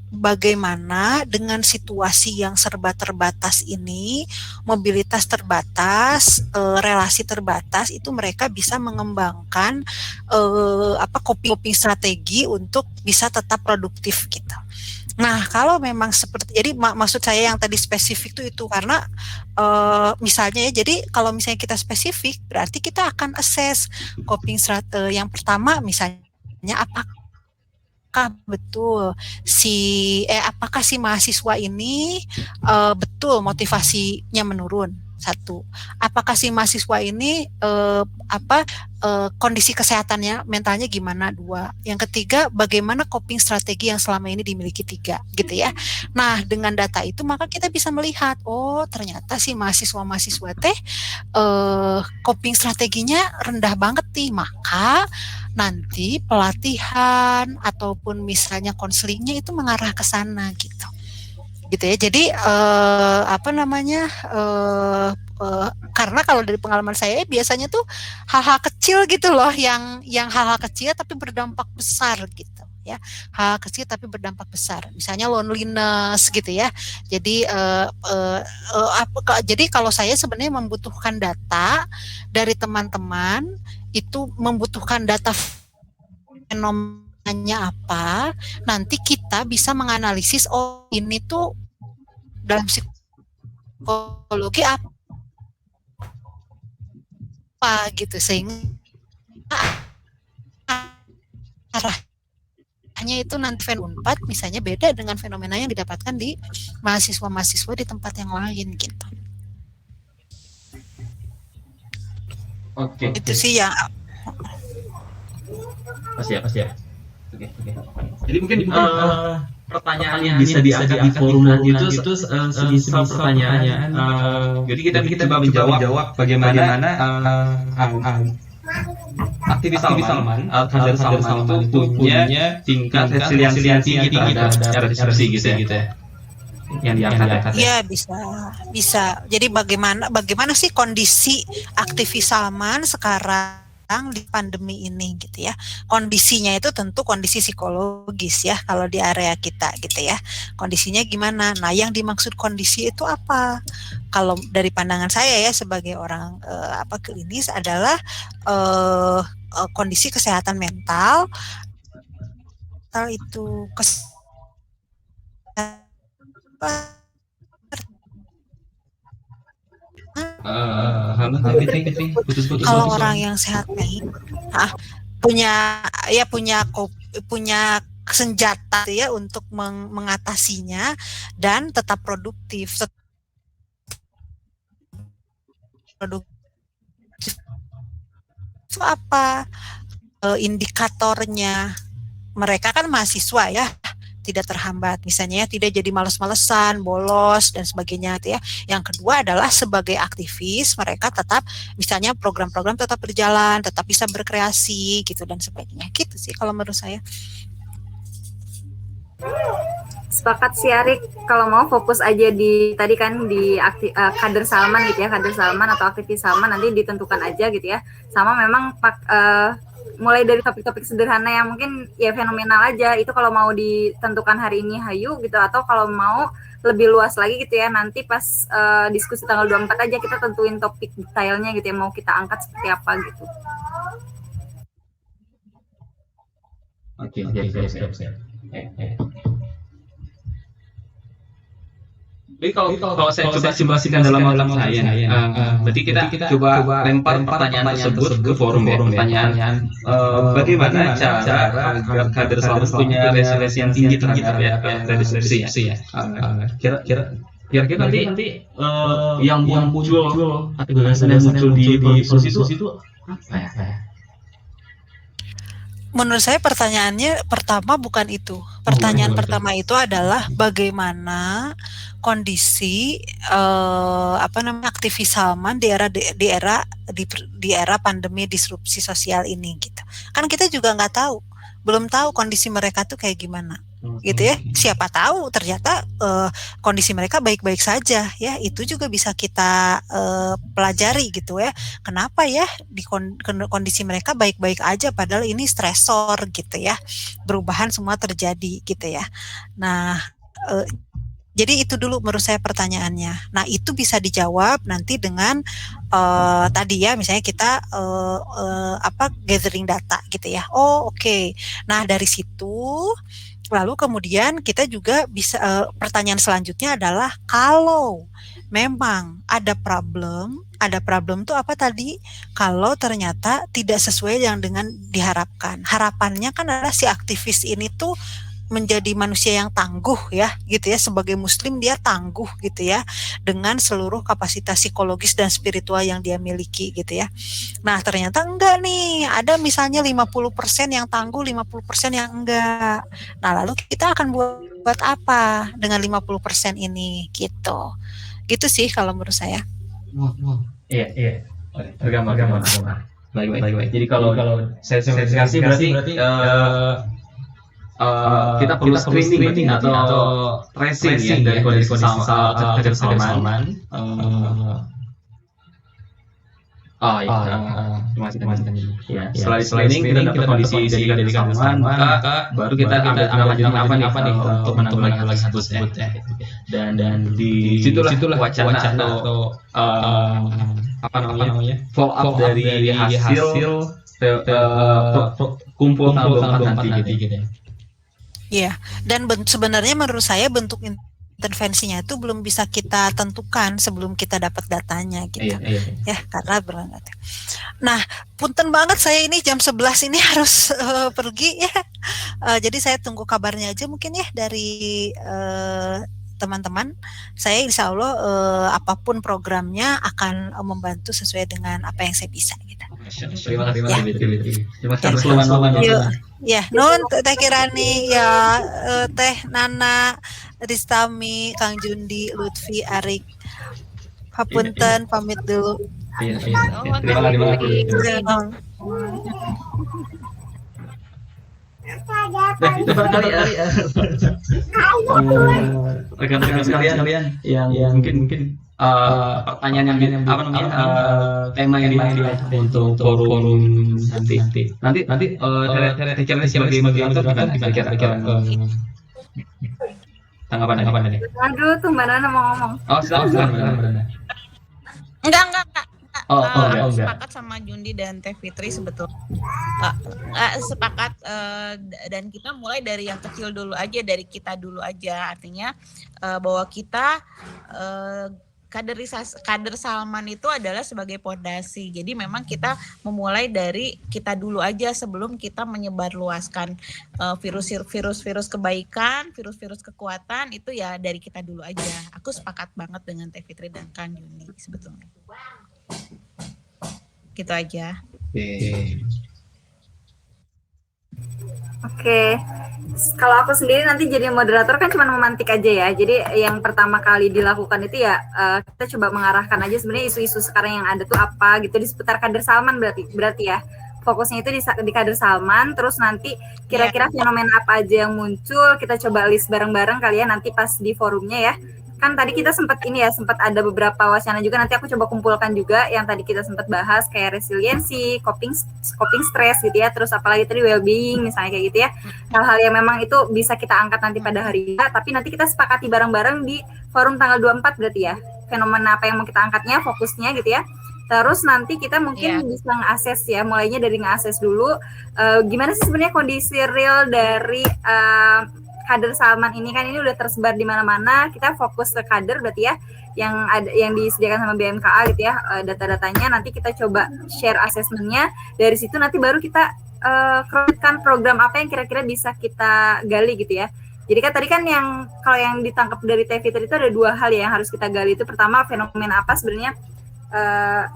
dengan situasi yang serba terbatas ini, mobilitas terbatas, relasi terbatas, itu mereka bisa mengembangkan coping strategi untuk bisa tetap produktif gitu. Nah, kalau memang seperti, jadi maksud saya yang tadi spesifik itu karena misalnya ya, jadi kalau misalnya kita spesifik, berarti kita akan assess coping strategi. Yang pertama misalnya apakah betul apakah si mahasiswa ini betul motivasinya menurun? Satu, apakah si mahasiswa ini kondisi kesehatannya mentalnya gimana? Dua, yang ketiga bagaimana coping strategi yang selama ini dimiliki? Tiga, gitu ya. Nah dengan data itu maka kita bisa melihat, oh ternyata si mahasiswa teh coping strateginya rendah banget nih, maka nanti pelatihan ataupun misalnya konselingnya itu mengarah ke sana gitu ya. Jadi karena kalau dari pengalaman saya biasanya tuh hal-hal kecil gitu loh, yang hal-hal kecil tapi berdampak besar gitu ya, hal kecil tapi berdampak besar, misalnya loneliness gitu ya. Jadi jadi kalau saya sebenarnya membutuhkan data dari teman-teman, itu membutuhkan data fenomenanya apa, nanti kita bisa menganalisis, oh ini tuh dalam psikologi apa gitu, sehingga arahnya itu nanti fenomena 4 misalnya beda dengan fenomena yang didapatkan di mahasiswa-mahasiswa di tempat yang lain gitu. Oke. Itu sih ya. Pas ya. Oke. Jadi mungkin pertanyaan yang bisa diangkat di forum itu semisal pertanyaan. Jadi kita coba menjawab bagaimana aktivis Salman itu punya tingkat resiliensi tinggi terhadap cara diskusi gitu ya. Yang diangkat. Iya bisa. Jadi bagaimana sih kondisi aktivis Salman sekarang di pandemi ini gitu ya. Kondisinya itu tentu kondisi psikologis ya kalau di area kita gitu ya. Kondisinya gimana? Nah, yang dimaksud kondisi itu apa? Kalau dari pandangan saya ya sebagai orang klinis adalah kondisi kesehatan mental itu kalau orang yang sehat nih punya senjata ya untuk mengatasinya dan tetap produktif. Itu apa indikatornya? mereka kan mahasiswa ya, tidak terhambat, misalnya ya, tidak jadi males-malesan, bolos dan sebagainya gitu ya. Yang kedua adalah sebagai aktivis mereka tetap misalnya program-program tetap berjalan, tetap bisa berkreasi gitu dan sebagainya. Gitu sih kalau menurut saya. Sepakat sih Arik, kalau mau fokus aja di tadi kan di kader Salman gitu ya, kader Salman atau aktivis Salman nanti ditentukan aja gitu ya. Sama memang mulai dari topik-topik sederhana yang mungkin ya fenomenal aja, itu kalau mau ditentukan hari ini hayu gitu, atau kalau mau lebih luas lagi gitu ya, nanti pas diskusi tanggal 24 aja kita tentuin topik detailnya gitu ya, mau kita angkat seperti apa gitu. Oke. Jadi kalau saya coba simulasikan dalam saya, berarti kita coba lempar pertanyaan tersebut ke forum pertanyaan. Bagaimana cara agar kader Salman punya resiliensi yang tinggi terhadap rediskusi ya? Kira-kira nanti yang muncul atau gagasan yang muncul di proses itu apa ya? Menurut saya pertanyaannya pertama bukan itu. Pertanyaan pertama itu adalah bagaimana kondisi aktivis Salman di era pandemi disrupsi sosial ini gitu. Kan kita juga nggak tahu, belum tahu kondisi mereka tuh kayak gimana. Gitu ya, siapa tahu ternyata kondisi mereka baik-baik saja ya, itu juga bisa kita pelajari gitu ya, kenapa ya di kondisi mereka baik-baik aja padahal ini stresor gitu ya, perubahan semua terjadi gitu ya. Nah jadi itu dulu menurut saya pertanyaannya. Nah itu bisa dijawab nanti dengan tadi ya, misalnya kita gathering data gitu ya. Oh oke. Nah dari situ lalu kemudian kita juga bisa pertanyaan selanjutnya adalah kalau memang ada problem tuh apa tadi? Kalau ternyata tidak sesuai yang dengan diharapkan. Harapannya kan adalah si aktivis ini tuh menjadi manusia yang tangguh ya gitu ya, sebagai muslim dia tangguh gitu ya dengan seluruh kapasitas psikologis dan spiritual yang dia miliki gitu ya. Nah ternyata enggak nih, ada misalnya 50% yang tangguh, 50% yang enggak. Nah lalu kita akan buat apa dengan 50% ini gitu. Gitu sih kalau menurut saya. Iya. Bergambar. Baik. Jadi kalau saya simplifikasi berarti kita perlu screening atau tracing ya dari kondisi kader Salman. Terima kasih. Setelah screening kita tahu kondisi dari kader Salman, maka baru kita ambil tindakan apa nih untuk menanggulangi hal tersebut ya. Dan di situlah wacana atau follow up dari hasil kumpul tanggal 24 nanti gitu ya. Iya, dan sebenarnya menurut saya bentuk intervensinya itu belum bisa kita tentukan sebelum kita dapat datanya gitu. Iya. Ya, karena berangkat. Nah, punten banget saya ini jam 11 ini harus pergi ya. Jadi saya tunggu kabarnya aja mungkin ya dari teman-teman. Saya insya Allah apapun programnya akan membantu sesuai dengan apa yang saya bisa gitu. Terima kasih. Ya, nun Teh Kirani, ya Teh Nana, Ristami, Kang Jundi, Lutfi, Arik. Hapunten, pamit dulu. Iya. Terima kasih. Itu barangkali rekan-rekan sekalian yang mungkin pertanyaan yang tema yang diangkat untuk forum nanti sebagai moderator kira-kira tanggapan ini. Aduh, tuh Mbak Nana mau ngomong. Oh, silakan Mbak Nana. Enggak. Enggak. Sepakat sama Jundi dan Teh Fitri sebetulnya. Sepakat dan kita mulai dari yang kecil dulu aja, dari kita dulu aja. Artinya bahwa kita kader Salman itu adalah sebagai pondasi. Jadi memang kita memulai dari kita dulu aja sebelum kita menyebarluaskan virus kebaikan, virus kekuatan itu ya dari kita dulu aja. Aku sepakat banget dengan Teh Fitri dan Kang Jundi sebetulnya. Gitu aja. Oke. Oke. Kalau aku sendiri nanti jadi moderator kan cuma memantik aja ya. Jadi yang pertama kali dilakukan itu ya kita coba mengarahkan aja sebenarnya isu-isu sekarang yang ada tuh apa gitu di seputar kader Salman berarti ya. Fokusnya itu di kader Salman, terus nanti kira-kira fenomena apa aja yang muncul, kita coba list bareng-bareng kali ya nanti pas di forumnya ya. Kan tadi kita sempat ada beberapa wacana juga, nanti aku coba kumpulkan juga yang tadi kita sempat bahas kayak resiliensi, coping stress gitu ya, terus apalagi tadi well-being misalnya kayak gitu ya. Hal-hal yang memang itu bisa kita angkat nanti pada hari ini, tapi nanti kita sepakati bareng-bareng di forum tanggal 24 berarti ya. Fenomena apa yang mau kita angkatnya, fokusnya gitu ya. Terus nanti kita mungkin bisa nge-assess ya, mulainya dari nge-assess dulu gimana sih sebenarnya kondisi real dari kader Salman ini kan ini udah tersebar di mana-mana. Kita fokus ke kader berarti ya yang disediakan sama BMKA gitu ya, data-datanya nanti kita coba share assessment-nya. Dari situ nanti baru kita kerucutkan program apa yang kira-kira bisa kita gali gitu ya. Jadi kan tadi kan kalau yang ditangkap dari Teh Fitri itu ada 2 hal ya yang harus kita gali. Itu pertama fenomena apa sebenarnya,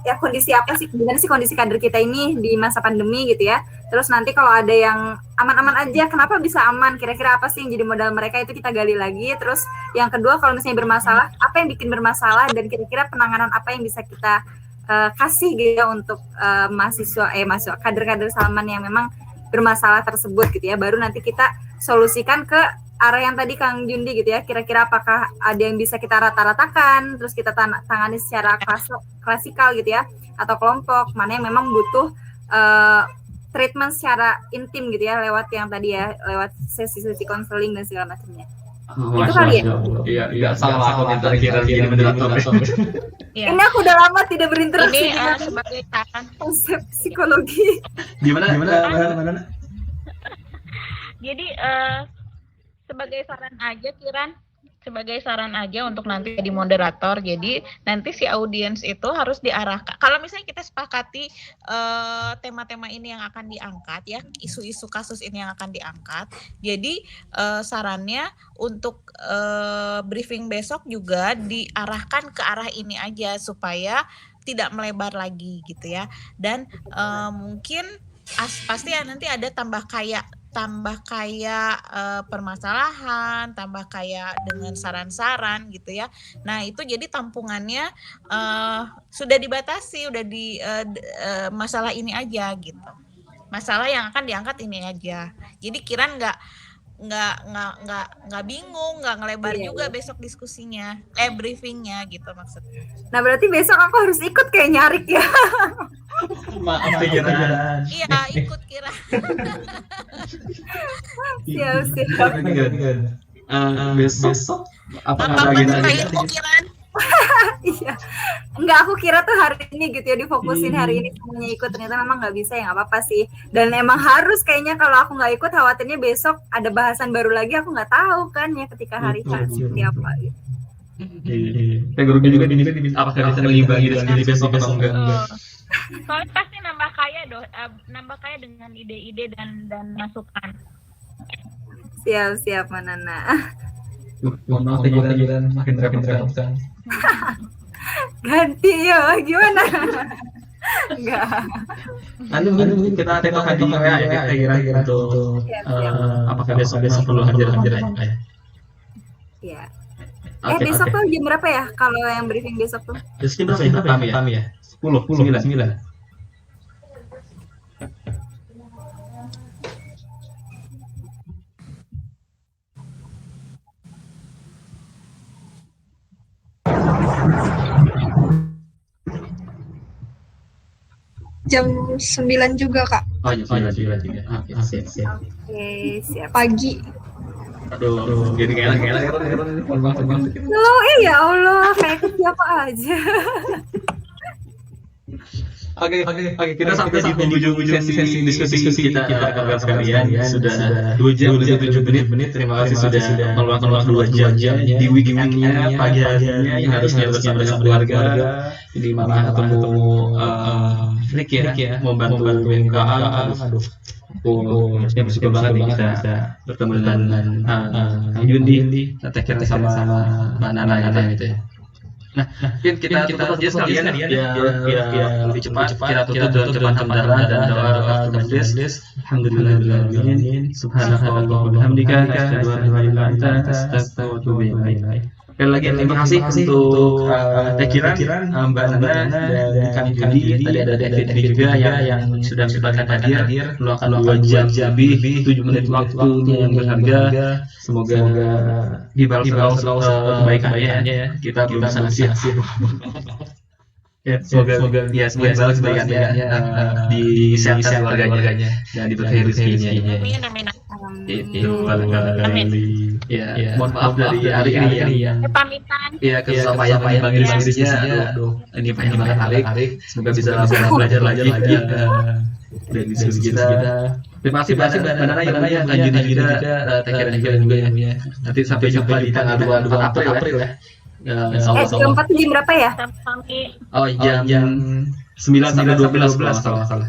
ya kondisi apa sih, gimana sih kondisi kader kita ini di masa pandemi gitu ya. Terus nanti kalau ada yang aman-aman aja, kenapa bisa aman, kira-kira apa sih yang jadi modal mereka, itu kita gali lagi. Terus yang kedua kalau misalnya bermasalah, apa yang bikin bermasalah dan kira-kira penanganan apa yang bisa kita kasih gitu ya untuk mahasiswa kader-kader Salman yang memang bermasalah tersebut gitu ya. Baru nanti kita solusikan ke arah yang tadi Kang Jundi gitu ya, kira-kira apakah ada yang bisa kita rata-ratakan, terus kita tangani secara klasikal gitu ya, atau kelompok, mana yang memang butuh treatment secara intim gitu ya, lewat yang tadi ya, lewat sesi-sesi konseling dan segala macamnya. Itu kali ya? Iya, nggak salah aku minta kira-kira moderator. Ini aku udah lama tidak berinteraksi dengan sebagai saran konsep psikologi. Gimana? Jadi sebagai saran aja untuk nanti jadi moderator. Jadi nanti si audiens itu harus diarahkan. Kalau misalnya kita sepakati tema-tema ini yang akan diangkat ya, isu-isu kasus ini yang akan diangkat. Jadi sarannya untuk briefing besok juga diarahkan ke arah ini aja supaya tidak melebar lagi gitu ya. Dan mungkin pasti ya nanti ada tambah kaya permasalahan, tambah kaya dengan saran-saran gitu ya. Nah itu jadi tampungannya sudah dibatasi, udah di masalah ini aja gitu. Masalah yang akan diangkat ini aja. Jadi Kiran nggak bingung, nggak ngelebar juga besok diskusinya, briefingnya gitu maksudnya. Nah berarti besok aku harus ikut kayak nyarik ya. Maaf pikiran. Iya ikut Kiran. Siap. Besok apa agenda Kiran? Iya, enggak, aku kira tuh hari ini gitu ya difokusin hari ini semuanya ikut, ternyata memang nggak bisa ya, nggak apa-apa sih. Dan emang harus kayaknya kalau aku nggak ikut khawatirnya besok ada bahasan baru lagi, aku nggak tahu kan ya ketika hari seperti apa gitu. Dan grupnya juga diminta apakah bisa mengimbangi dengan diri besok atau enggak. Soalnya pasti nambah kaya dengan ide-ide dan masukan. Siap Manana. Mohon maaf pikiran makin repot-repot. Ganti ya, gimana? Enggak. Nanti mungkin kita tengok di WA ya kira-kira untuk apakah besok perlu hadir aja ya. Iya. Besok tuh jam berapa ya kalau yang briefing besok tuh? Besok berapa ya? 9. Jam 9 juga, Kak. Oh, jam 9 juga. Oke, siap. Oke, siap. Pagi. Aduh, gini kayak Loh, ya Allah, kayak siapa aja. Oke, kita sampai di ujung sesi diskusi kita kawan sekalian. Sudah 2 jam 7 menit. Terima kasih sudah meluangkan waktu 2 jam di weekendnya, pagi harinya yang harusnya bersama dengan keluarga, di mana ketemu Frik ya, membantu BMKA. Harusnya bersyukur banget nih kita bertemu dengan Kang Jundi, kita sama Mbak Nana gitu ya. Mungkin kita tutup aja sekalian ya, lebih cepat kita tutup dengan ucapan hamdalah dan doa majelis. Alhamdulillahirobbilalamin. Subhanakallahumma wa bihamdika asyhadu an la ilaha illa anta astaghfiruka wa atubu ilaik. Sekali lagi terima kasih untuk Tekiran, Mbak Nana dan kami Judi. Tadi ada David juga yang sudah menyempatkan hadir meluangkan 2 jam lebih 7 menit waktu yang berharga. Semoga dibalas kebaikannya ya. Kita belum sangat siap. Ya, semoga dibalas kebaikannya, disehatkan keluarganya dan diberkahi rezekinya. Amin. Itu ya, mohon maaf dari hari ini yang Pamitan. ya kesampaian panggil dirinya. Ini pengen banget Arik. Semoga bisa belajar lagi dari diskusi kita. Terima kasih banyak Mbak Nana yang lanjutin juga Tekiran juga ya. Nanti sampai jumpa di tanggal 2 April ya. Jam 4 jam berapa ya? Sampai Oh, jam 9 sampai 12 kalau nggak salah.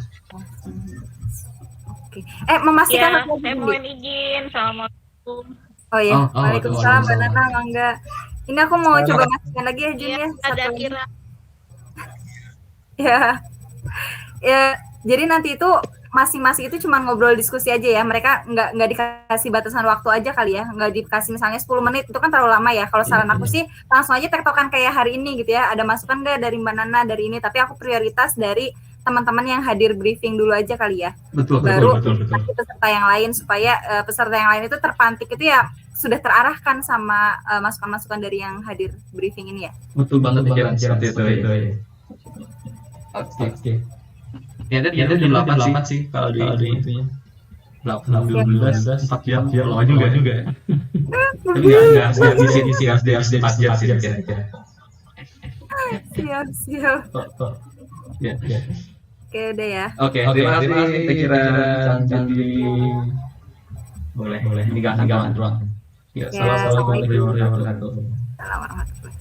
Oke. Memastikan ya, aku saya mohon izin. Assalamualaikum. Oh ya, Oh, Waalaikumsalam Mbak waalaikumsalam. Nana, Mangga. Ini aku mau coba masukin lagi ya Jun Iya, ya. ada Satu lagi. kira. Ya, jadi nanti itu masing-masing itu cuma ngobrol diskusi aja ya. Mereka nggak dikasih batasan waktu aja kali ya. Nggak dikasih misalnya 10 menit, itu kan terlalu lama ya. Kalau saran aku sih langsung aja tektokan kayak hari ini gitu ya. Ada masukan nggak dari Mbak Nana dari ini? Tapi aku prioritas dari teman-teman yang hadir briefing dulu aja kali ya. Betul. Peserta yang lain supaya peserta yang lain itu terpantik itu ya sudah terarahkan sama masukan-masukan dari yang hadir briefing ini ya. Betul banget pikiran seperti itu ya. Oke. Ya, dan jam 8 sih kalau di itunya. 12, 4 jam lama juga. Tapi enggak harus 4 jam kira-kira. Siap. Ya. Oke, udah ya. Oke, terima kasih Tekiran Judi. Boleh. Ini gak ruang. Ya, assalamualaikum warahmatullahi wabarakatuh. Assalamualaikum warahmatullahi wabarakatuh.